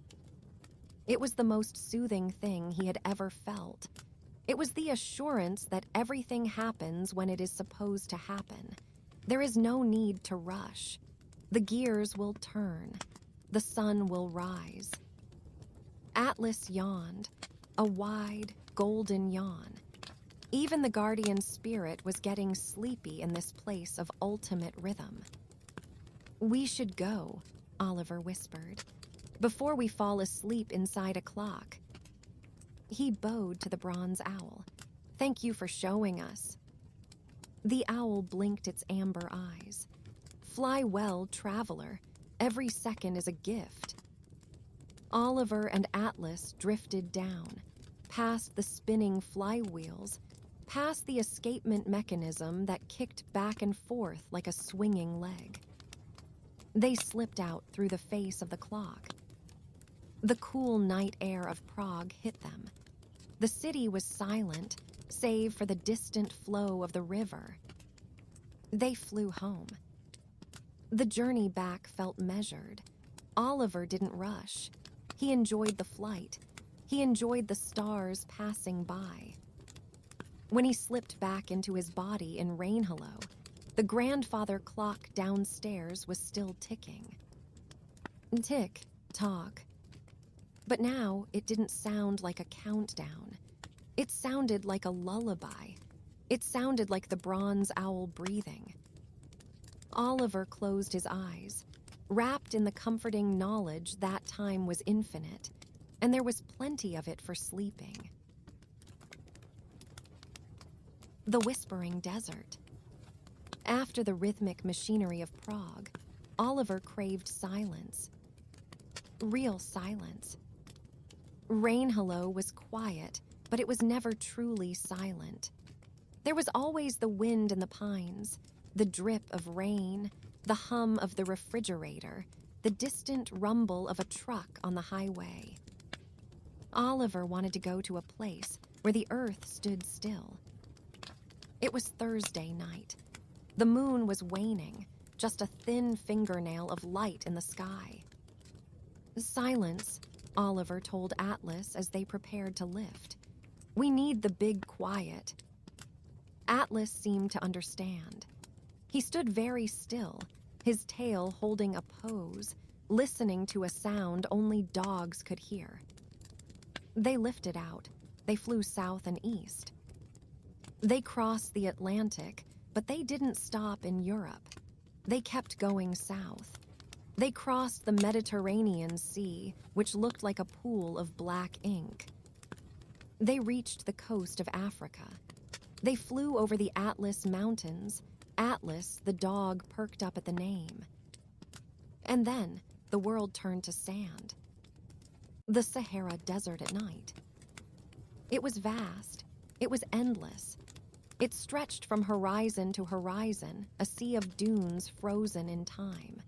A: It was the most soothing thing he had ever felt. It was the assurance that everything happens when it is supposed to happen. There is no need to rush. The gears will turn. The sun will rise. Atlas yawned, a wide, golden yawn. Even the guardian spirit was getting sleepy in this place of ultimate rhythm. "We should go," Oliver whispered, "before we fall asleep inside a clock." He bowed to the bronze owl. "Thank you for showing us." The owl blinked its amber eyes. "Fly well, traveler. Every second is a gift." Oliver and Atlas drifted down, past the spinning flywheels, past the escapement mechanism that kicked back and forth like a swinging leg. They slipped out through the face of the clock. The cool night air of Prague hit them. The city was silent, save for the distant flow of the river. They flew home. The journey back felt measured. Oliver didn't rush. He enjoyed the flight. He enjoyed the stars passing by. When he slipped back into his body in Rainhollow, the grandfather clock downstairs was still ticking. Tick, tock. But now it didn't sound like a countdown. It sounded like a lullaby. It sounded like the bronze owl breathing. Oliver closed his eyes, wrapped in the comforting knowledge that time was infinite, and there was plenty of it for sleeping. The Whispering Desert. After the rhythmic machinery of Prague, Oliver craved silence. Real silence. Rainhollow was quiet, but it was never truly silent. There was always the wind in the pines, the drip of rain, the hum of the refrigerator, the distant rumble of a truck on the highway. Oliver wanted to go to a place where the earth stood still. It was Thursday night. The moon was waning, just a thin fingernail of light in the sky. "Silence," Oliver told Atlas as they prepared to lift. "We need the big quiet." Atlas seemed to understand. He stood very still, his tail holding a pose, listening to a sound only dogs could hear. They lifted out. They flew south and east. They crossed the Atlantic, but they didn't stop in Europe. They kept going south. They crossed the Mediterranean Sea, which looked like a pool of black ink. They reached the coast of Africa. They flew over the Atlas Mountains. Atlas, the dog, perked up at the name. And then the world turned to sand. The Sahara Desert at night. It was vast. It was endless. It stretched from horizon to horizon, a sea of dunes frozen in time.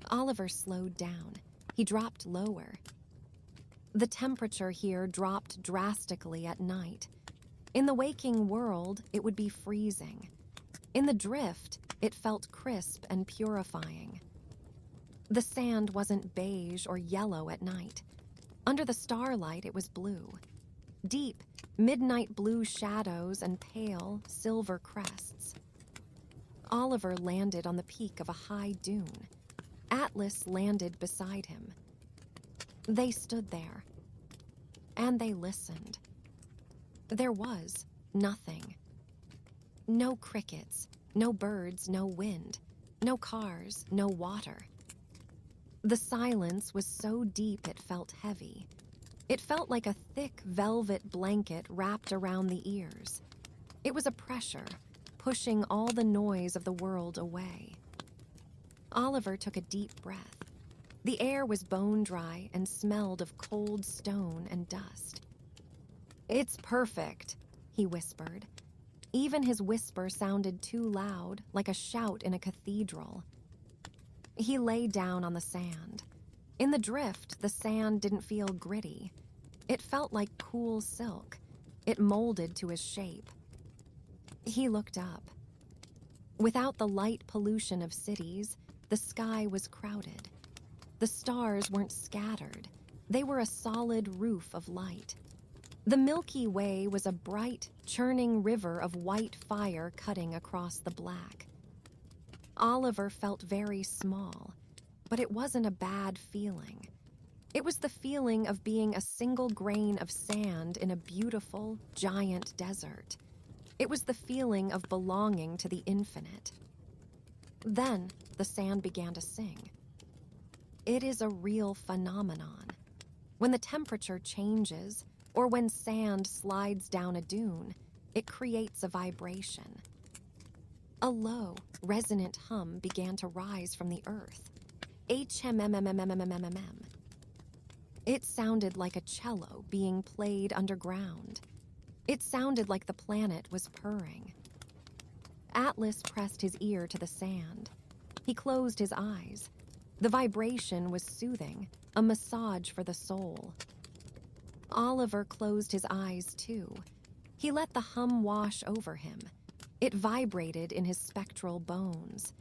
A: Oliver slowed down. He dropped lower. The temperature here dropped drastically at night. In the waking world, it would be freezing. In the drift, it felt crisp and purifying. The sand wasn't beige or yellow at night. Under the starlight, it was blue. Deep, midnight blue shadows and pale, silver crests. Oliver landed on the peak of a high dune. Atlas landed beside him. They stood there. And they listened. There was nothing. No crickets, no birds, no wind, no cars, no water. The silence was so deep it felt heavy. It felt like a thick velvet blanket wrapped around the ears. It was a pressure, pushing all the noise of the world away. Oliver took a deep breath. The air was bone-dry and smelled of cold stone and dust. "It's perfect," he whispered. Even his whisper sounded too loud, like a shout in a cathedral. He lay down on the sand. In the drift, the sand didn't feel gritty. It felt like cool silk. It molded to his shape. He looked up. Without the light pollution of cities, the sky was crowded. The stars weren't scattered. They were a solid roof of light. The Milky Way was a bright, churning river of white fire cutting across the black. Oliver felt very small, but it wasn't a bad feeling. It was the feeling of being a single grain of sand in a beautiful, giant desert. It was the feeling of belonging to the infinite. Then, the sand began to sing. It is a real phenomenon. When the temperature changes, or when sand slides down a dune, it creates a vibration. A low, resonant hum began to rise from the earth. HMMMMMMMMM. It sounded like a cello being played underground. It sounded like the planet was purring. Atlas pressed his ear to the sand. He closed his eyes. The vibration was soothing, a massage for the soul. Oliver closed his eyes too. He let the hum wash over him. It vibrated in his spectral bones.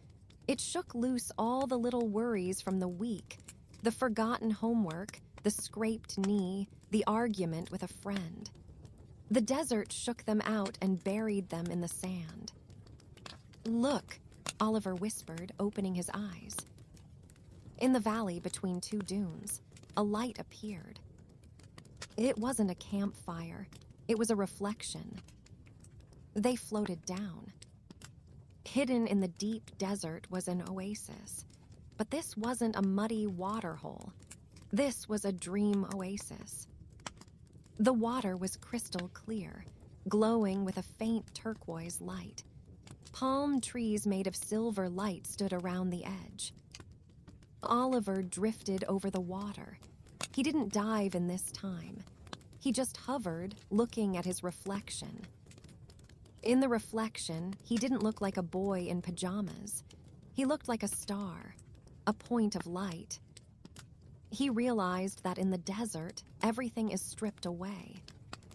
A: It shook loose all the little worries from the week, the forgotten homework, the scraped knee, the argument with a friend. The desert shook them out and buried them in the sand. "Look," Oliver whispered, opening his eyes. In the valley between two dunes, a light appeared. It wasn't a campfire. It was a reflection. They floated down. Hidden in the deep desert was an oasis. But this wasn't a muddy water hole. This was a dream oasis. The water was crystal clear, glowing with a faint turquoise light. Palm trees made of silver light stood around the edge. Oliver drifted over the water. He didn't dive in this time. He just hovered, looking at his reflection. In the reflection, he didn't look like a boy in pajamas. He looked like a star, a point of light. He realized that in the desert, everything is stripped away.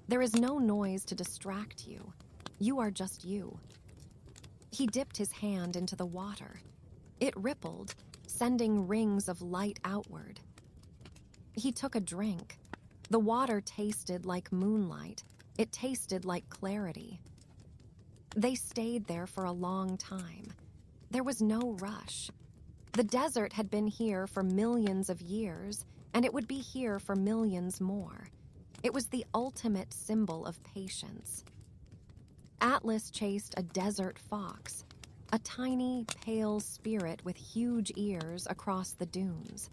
A: There is no noise to distract you. You are just you. He dipped his hand into the water. It rippled, sending rings of light outward. He took a drink. The water tasted like moonlight. It tasted like clarity. They stayed there for a long time. There was no rush. The desert had been here for millions of years, and it would be here for millions more. It was the ultimate symbol of patience. Atlas chased a desert fox, a tiny, pale spirit with huge ears across the dunes.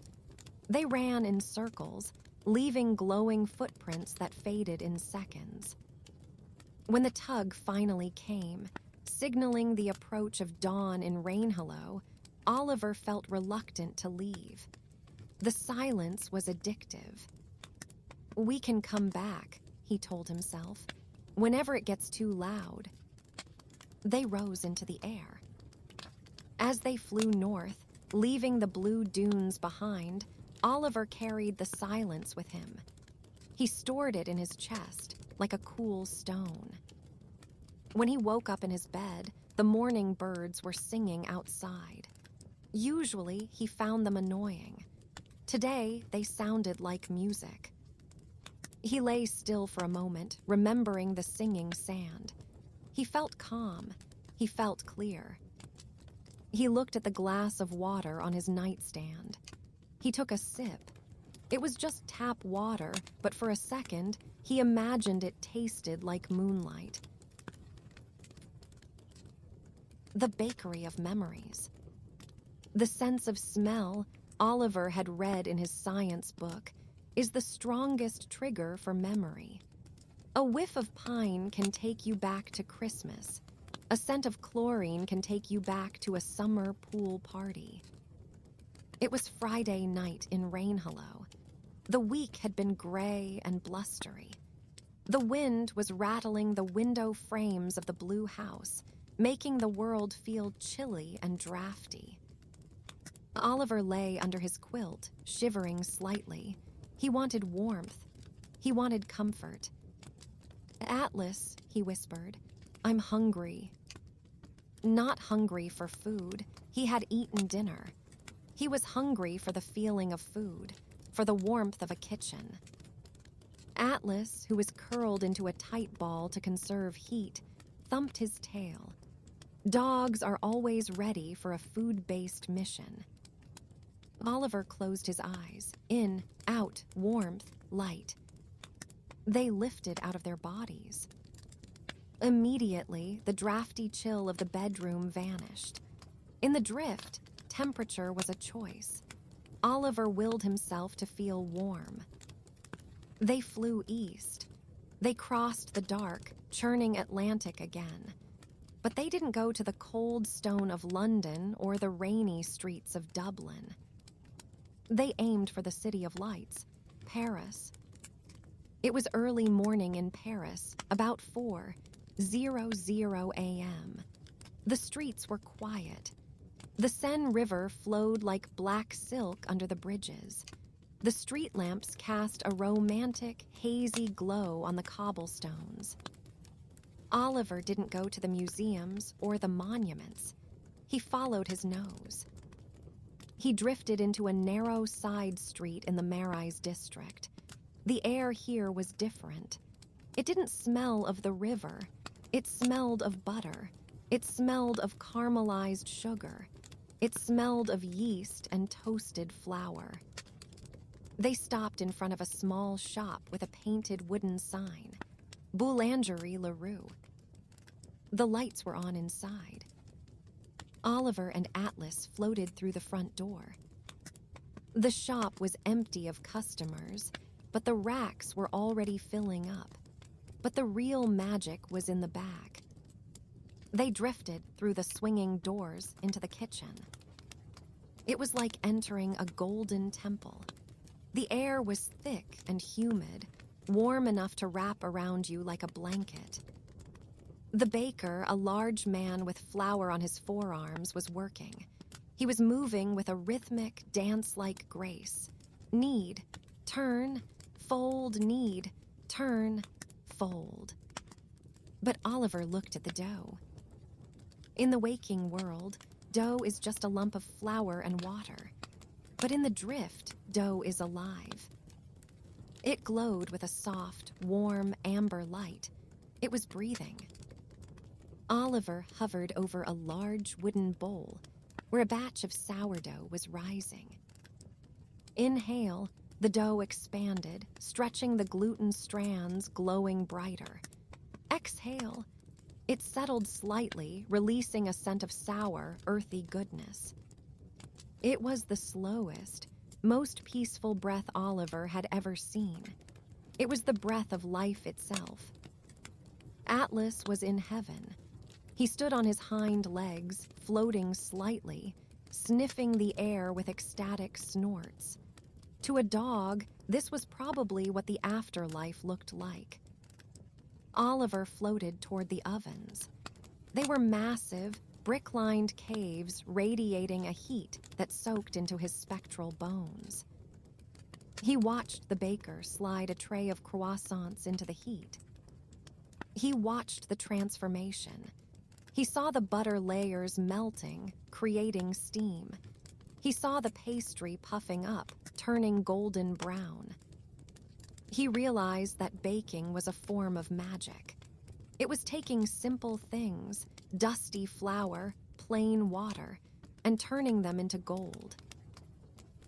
A: They ran in circles, leaving glowing footprints that faded in seconds. When the tug finally came, signaling the approach of dawn in Rainhollow, Oliver felt reluctant to leave. The silence was addictive. "We can come back," he told himself, "whenever it gets too loud." They rose into the air. As they flew north, leaving the blue dunes behind, Oliver carried the silence with him. He stored it in his chest, like a cool stone. When he woke up in his bed, the morning birds were singing outside. Usually, he found them annoying. Today, they sounded like music. He lay still for a moment, remembering the singing sand. He felt calm. He felt clear. He looked at the glass of water on his nightstand. He took a sip. It was just tap water, but for a second, he imagined it tasted like moonlight. The bakery of memories. The sense of smell Oliver had read in his science book is the strongest trigger for memory. A whiff of pine can take you back to Christmas. A scent of chlorine can take you back to a summer pool party. It was Friday night in Rainhollow. The week had been gray and blustery. The wind was rattling the window frames of the blue house, making the world feel chilly and drafty. Oliver lay under his quilt, shivering slightly. He wanted warmth. He wanted comfort. "Atlas," he whispered, "I'm hungry." Not hungry for food. He had eaten dinner. He was hungry for the feeling of food, for the warmth of a kitchen. Atlas, who was curled into a tight ball to conserve heat, thumped his tail. Dogs are always ready for a food-based mission. Oliver closed his eyes. In, out, warmth, light. They lifted out of their bodies. Immediately, the drafty chill of the bedroom vanished. In the drift, temperature was a choice. Oliver willed himself to feel warm. They flew east. They crossed the dark, churning Atlantic again. But they didn't go to the cold stone of London or the rainy streets of Dublin. They aimed for the City of Lights, Paris. It was early morning in Paris, about 4:00 a.m. The streets were quiet. The Seine River flowed like black silk under the bridges. The street lamps cast a romantic, hazy glow on the cobblestones. Oliver didn't go to the museums or the monuments. He followed his nose. He drifted into a narrow side street in the Marais district. The air here was different. It didn't smell of the river. It smelled of butter. It smelled of caramelized sugar. It smelled of yeast and toasted flour. They stopped in front of a small shop with a painted wooden sign, Boulangerie Leroux. The lights were on inside. Oliver and Atlas floated through the front door. The shop was empty of customers, but the racks were already filling up. But the real magic was in the bag. They drifted through the swinging doors into the kitchen. It was like entering a golden temple. The air was thick and humid, warm enough to wrap around you like a blanket. The baker, a large man with flour on his forearms, was working. He was moving with a rhythmic, dance-like grace. Knead, turn, fold, knead, turn, fold. But Oliver looked at the dough. In the waking world, dough is just a lump of flour and water. But in the drift, dough is alive. It glowed with a soft, warm, amber light. It was breathing. Oliver hovered over a large wooden bowl where a batch of sourdough was rising. Inhale, the dough expanded, stretching the gluten strands glowing brighter. Exhale, it settled slightly, releasing a scent of sour, earthy goodness. It was the slowest, most peaceful breath Oliver had ever seen. It was the breath of life itself. Atlas was in heaven. He stood on his hind legs, floating slightly, sniffing the air with ecstatic snorts. To a dog, this was probably what the afterlife looked like. Oliver floated toward the ovens. They were massive, brick-lined caves radiating a heat that soaked into his spectral bones. He watched the baker slide a tray of croissants into the heat. He watched the transformation. He saw the butter layers melting, creating steam. He saw the pastry puffing up, turning golden brown. He realized that baking was a form of magic. It was taking simple things, dusty flour, plain water, and turning them into gold.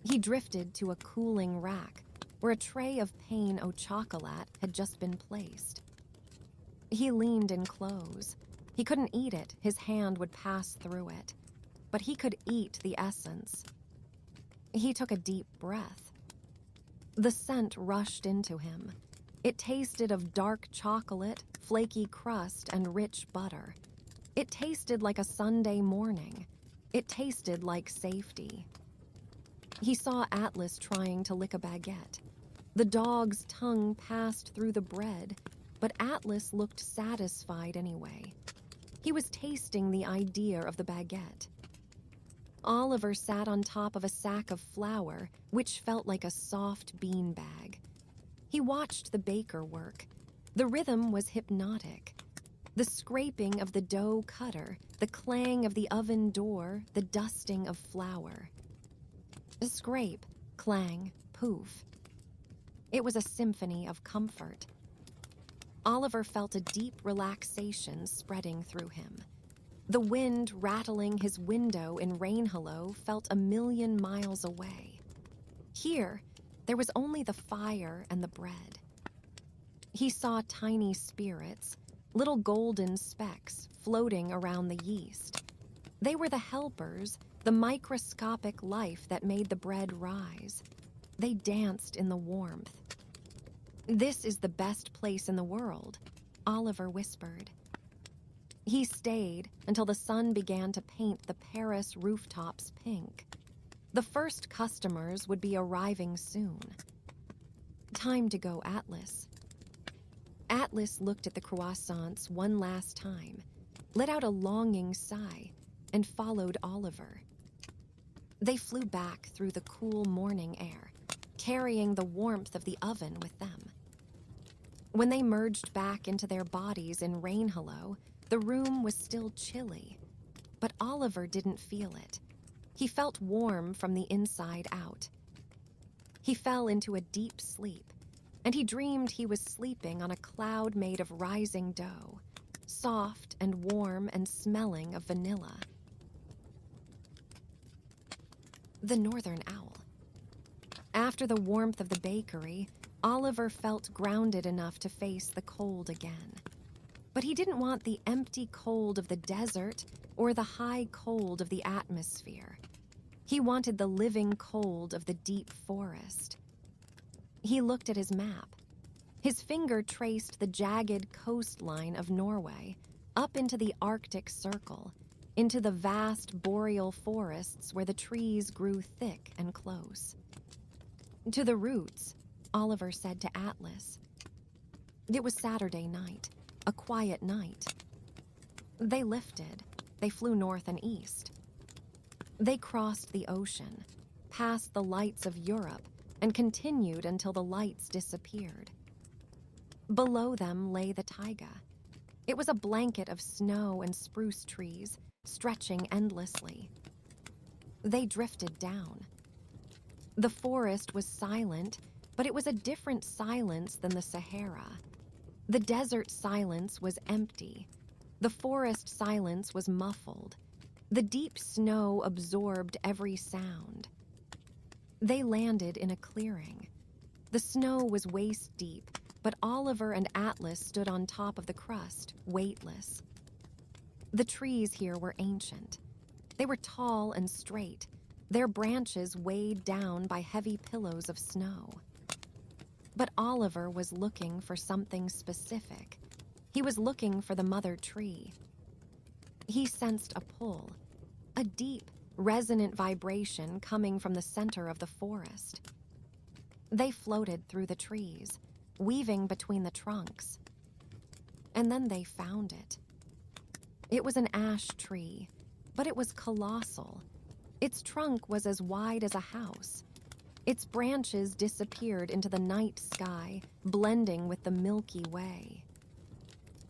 A: He drifted to a cooling rack where a tray of pain au chocolat had just been placed. He leaned in close. He couldn't eat it, his hand would pass through it. But he could eat the essence. He took a deep breath. The scent rushed into him. It tasted of dark chocolate, flaky crust, and rich butter. It tasted like a Sunday morning. It tasted like safety. He saw Atlas trying to lick a baguette. The dog's tongue passed through the bread, but Atlas looked satisfied anyway. He was tasting the idea of the baguette. Oliver sat on top of a sack of flour, which felt like a soft beanbag. He watched the baker work. The rhythm was hypnotic. The scraping of the dough cutter, the clang of the oven door, the dusting of flour. Scrape, clang, poof. It was a symphony of comfort. Oliver felt a deep relaxation spreading through him. The wind rattling his window in Rainhollow felt 1,000,000 miles away. Here, there was only the fire and the bread. He saw tiny spirits, little golden specks floating around the yeast. They were the helpers, the microscopic life that made the bread rise. They danced in the warmth. "This is the best place in the world," Oliver whispered. He stayed until the sun began to paint the Paris rooftops pink. The first customers would be arriving soon. Time to go, Atlas. Atlas looked at the croissants one last time, let out a longing sigh, and followed Oliver. They flew back through the cool morning air, carrying the warmth of the oven with them. When they merged back into their bodies in Rainhollow, the room was still chilly, but Oliver didn't feel it. He felt warm from the inside out. He fell into a deep sleep, and he dreamed he was sleeping on a cloud made of rising dough, soft and warm and smelling of vanilla. The Northern Owl. After the warmth of the bakery, Oliver felt grounded enough to face the cold again. But he didn't want the empty cold of the desert or the high cold of the atmosphere. He wanted the living cold of the deep forest. He looked at his map. His finger traced the jagged coastline of Norway up into the Arctic Circle, into the vast boreal forests where the trees grew thick and close. "To the roots," Oliver said to Atlas. It was Saturday night, a quiet night. They lifted. They flew north and east. They crossed the ocean, past the lights of Europe, and continued until the lights disappeared. Below them lay the taiga. It was a blanket of snow and spruce trees, stretching endlessly. They drifted down. The forest was silent, but it was a different silence than the Sahara. The desert silence was empty. The forest silence was muffled. The deep snow absorbed every sound. They landed in a clearing. The snow was waist deep, but Oliver and Atlas stood on top of the crust, weightless. The trees here were ancient. They were tall and straight, their branches weighed down by heavy pillows of snow. But Oliver was looking for something specific. He was looking for the mother tree. He sensed a pull, a deep, resonant vibration coming from the center of the forest. They floated through the trees, weaving between the trunks. And then they found it. It was an ash tree, but it was colossal. Its trunk was as wide as a house. Its branches disappeared into the night sky, blending with the Milky Way.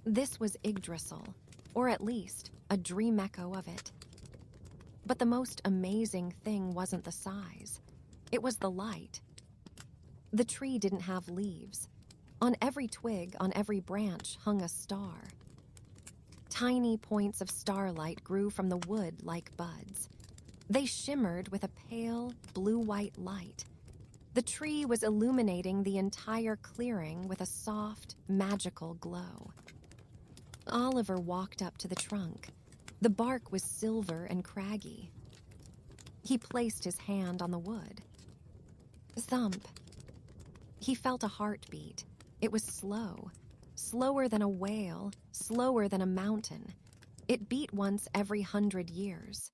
A: This was Yggdrasil, or at least a dream echo of it. But the most amazing thing wasn't the size. It was the light. The tree didn't have leaves. On every twig, on every branch, hung a star. Tiny points of starlight grew from the wood like buds. They shimmered with a pale, blue-white light. The tree was illuminating the entire clearing with a soft, magical glow. Oliver walked up to the trunk. The bark was silver and craggy. He placed his hand on the wood. Thump. He felt a heartbeat. It was slow, slower than a whale, slower than a mountain. It beat once every 100 years.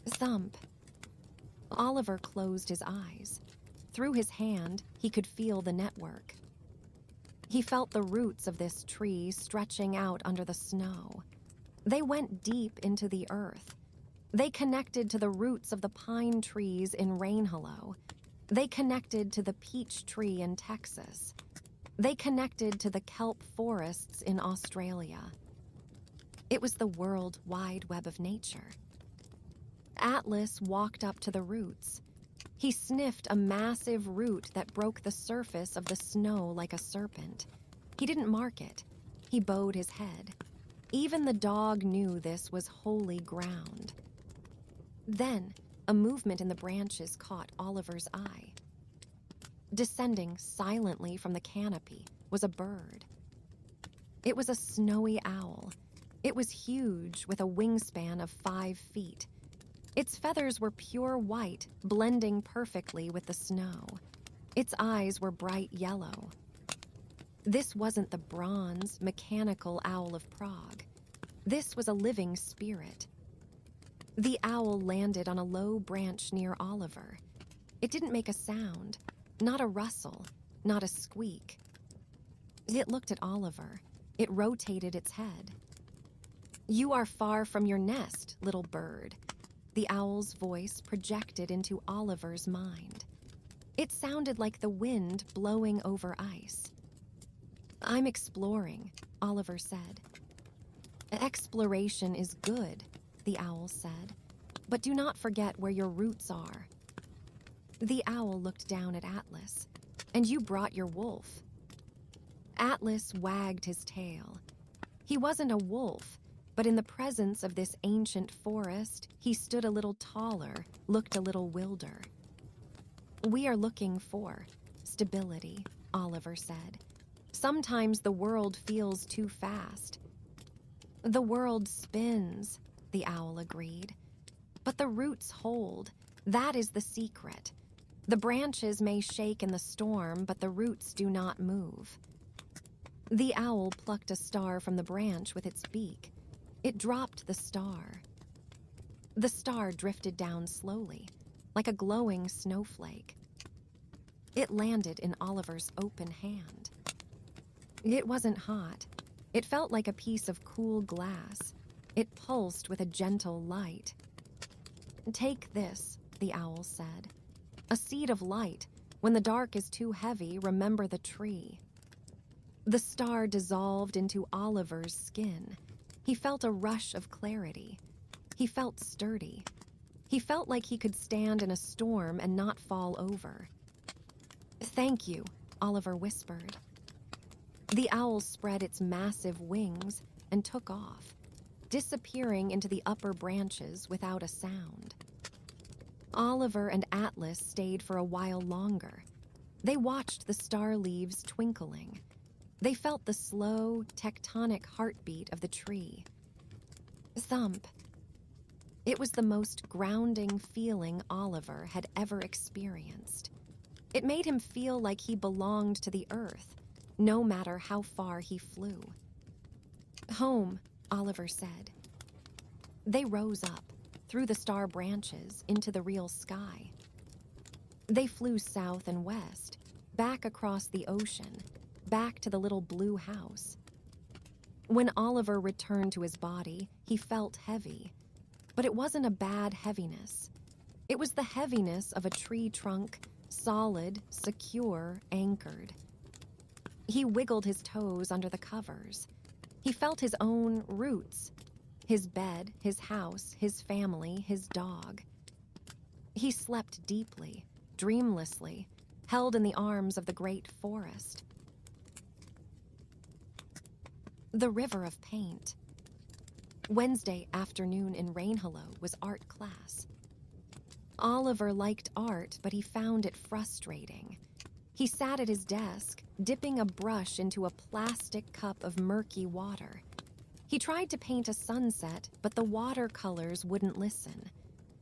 A: Thump. Oliver closed his eyes. Through his hand, he could feel the network. He felt the roots of this tree stretching out under the snow. They went deep into the earth. They connected to the roots of the pine trees in Rainhollow. They connected to the peach tree in Texas. They connected to the kelp forests in Australia. It was the world wide web of nature. Atlas walked up to the roots. He sniffed a massive root that broke the surface of the snow like a serpent. He didn't mark it. He bowed his head. Even the dog knew this was holy ground. Then, a movement in the branches caught Oliver's eye. Descending silently from the canopy was a bird. It was a snowy owl. It was huge, with a wingspan of 5 feet. Its feathers were pure white, blending perfectly with the snow. Its eyes were bright yellow. This wasn't the bronze, mechanical owl of Prague. This was a living spirit. The owl landed on a low branch near Oliver. It didn't make a sound, not a rustle, not a squeak. It looked at Oliver. It rotated its head. "You are far from your nest, little bird," the owl's voice projected into Oliver's mind. It sounded like the wind blowing over ice. "I'm exploring," Oliver said. "Exploration is good," the owl said, "but do not forget where your roots are." The owl looked down at Atlas. "And you brought your wolf." Atlas wagged his tail. He wasn't a wolf, but in the presence of this ancient forest, he stood a little taller, looked a little wilder. "We are looking for stability," Oliver said. "Sometimes the world feels too fast." "The world spins," the owl agreed. "But the roots hold. That is the secret. The branches may shake in the storm, but the roots do not move." The owl plucked a star from the branch with its beak. It dropped the star. The star drifted down slowly, like a glowing snowflake. It landed in Oliver's open hand. It wasn't hot. It felt like a piece of cool glass. It pulsed with a gentle light. "Take this," the owl said. "A seed of light. When the dark is too heavy, remember the tree." The star dissolved into Oliver's skin. He felt a rush of clarity. He felt sturdy. He felt like he could stand in a storm and not fall over. "Thank you," Oliver whispered. The owl spread its massive wings and took off, disappearing into the upper branches without a sound. Oliver and Atlas stayed for a while longer. They watched the star leaves twinkling. They felt the slow, tectonic heartbeat of the tree. Thump. It was the most grounding feeling Oliver had ever experienced. It made him feel like he belonged to the earth, no matter how far he flew. "Home," Oliver said. They rose up, through the star branches, into the real sky. They flew south and west, back across the ocean, back to the little blue house. When Oliver returned to his body, he felt heavy. But it wasn't a bad heaviness. It was the heaviness of a tree trunk, solid, secure, anchored. He wiggled his toes under the covers. He felt his own roots, his bed, his house, his family, his dog. He slept deeply, dreamlessly, held in the arms of the great forest. The river of paint. Wednesday afternoon in Rainhollow was art class. Oliver liked art, but he found it frustrating. He sat at his desk, dipping a brush into a plastic cup of murky water. He tried to paint a sunset, but the watercolors wouldn't listen.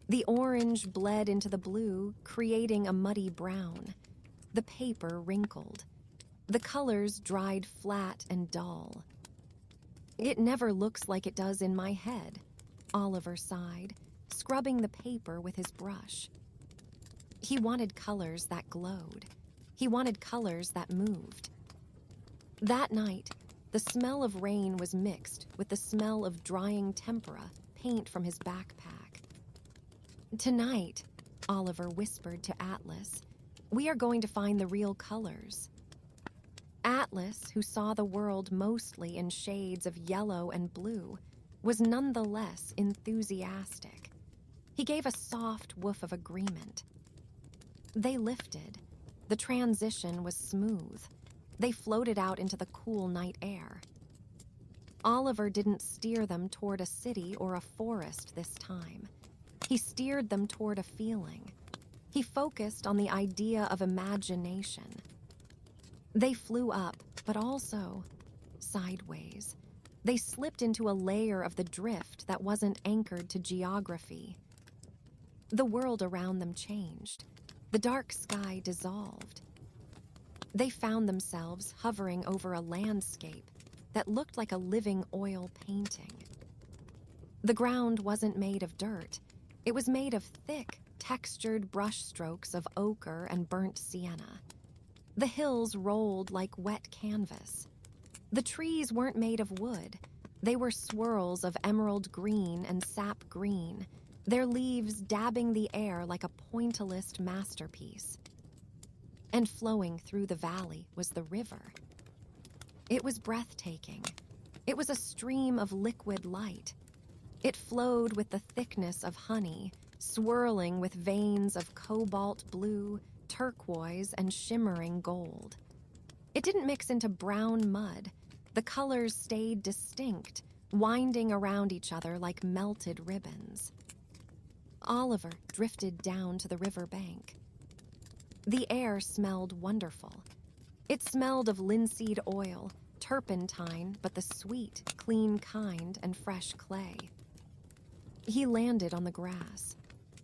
A: The orange bled into the blue, creating a muddy brown. The paper wrinkled. The colors dried flat and dull. "It never looks like it does in my head," Oliver sighed, scrubbing the paper with his brush. He wanted colors that glowed. He wanted colors that moved. That night, the smell of rain was mixed with the smell of drying tempera, paint from his backpack. Tonight, Oliver whispered to Atlas, we are going to find the real colors. Atlas, who saw the world mostly in shades of yellow and blue, was nonetheless enthusiastic. He gave a soft woof of agreement. They lifted. The transition was smooth. They floated out into the cool night air. Oliver didn't steer them toward a city or a forest this time. He steered them toward a feeling. He focused on the idea of imagination. They flew up, but also sideways. They slipped into a layer of the drift that wasn't anchored to geography. The world around them changed. The dark sky dissolved. They found themselves hovering over a landscape that looked like a living oil painting. The ground wasn't made of dirt. It was made of thick, textured brushstrokes of ochre and burnt sienna. The hills rolled like wet canvas. The trees weren't made of wood. They were swirls of emerald green and sap green, their leaves dabbing the air like a pointillist masterpiece. And flowing through the valley was the river. It was breathtaking. It was a stream of liquid light. It flowed with the thickness of honey, swirling with veins of cobalt blue, turquoise, and shimmering gold. It didn't mix into brown mud. The colors stayed distinct, winding around each other like melted ribbons. Oliver drifted down to the river bank. The air smelled wonderful. It smelled of linseed oil, turpentine, but the sweet, clean kind, and fresh clay. He landed on the grass.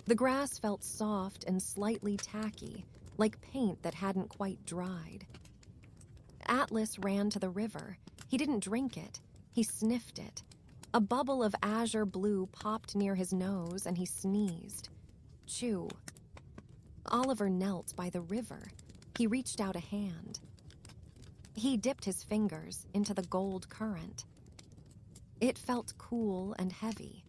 A: The grass felt soft and slightly tacky, like paint that hadn't quite dried. Atlas ran to the river. He didn't drink it. He sniffed it. A bubble of azure blue popped near his nose, and he sneezed. Chew. Oliver knelt by the river. He reached out a hand. He dipped his fingers into the gold current. It felt cool and heavy.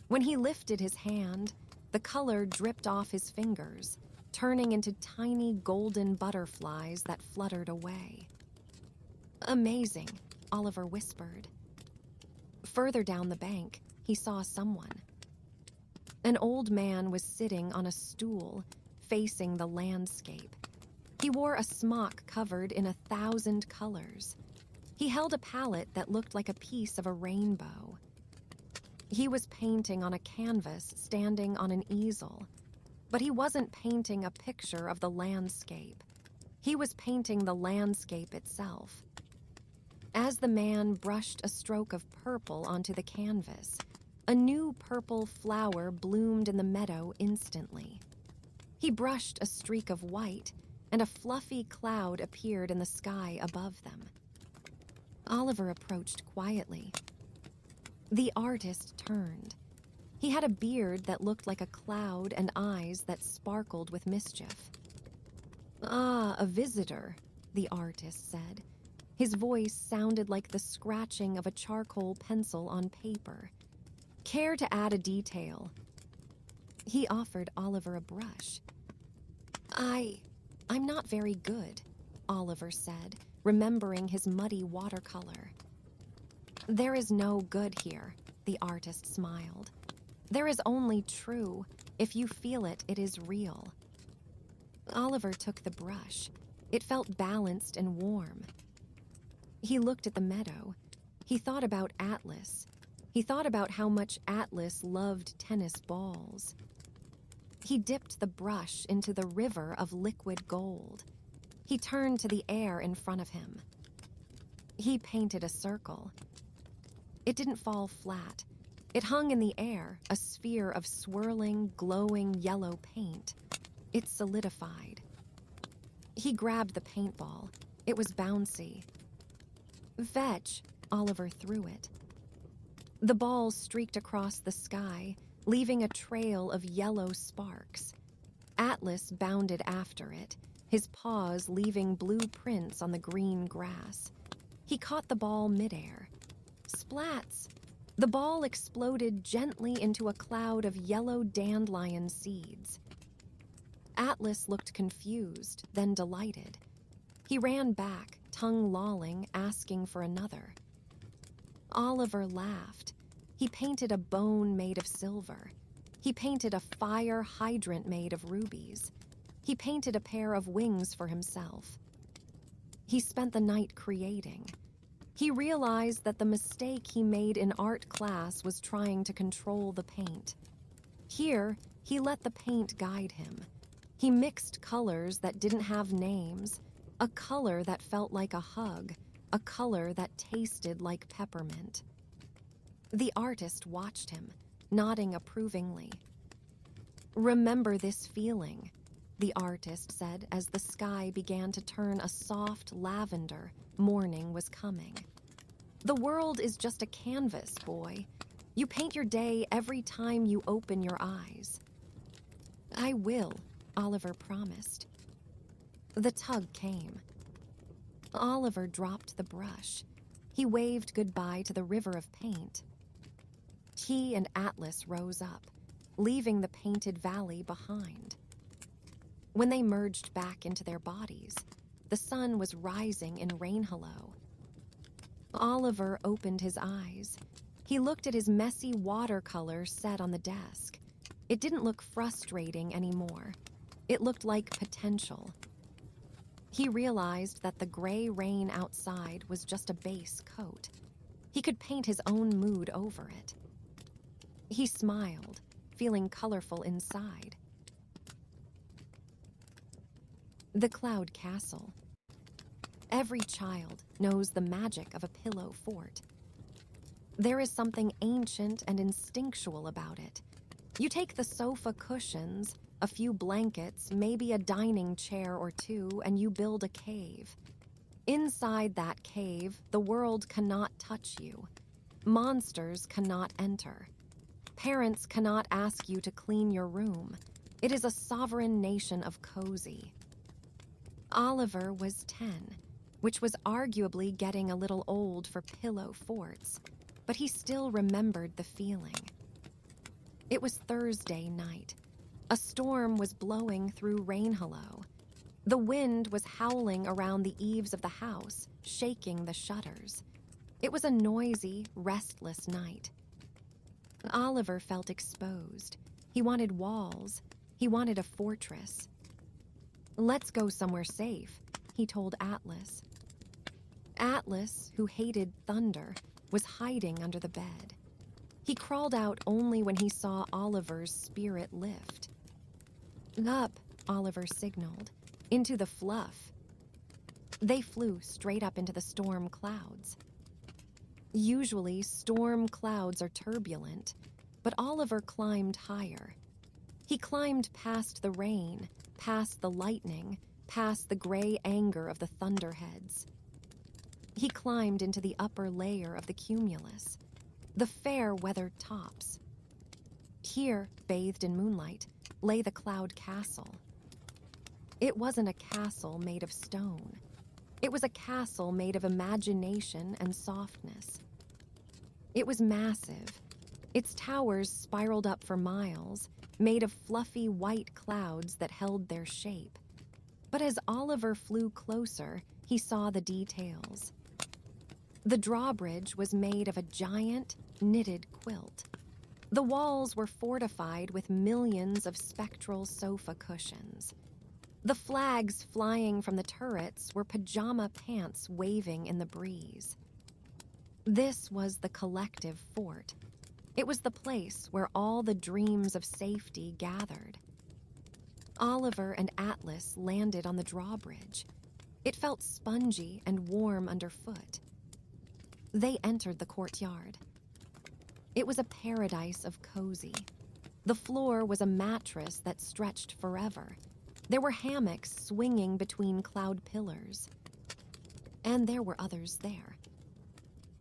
A: When he lifted his hand, the color dripped off his fingers, turning into tiny golden butterflies that fluttered away. Amazing, Oliver whispered. Further down the bank, he saw someone. An old man was sitting on a stool, facing the landscape. He wore a smock covered in 1,000 colors. He held a palette that looked like a piece of a rainbow. He was painting on a canvas standing on an easel, but he wasn't painting a picture of the landscape. He was painting the landscape itself. As the man brushed a stroke of purple onto the canvas, a new purple flower bloomed in the meadow instantly. He brushed a streak of white, and a fluffy cloud appeared in the sky above them. Oliver approached quietly. The artist turned. He had a beard that looked like a cloud and eyes that sparkled with mischief. "Ah, a visitor," the artist said. His voice sounded like the scratching of a charcoal pencil on paper. "Care to add a detail?" He offered Oliver a brush. I'm not very good," Oliver said, remembering his muddy watercolor. "There is no good here," the artist smiled. "There is only true. If you feel it, it is real." Oliver took the brush. It felt balanced and warm. He looked at the meadow. He thought about Atlas. He thought about how much Atlas loved tennis balls. He dipped the brush into the river of liquid gold. He turned to the air in front of him. He painted a circle. It didn't fall flat. It hung in the air, a sphere of swirling, glowing yellow paint. It solidified. He grabbed the paintball. It was bouncy. "Fetch," Oliver threw it. The ball streaked across the sky, leaving a trail of yellow sparks. Atlas bounded after it, his paws leaving blue prints on the green grass. He caught the ball midair. Splats! The ball exploded gently into a cloud of yellow dandelion seeds. Atlas looked confused, then delighted. He ran back, tongue lolling, asking for another. Oliver laughed. He painted a bone made of silver. He painted a fire hydrant made of rubies. He painted a pair of wings for himself. He spent the night creating. He realized that the mistake he made in art class was trying to control the paint. Here, he let the paint guide him. He mixed colors that didn't have names, a color that felt like a hug, a color that tasted like peppermint. The artist watched him, nodding approvingly. "Remember this feeling," the artist said as the sky began to turn a soft lavender. Morning was coming. "The world is just a canvas, boy. You paint your day every time you open your eyes." "I will," Oliver promised. The tug came. Oliver dropped the brush. He waved goodbye to the river of paint. He and Atlas rose up, leaving the painted valley behind. When they merged back into their bodies, the sun was rising in Rainhollow. Oliver opened his eyes. He looked at his messy watercolor set on the desk. It didn't look frustrating anymore. It looked like potential. He realized that the gray rain outside was just a base coat. He could paint his own mood over it. He smiled, feeling colorful inside. The Cloud Castle. Every child knows the magic of a pillow fort. There is something ancient and instinctual about it. You take the sofa cushions, a few blankets, maybe a dining chair or two, and you build a cave. Inside that cave, the world cannot touch you. Monsters cannot enter. Parents cannot ask you to clean your room. It is a sovereign nation of cozy. Oliver was 10, which was arguably getting a little old for pillow forts, but he still remembered the feeling. It was Thursday night. A storm was blowing through Rainhollow. The wind was howling around the eaves of the house, shaking the shutters. It was a noisy, restless night. Oliver felt exposed. He wanted walls. He wanted a fortress. "Let's go somewhere safe," he told Atlas. Atlas, who hated thunder, was hiding under the bed. He crawled out only when he saw Oliver's spirit lift. "Up," Oliver signaled, "into the fluff." They flew straight up into the storm clouds. Usually, storm clouds are turbulent, but Oliver climbed higher. He climbed past the rain, past the lightning, past the gray anger of the thunderheads. He climbed into the upper layer of the cumulus, the fair-weathered tops. Here, bathed in moonlight, lay the Cloud Castle. It wasn't a castle made of stone. It was a castle made of imagination and softness. It was massive. Its towers spiraled up for miles, made of fluffy white clouds that held their shape. But as Oliver flew closer, he saw the details. The drawbridge was made of a giant, knitted quilt. The walls were fortified with millions of spectral sofa cushions. The flags flying from the turrets were pajama pants waving in the breeze. This was the collective fort. It was the place where all the dreams of safety gathered. Oliver and Atlas landed on the drawbridge. It felt spongy and warm underfoot. They entered the courtyard. It was a paradise of cozy. The floor was a mattress that stretched forever. There were hammocks swinging between cloud pillars. And there were others there.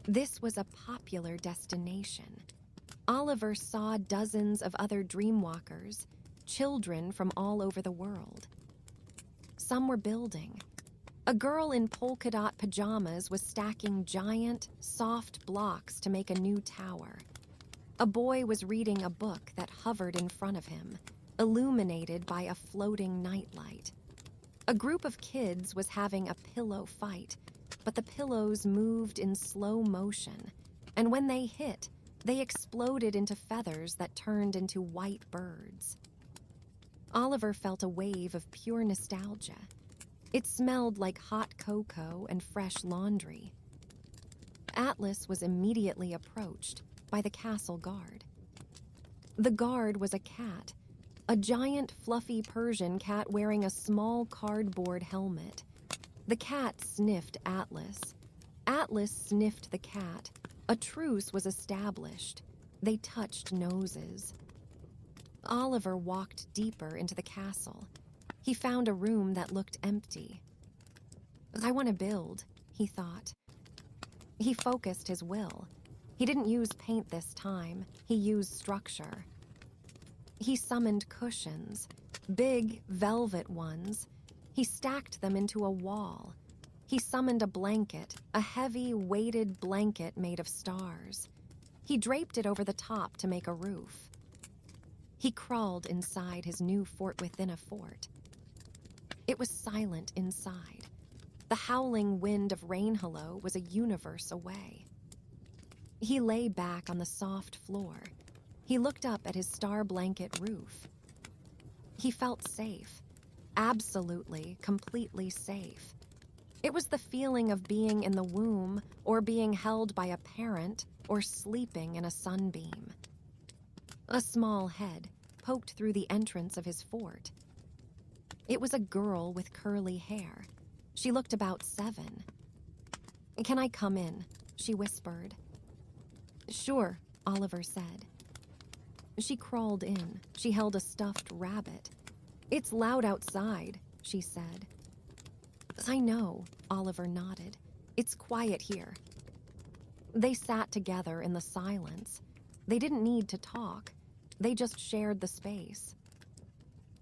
A: This was a popular destination. Oliver saw dozens of other Dreamwalkers, children from all over the world. Some were building. A girl in polka-dot pajamas was stacking giant, soft blocks to make a new tower. A boy was reading a book that hovered in front of him, illuminated by a floating nightlight. A group of kids was having a pillow fight, but the pillows moved in slow motion, and when they hit, they exploded into feathers that turned into white birds. Oliver felt a wave of pure nostalgia. It smelled like hot cocoa and fresh laundry. Atlas was immediately approached by the castle guard. The guard was a cat, a giant fluffy Persian cat wearing a small cardboard helmet. The cat sniffed Atlas. Atlas sniffed the cat. A truce was established. They touched noses. Oliver walked deeper into the castle. He found a room that looked empty. I want to build, he thought. He focused his will. He didn't use paint this time. He used structure. He summoned cushions, big velvet ones. He stacked them into a wall. He summoned a blanket, a heavy, weighted blanket made of stars. He draped it over the top to make a roof. He crawled inside his new fort within a fort. It was silent inside. The howling wind of Rainhollow was a universe away. He lay back on the soft floor. He looked up at his star blanket roof. He felt safe. Absolutely, completely safe. It was the feeling of being in the womb, or being held by a parent, or sleeping in a sunbeam. A small head poked through the entrance of his fort. It was a girl with curly hair. She looked about 7. "Can I come in?" she whispered. "Sure," Oliver said. She crawled in. She held a stuffed rabbit. "It's loud outside," she said. "I know," Oliver nodded. "It's quiet here." They sat together in the silence. They didn't need to talk. They just shared the space.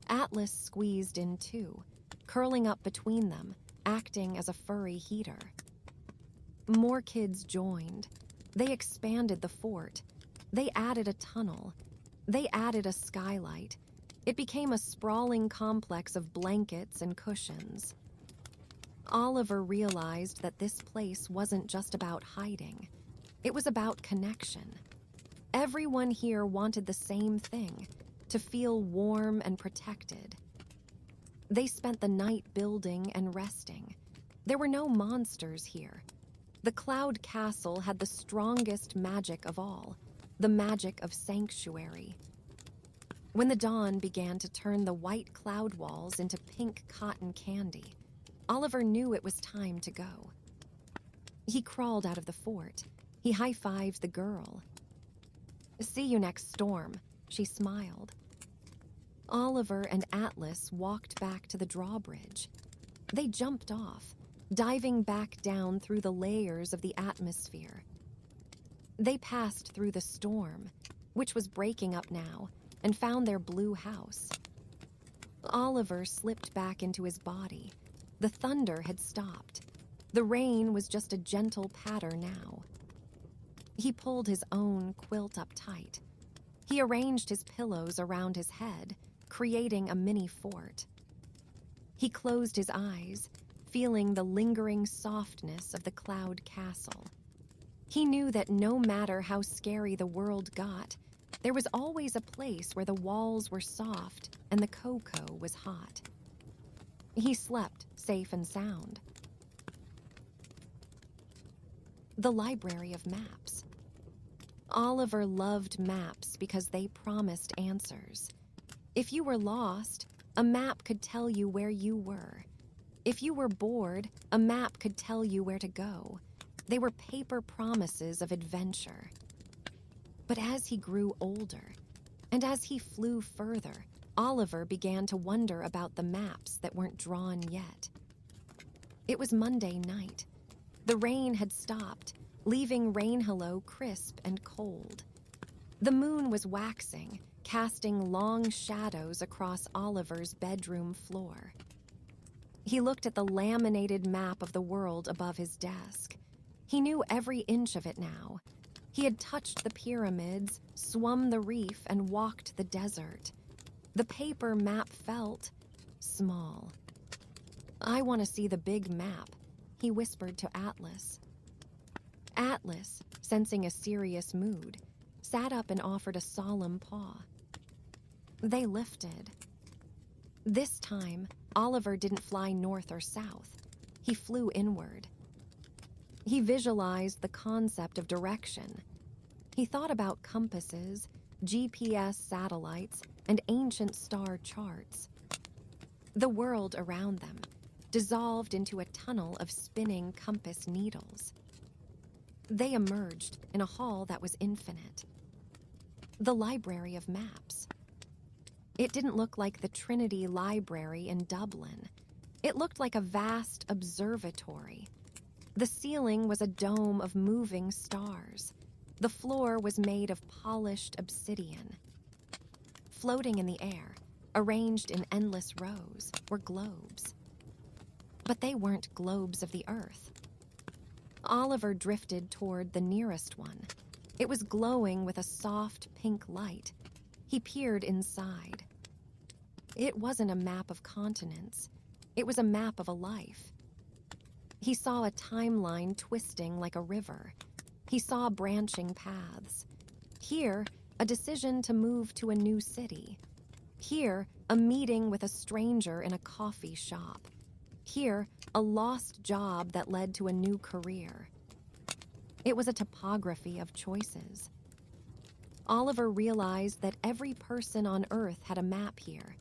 A: Atlas squeezed in too, curling up between them, acting as a furry heater. More kids joined. They expanded the fort. They added a tunnel. They added a skylight. It became a sprawling complex of blankets and cushions. Oliver realized that this place wasn't just about hiding. It was about connection. Everyone here wanted the same thing, to feel warm and protected. They spent the night building and resting. There were no monsters here. The Cloud Castle had the strongest magic of all, the magic of sanctuary. When the dawn began to turn the white cloud walls into pink cotton candy, Oliver knew it was time to go. He crawled out of the fort. He high-fived the girl. "See you next storm," she smiled. Oliver and Atlas walked back to the drawbridge. They jumped off, diving back down through the layers of the atmosphere. They passed through the storm, which was breaking up now, and found their blue house. Oliver slipped back into his body. The thunder had stopped. The rain was just a gentle patter now. He pulled his own quilt up tight. He arranged his pillows around his head, creating a mini fort. He closed his eyes, feeling the lingering softness of the Cloud Castle. He knew that no matter how scary the world got, there was always a place where the walls were soft and the cocoa was hot. He slept safe and sound. The Library of Maps. Oliver loved maps because they promised answers. If you were lost, a map could tell you where you were. If you were bored, a map could tell you where to go. They were paper promises of adventure. But as he grew older, and as he flew further, Oliver began to wonder about the maps that weren't drawn yet. It was Monday night. The rain had stopped, leaving Rainhollow crisp and cold. The moon was waxing, casting long shadows across Oliver's bedroom floor. He looked at the laminated map of the world above his desk. He knew every inch of it now. He had touched the pyramids, swum the reef, and walked the desert. The paper map felt small. "I want to see the big map," he whispered to Atlas. Atlas, sensing a serious mood, sat up and offered a solemn paw. They lifted. This time, Oliver didn't fly north or south. He flew inward. He visualized the concept of direction. He thought about compasses, GPS satellites, and ancient star charts. The world around them dissolved into a tunnel of spinning compass needles. They emerged in a hall that was infinite. The Library of Maps. It didn't look like the Trinity Library in Dublin. It looked like a vast observatory. The ceiling was a dome of moving stars. The floor was made of polished obsidian. Floating in the air, arranged in endless rows, were globes. But they weren't globes of the Earth. Oliver drifted toward the nearest one. It was glowing with a soft pink light. He peered inside. It wasn't a map of continents. It was a map of a life. He saw a timeline twisting like a river. He saw branching paths. Here, a decision to move to a new city. Here, a meeting with a stranger in a coffee shop. Here, a lost job that led to a new career. It was a topography of choices. Oliver realized that every person on Earth had a map here.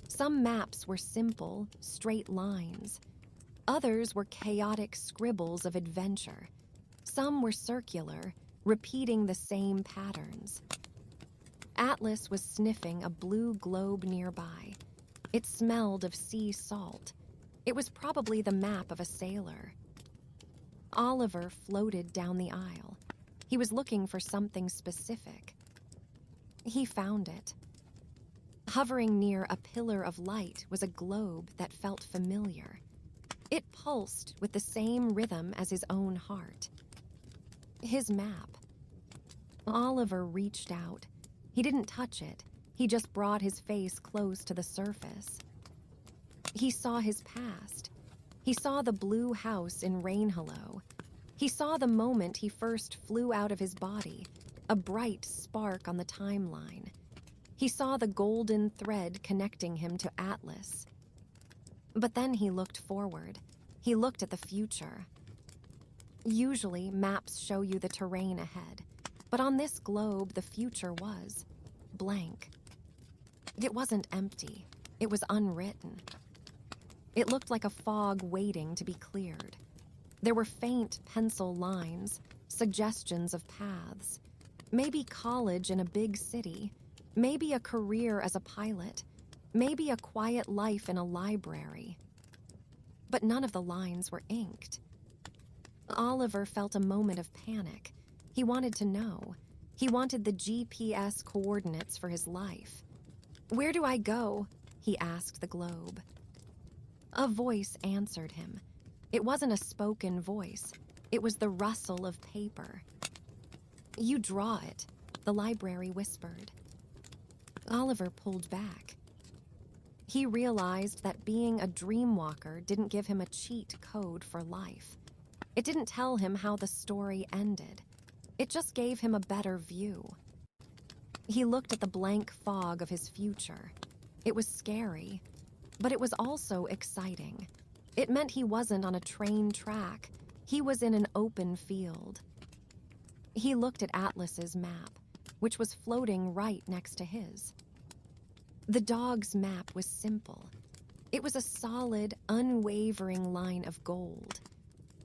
A: Some maps were simple, straight lines. Others were chaotic scribbles of adventure. Some were circular, repeating the same patterns. Atlas was sniffing a blue globe nearby. It smelled of sea salt. It was probably the map of a sailor. Oliver floated down the aisle. He was looking for something specific. He found it. Hovering near a pillar of light was a globe that felt familiar. It pulsed with the same rhythm as his own heart. His map. Oliver reached out. He didn't touch it. He just brought his face close to the surface. He saw his past. He saw the blue house in Rainhollow. He saw the moment he first flew out of his body, a bright spark on the timeline. He saw the golden thread connecting him to Atlas. But then he looked forward. He looked at the future. Usually, maps show you the terrain ahead, but on this globe, the future was blank. It wasn't empty. It was unwritten. It looked like a fog waiting to be cleared. There were faint pencil lines, suggestions of paths. Maybe college in a big city. Maybe a career as a pilot. Maybe a quiet life in a library. But none of the lines were inked. Oliver felt a moment of panic. He wanted to know. He wanted the GPS coordinates for his life. "Where do I go?" he asked the globe. A voice answered him. It wasn't a spoken voice. It was the rustle of paper. "You draw it," the library whispered. Oliver pulled back. He realized that being a dreamwalker didn't give him a cheat code for life. It didn't tell him how the story ended. It just gave him a better view. He looked at the blank fog of his future. It was scary, but it was also exciting. It meant he wasn't on a train track. He was in an open field. He looked at Atlas's map, which was floating right next to his. The dog's map was simple. It was a solid, unwavering line of gold.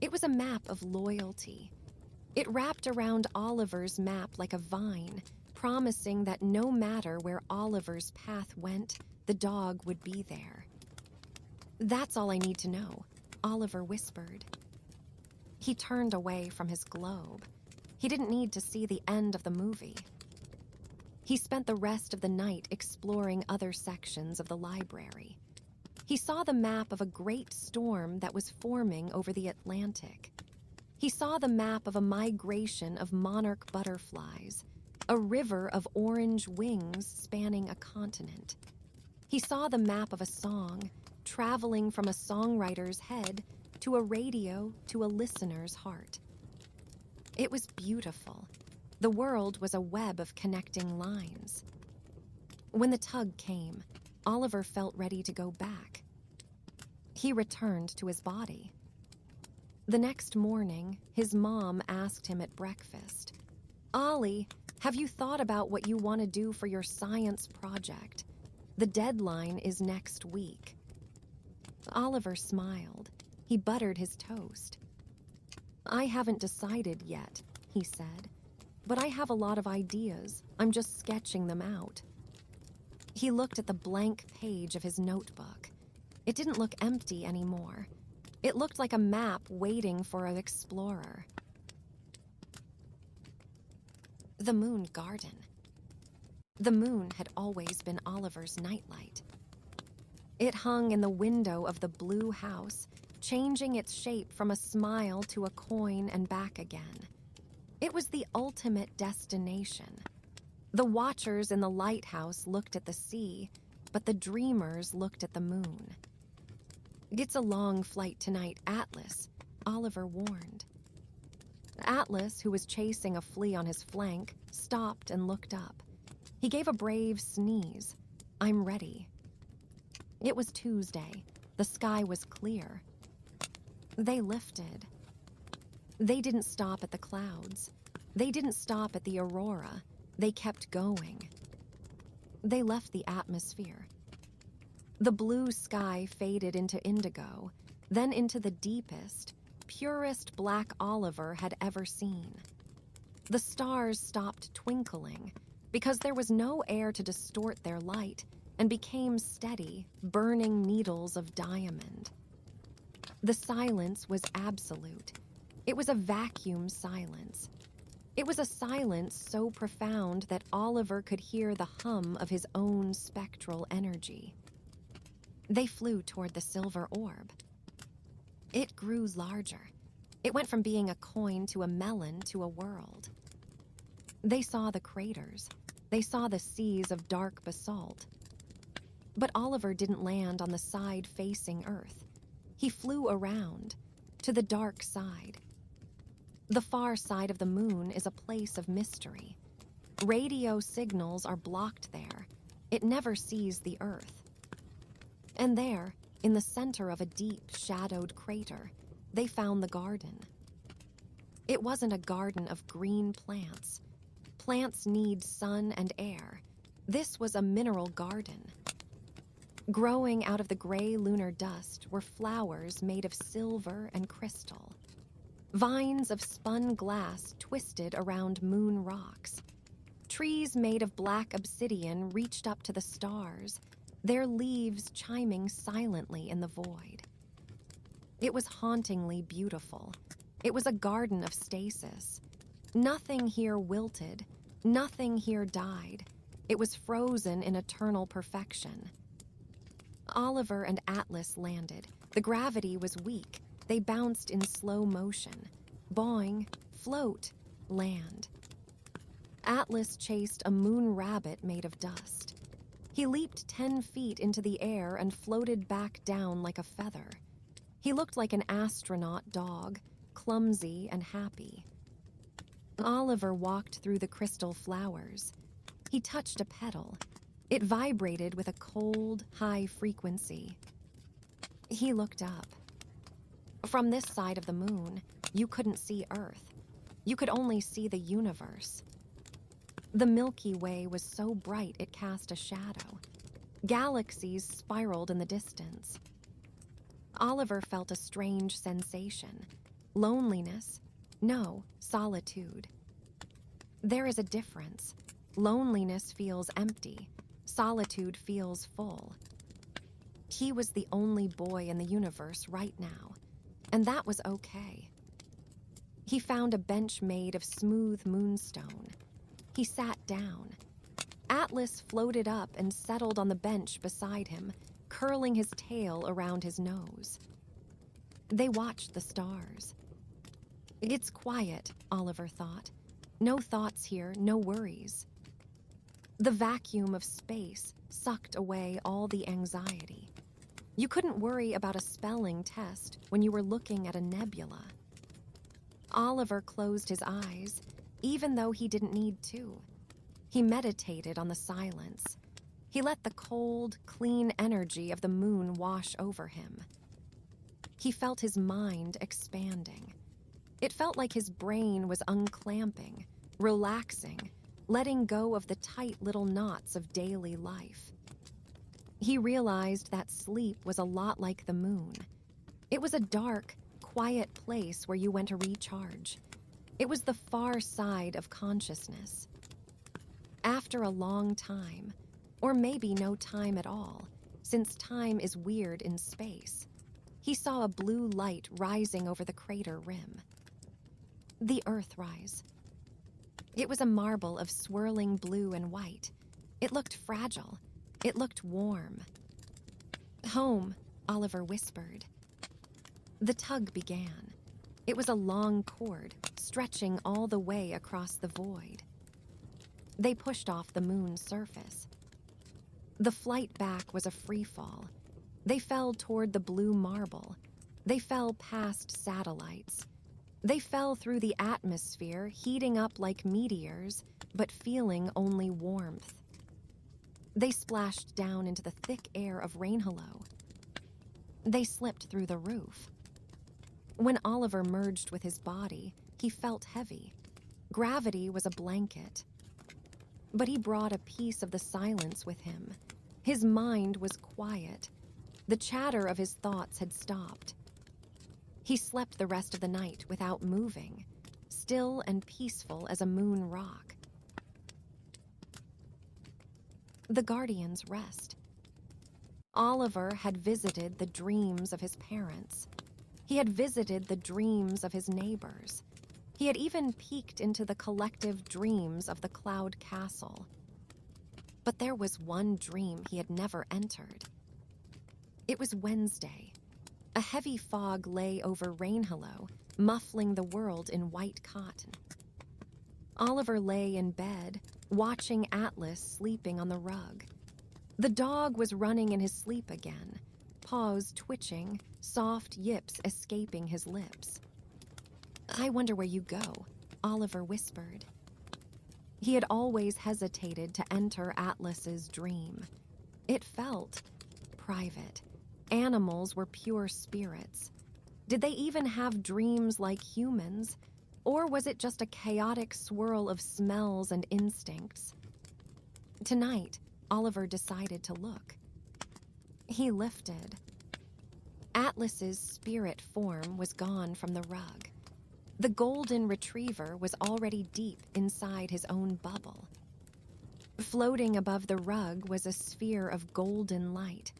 A: It was a map of loyalty. It wrapped around Oliver's map like a vine, promising that no matter where Oliver's path went, the dog would be there. "That's all I need to know," Oliver whispered. He turned away from his globe. He didn't need to see the end of the movie. He spent the rest of the night exploring other sections of the library. He saw the map of a great storm that was forming over the Atlantic. He saw the map of a migration of monarch butterflies, a river of orange wings spanning a continent. He saw the map of a song, traveling from a songwriter's head to a radio to a listener's heart. It was beautiful. The world was a web of connecting lines. When the tug came, Oliver felt ready to go back. He returned to his body. The next morning, his mom asked him at breakfast, "Ollie, have you thought about what you want to do for your science project? The deadline is next week." Oliver smiled. He buttered his toast. "I haven't decided yet," he said, "but I have a lot of ideas. I'm just sketching them out." He looked at the blank page of his notebook. It didn't look empty anymore. It looked like a map waiting for an explorer. The moon garden. The moon had always been Oliver's nightlight. It hung in the window of the blue house, changing its shape from a smile to a coin and back again. It was the ultimate destination. The watchers in the lighthouse looked at the sea, but the dreamers looked at the moon. "It's a long flight tonight, Atlas," Oliver warned. Atlas, who was chasing a flea on his flank, stopped and looked up. He gave a brave sneeze. "I'm ready." It was Tuesday. The sky was clear. They lifted. They didn't stop at the clouds. They didn't stop at the aurora. They kept going. They left the atmosphere. The blue sky faded into indigo, then into the deepest, purest black Oliver had ever seen. The stars stopped twinkling because there was no air to distort their light and became steady, burning needles of diamond. The silence was absolute. It was a vacuum silence. It was a silence so profound that Oliver could hear the hum of his own spectral energy. They flew toward the silver orb. It grew larger. It went from being a coin to a melon to a world. They saw the craters. They saw the seas of dark basalt. But Oliver didn't land on the side facing Earth. He flew around, to the dark side. The far side of the moon is a place of mystery. Radio signals are blocked there. It never sees the Earth. And there, in the center of a deep, shadowed crater, they found the garden. It wasn't a garden of green plants. Plants need sun and air. This was a mineral garden. Growing out of the gray lunar dust were flowers made of silver and crystal. Vines of spun glass twisted around moon rocks. Trees made of black obsidian reached up to the stars, their leaves chiming silently in the void. It was hauntingly beautiful. It was a garden of stasis. Nothing here wilted. Nothing here died. It was frozen in eternal perfection. Oliver and Atlas landed. The gravity was weak. They bounced in slow motion. Boing, float, land. Atlas chased a moon rabbit made of dust. He leaped 10 feet into the air and floated back down like a feather. He looked like an astronaut dog, clumsy and happy. Oliver walked through the crystal flowers. He touched a petal. It vibrated with a cold, high frequency. He looked up. From this side of the moon, you couldn't see Earth. You could only see the universe. The Milky Way was so bright it cast a shadow. Galaxies spiraled in the distance. Oliver felt a strange sensation. Loneliness? No, solitude. There is a difference. Loneliness feels empty. Solitude feels full. He was the only boy in the universe right now, and that was okay. He found a bench made of smooth moonstone. He sat down. Atlas floated up and settled on the bench beside him, curling his tail around his nose. They watched the stars. It's quiet, Oliver thought. No thoughts here, no worries. The vacuum of space sucked away all the anxiety. You couldn't worry about a spelling test when you were looking at a nebula. Oliver closed his eyes, even though he didn't need to. He meditated on the silence. He let the cold, clean energy of the moon wash over him. He felt his mind expanding. It felt like his brain was unclamping, relaxing, letting go of the tight little knots of daily life. He realized that sleep was a lot like the moon. It was a dark, quiet place where you went to recharge. It was the far side of consciousness. After a long time, or maybe no time at all, since time is weird in space, he saw a blue light rising over the crater rim. The Earthrise. It was a marble of swirling blue and white. It looked fragile. It looked warm. "Home," Oliver whispered. The tug began. It was a long cord, stretching all the way across the void. They pushed off the moon's surface. The flight back was a free fall. They fell toward the blue marble. They fell past satellites. They fell through the atmosphere, heating up like meteors, but feeling only warmth. They splashed down into the thick air of Rainhollow. They slipped through the roof. When Oliver merged with his body, he felt heavy. Gravity was a blanket. But he brought a piece of the silence with him. His mind was quiet. The chatter of his thoughts had stopped. He slept the rest of the night without moving, still and peaceful as a moon rock. The Guardian's rest. Oliver had visited the dreams of his parents. He had visited the dreams of his neighbors. He had even peeked into the collective dreams of the Cloud Castle. But there was one dream he had never entered. It was Wednesday. A heavy fog lay over Rainhollow, muffling the world in white cotton. Oliver lay in bed, watching Atlas sleeping on the rug. The dog was running in his sleep again, paws twitching, soft yips escaping his lips. "I wonder where you go," Oliver whispered. He had always hesitated to enter Atlas's dream. It felt private. Animals were pure spirits. Did they even have dreams like humans? Or was it just a chaotic swirl of smells and instincts? Tonight, Oliver decided to look. He lifted. Atlas's spirit form was gone from the rug. The golden retriever was already deep inside his own bubble. Floating above the rug was a sphere of golden light.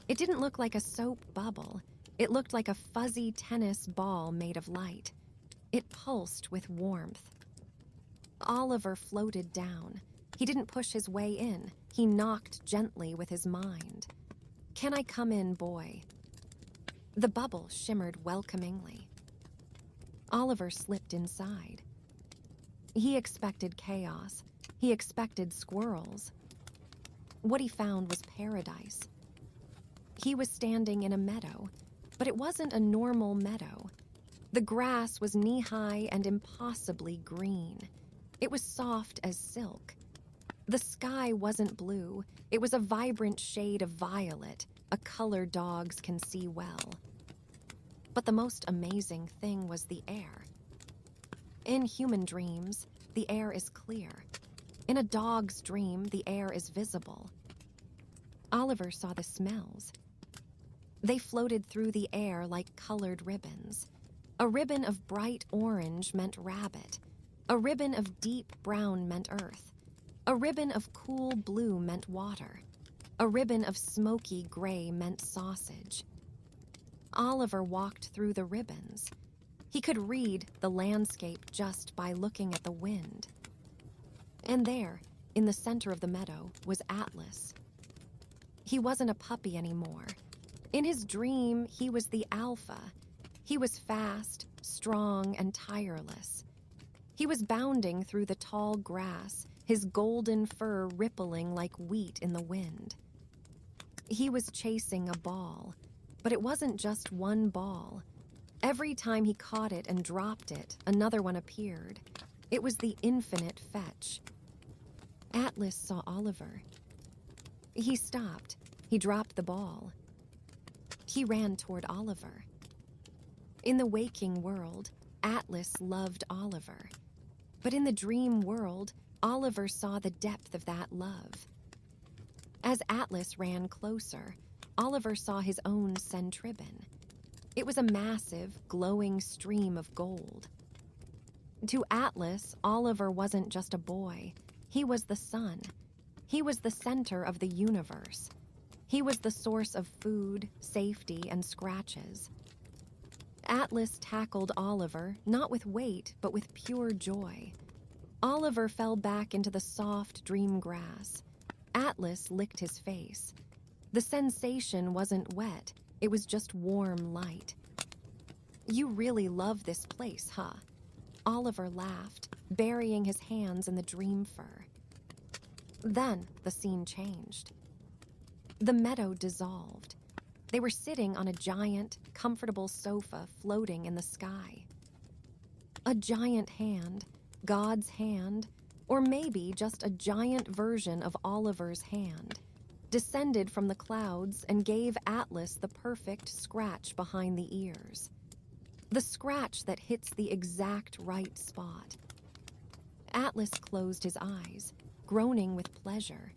A: It didn't look like a soap bubble. It looked like a fuzzy tennis ball made of light. It pulsed with warmth. Oliver floated down. He didn't push his way in. He knocked gently with his mind. "Can I come in, boy?" The bubble shimmered welcomingly. Oliver slipped inside. He expected chaos. He expected squirrels. What he found was paradise. He was standing in a meadow, but it wasn't a normal meadow. The grass was knee-high and impossibly green. It was soft as silk. The sky wasn't blue. It was a vibrant shade of violet, a color dogs can see well. But the most amazing thing was the air. In human dreams, the air is clear. In a dog's dream, the air is visible. Oliver saw the smells. They floated through the air like colored ribbons. A ribbon of bright orange meant rabbit. A ribbon of deep brown meant earth. A ribbon of cool blue meant water. A ribbon of smoky gray meant sausage. Oliver walked through the ribbons. He could read the landscape just by looking at the wind. And there, in the center of the meadow, was Atlas. He wasn't a puppy anymore. In his dream, he was the alpha. He was fast, strong, and tireless. He was bounding through the tall grass, his golden fur rippling like wheat in the wind. He was chasing a ball, but it wasn't just one ball. Every time he caught it and dropped it, another one appeared. It was the infinite fetch. Atlas saw Oliver. He stopped. He dropped the ball. He ran toward Oliver. In the waking world, Atlas loved Oliver. But in the dream world, Oliver saw the depth of that love. As Atlas ran closer, Oliver saw his own centribbon. It was a massive, glowing stream of gold. To Atlas, Oliver wasn't just a boy. He was the sun. He was the center of the universe. He was the source of food, safety, and scratches. Atlas tackled Oliver, not with weight, but with pure joy. Oliver fell back into the soft dream grass. Atlas licked his face. The sensation wasn't wet, it was just warm light. "You really love this place, huh?" Oliver laughed, burying his hands in the dream fur. Then the scene changed. The meadow dissolved. They were sitting on a giant, comfortable sofa floating in the sky. A giant hand, God's hand, or maybe just a giant version of Oliver's hand, descended from the clouds and gave Atlas the perfect scratch behind the ears. The scratch that hits the exact right spot. Atlas closed his eyes, groaning with pleasure.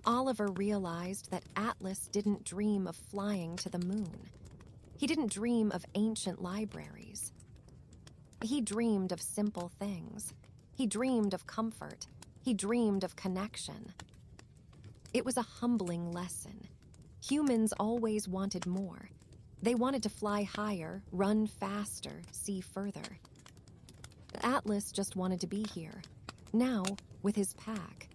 A: Oliver realized that Atlas didn't dream of flying to the moon. He didn't dream of ancient libraries. He dreamed of simple things. He dreamed of comfort. He dreamed of connection. It was a humbling lesson. Humans always wanted more. They wanted to fly higher, run faster, see further. Atlas just wanted to be here, now with his pack.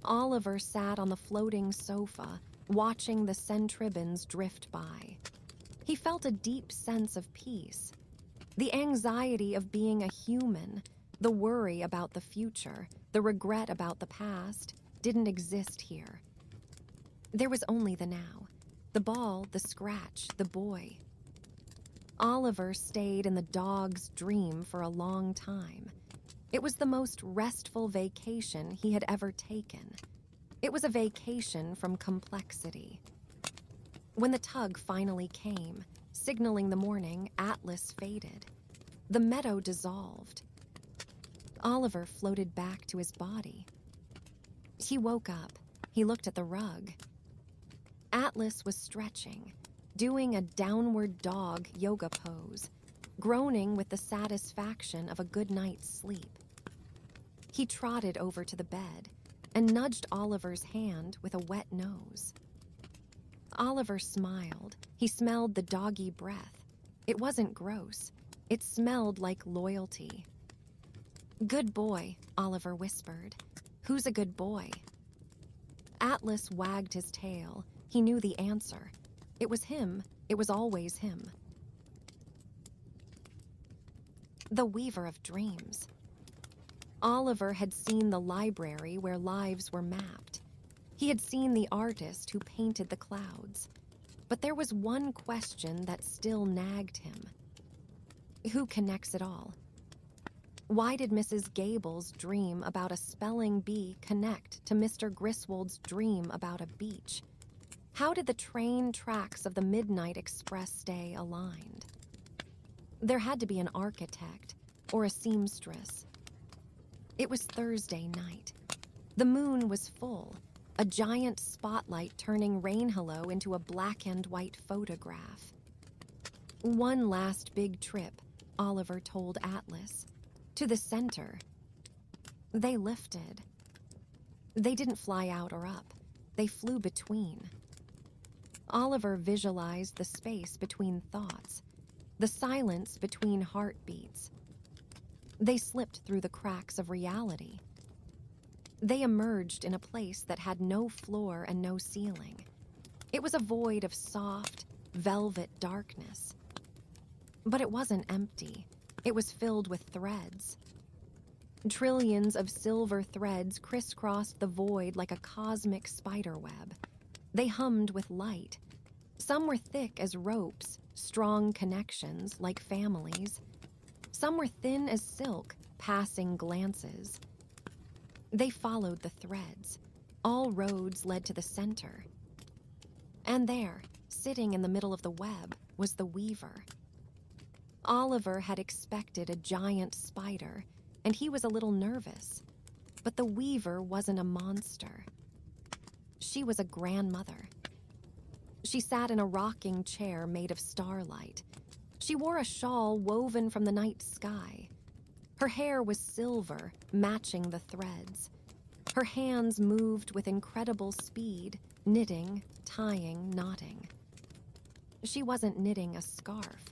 A: Oliver sat on the floating sofa, watching the centribbons drift by. He felt a deep sense of peace. The anxiety of being a human, the worry about the future, the regret about the past, didn't exist here. There was only the now. The ball, the scratch, the boy. Oliver stayed in the dog's dream for a long time. It was the most restful vacation he had ever taken. It was a vacation from complexity. When the tug finally came, signaling the morning, Atlas faded. The meadow dissolved. Oliver floated back to his body. He woke up. He looked at the rug. Atlas was stretching, doing a downward dog yoga pose, groaning with the satisfaction of a good night's sleep. He trotted over to the bed and nudged Oliver's hand with a wet nose. Oliver smiled. He smelled the doggy breath. It wasn't gross. It smelled like loyalty. "Good boy," Oliver whispered. "Who's a good boy?" Atlas wagged his tail. He knew the answer. It was him. It was always him. The Weaver of Dreams. Oliver had seen the library where lives were mapped. He had seen the artist who painted the clouds. But there was one question that still nagged him. Who connects it all? Why did Mrs. Gable's dream about a spelling bee connect to Mr. Griswold's dream about a beach? How did the train tracks of the Midnight Express stay aligned? There had to be an architect or a seamstress. It was Thursday night. The moon was full, a giant spotlight turning Rainhollow into a black and white photograph. One last big trip, Oliver told Atlas. To the center. They lifted. They didn't fly out or up. They flew between. Oliver visualized the space between thoughts, the silence between heartbeats. They slipped through the cracks of reality. They emerged in a place that had no floor and no ceiling. It was a void of soft, velvet darkness. But it wasn't empty. It was filled with threads. Trillions of silver threads crisscrossed the void like a cosmic spiderweb. They hummed with light. Some were thick as ropes, strong connections like families. Some were thin as silk, passing glances. They followed the threads. All roads led to the center. And there, sitting in the middle of the web, was the weaver. Oliver had expected a giant spider, and he was a little nervous. But the weaver wasn't a monster. She was a grandmother. She sat in a rocking chair made of starlight. She wore a shawl woven from the night sky. Her hair was silver, matching the threads. Her hands moved with incredible speed, knitting, tying, knotting. She wasn't knitting a scarf.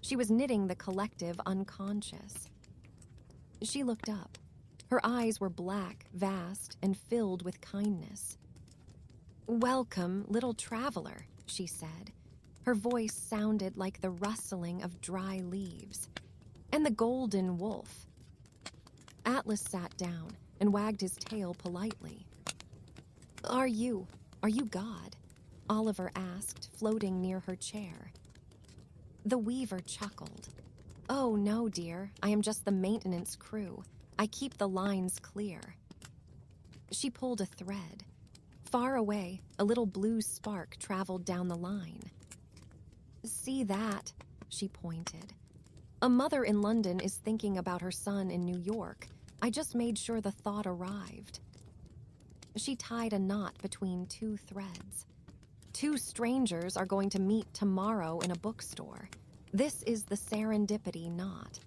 A: She was knitting the collective unconscious. She looked up. Her eyes were black, vast, and filled with kindness. "Welcome, little traveler," she said. Her voice sounded like the rustling of dry leaves. "And the golden wolf." Atlas sat down and wagged his tail politely. Are you God?" Oliver asked, floating near her chair. The weaver chuckled. "Oh, no, dear. I am just the maintenance crew. I keep the lines clear." She pulled a thread. Far away, a little blue spark traveled down the line. "See that?" she pointed. "A mother in London is thinking about her son in New York. I just made sure the thought arrived." She tied a knot between two threads. "Two strangers are going to meet tomorrow in a bookstore. This is the serendipity knot."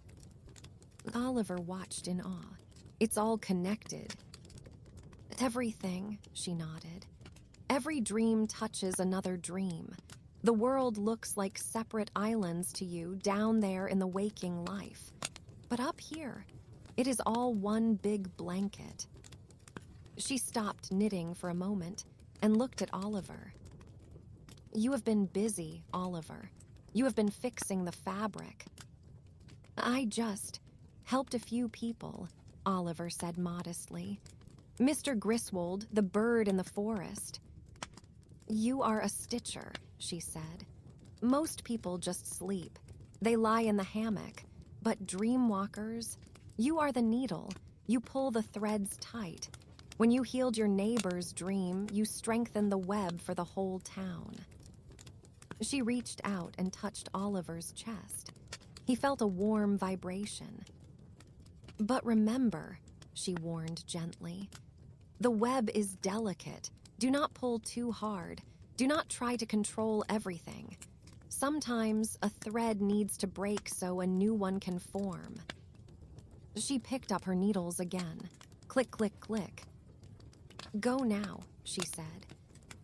A: Oliver watched in awe. "It's all connected." "Everything," she nodded. "Every dream touches another dream. The world looks like separate islands to you down there in the waking life. But up here, it is all one big blanket." She stopped knitting for a moment and looked at Oliver. "You have been busy, Oliver. You have been fixing the fabric." "I just helped a few people," Oliver said modestly. "Mr. Griswold, the bird in the forest." "You are a stitcher," she said. "Most people just sleep. They lie in the hammock. But dreamwalkers, you are the needle. You pull the threads tight. When you healed your neighbor's dream, you strengthened the web for the whole town." She reached out and touched Oliver's chest. He felt a warm vibration. "But remember," she warned gently, "the web is delicate. Do not pull too hard. Do not try to control everything. Sometimes a thread needs to break so a new one can form." She picked up her needles again. Click, click, click. "Go now," she said.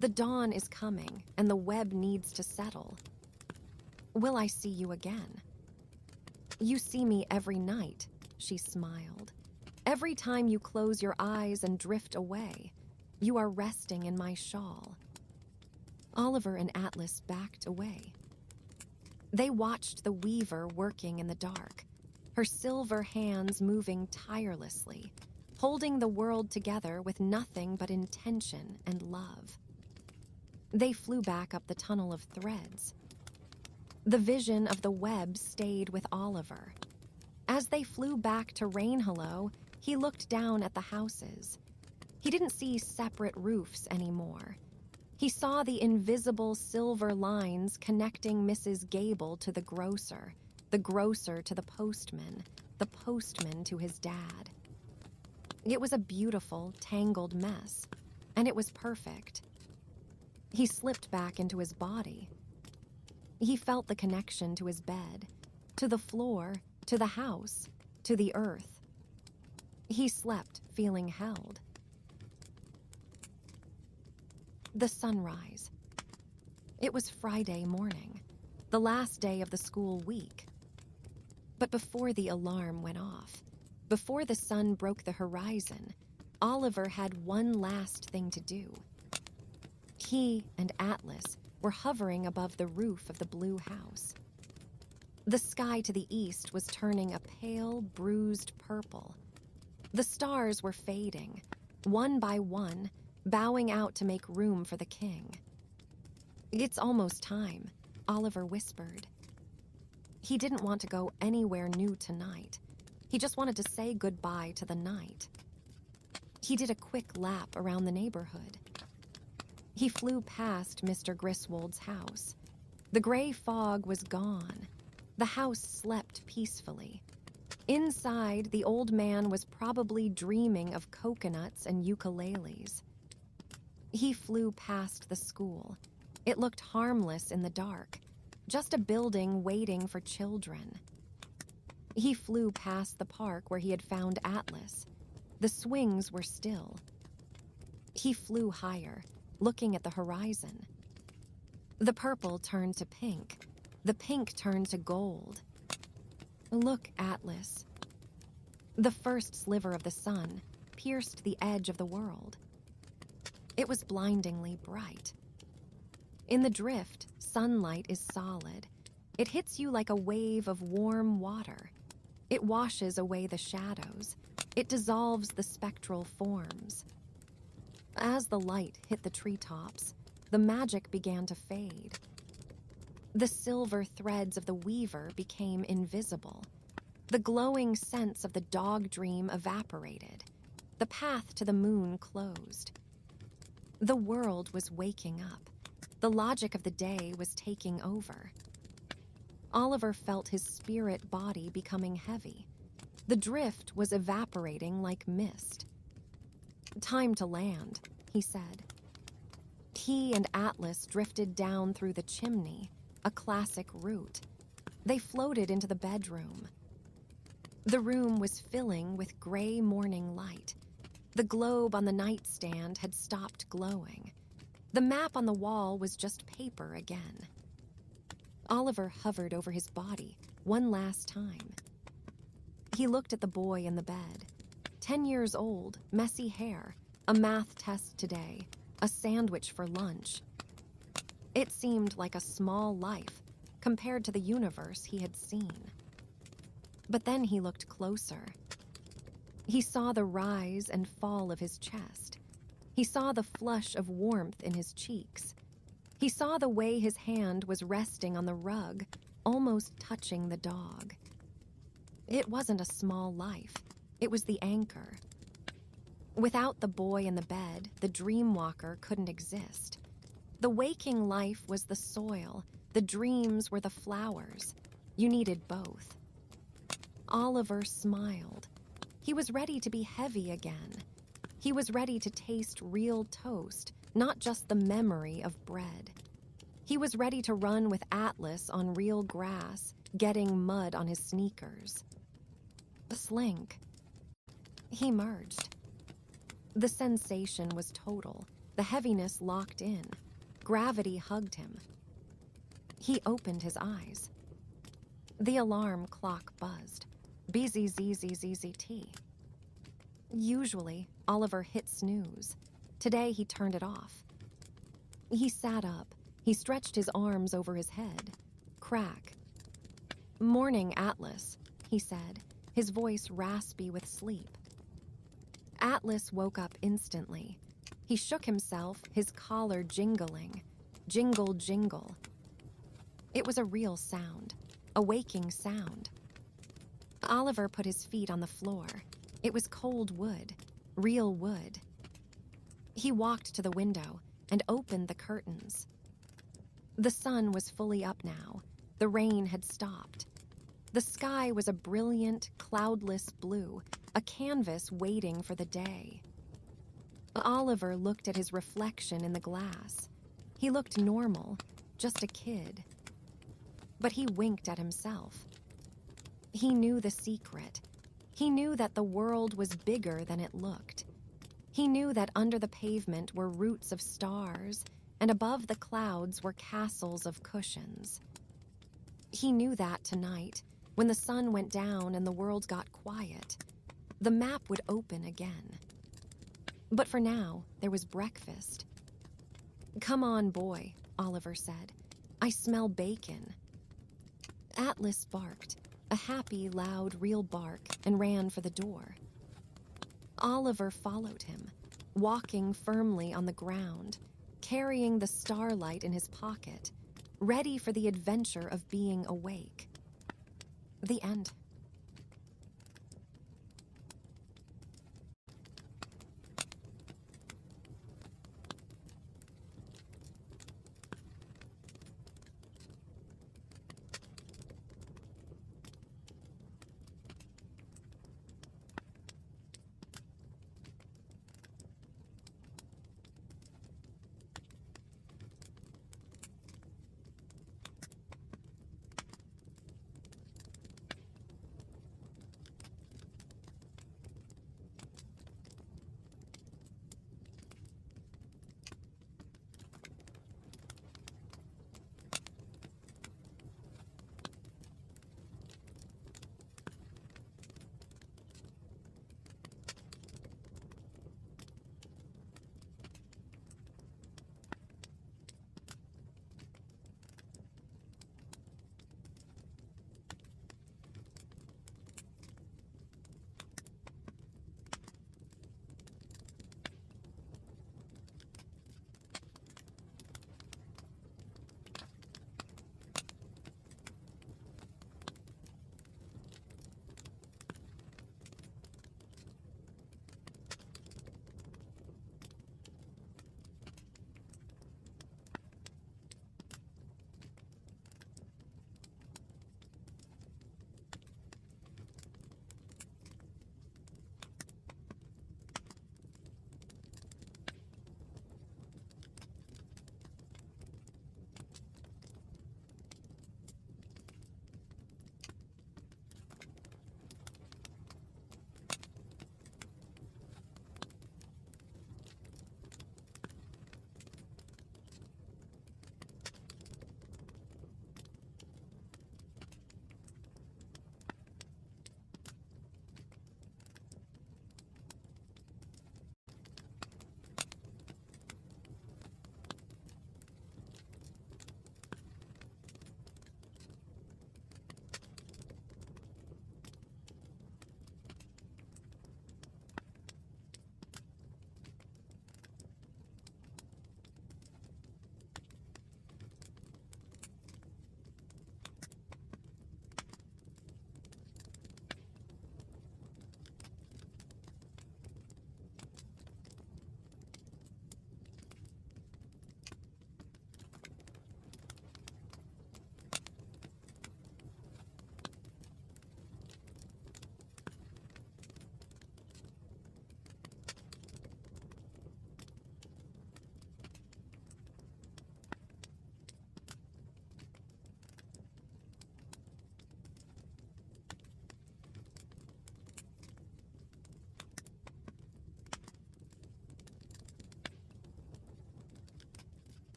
A: "The dawn is coming, and the web needs to settle." "Will I see you again?" "You see me every night," she smiled. "Every time you close your eyes and drift away, you are resting in my shawl." Oliver and Atlas backed away. They watched the weaver working in the dark, her silver hands moving tirelessly, holding the world together with nothing but intention and love. They flew back up the tunnel of threads. The vision of the web stayed with Oliver. As they flew back to Rainhollow, he looked down at the houses. He didn't see separate roofs anymore. He saw the invisible silver lines connecting Mrs. Gable to the grocer to the postman to his dad. It was a beautiful, tangled mess, and it was perfect. He slipped back into his body. He felt the connection to his bed, to the floor, to the house, to the earth. He slept, feeling held. The sunrise. It was Friday morning, the last day of the school week. But before the alarm went off, before the sun broke the horizon, Oliver had one last thing to do. He and Atlas were hovering above the roof of the blue house. The sky to the east was turning a pale, bruised purple. The stars were fading, one by one, bowing out to make room for the king. "It's almost time," Oliver whispered. He didn't want to go anywhere new tonight. He just wanted to say goodbye to the night. He did a quick lap around the neighborhood. He flew past Mr. Griswold's house. The gray fog was gone. The house slept peacefully. Inside, the old man was probably dreaming of coconuts and ukuleles. He flew past the school. It looked harmless in the dark, just a building waiting for children. He flew past the park where he had found Atlas. The swings were still. He flew higher, looking at the horizon. The purple turned to pink. The pink turned to gold. "Look, Atlas." The first sliver of the sun pierced the edge of the world. It was blindingly bright. In the drift, sunlight is solid. It hits you like a wave of warm water. It washes away the shadows. It dissolves the spectral forms. As the light hit the treetops, the magic began to fade. The silver threads of the weaver became invisible. The glowing sense of the dog dream evaporated. The path to the moon closed. The world was waking up. The logic of the day was taking over. Oliver felt his spirit body becoming heavy. The drift was evaporating like mist. "Time to land," he said. He and Atlas drifted down through the chimney, a classic route. They floated into the bedroom. The room was filling with gray morning light. The globe on the nightstand had stopped glowing. The map on the wall was just paper again. Oliver hovered over his body one last time. He looked at the boy in the bed. 10 years old, messy hair, a math test today, a sandwich for lunch. It seemed like a small life compared to the universe he had seen. But then he looked closer. He saw the rise and fall of his chest. He saw the flush of warmth in his cheeks. He saw the way his hand was resting on the rug, almost touching the dog. It wasn't a small life. It was the anchor. Without the boy in the bed, the Dreamwalker couldn't exist. The waking life was the soil. The dreams were the flowers. You needed both. Oliver smiled. He was ready to be heavy again. He was ready to taste real toast, not just the memory of bread. He was ready to run with Atlas on real grass, getting mud on his sneakers. Slink. He merged. The sensation was total. The heaviness locked in. Gravity hugged him. He opened his eyes. The alarm clock buzzed. BZZZZZT. Usually, Oliver hit snooze. Today, he turned it off. He sat up. He stretched his arms over his head. Crack. "Morning, Atlas," he said, his voice raspy with sleep. Atlas woke up instantly. He shook himself, his collar jingling. Jingle, jingle. It was a real sound, a waking sound. Oliver put his feet on the floor. It was cold wood, real wood. He walked to the window and opened the curtains. The sun was fully up now. The rain had stopped. The sky was a brilliant, cloudless blue, a canvas waiting for the day. Oliver looked at his reflection in the glass. He looked normal, just a kid. But he winked at himself. He knew the secret. He knew that the world was bigger than it looked. He knew that under the pavement were roots of stars, and above the clouds were castles of cushions. He knew that tonight, when the sun went down and the world got quiet, the map would open again. But for now, there was breakfast. "Come on, boy," Oliver said. "I smell bacon." Atlas barked, a happy, loud, real bark, and ran for the door. Oliver followed him, walking firmly on the ground, carrying the starlight in his pocket, ready for the adventure of being awake. The end.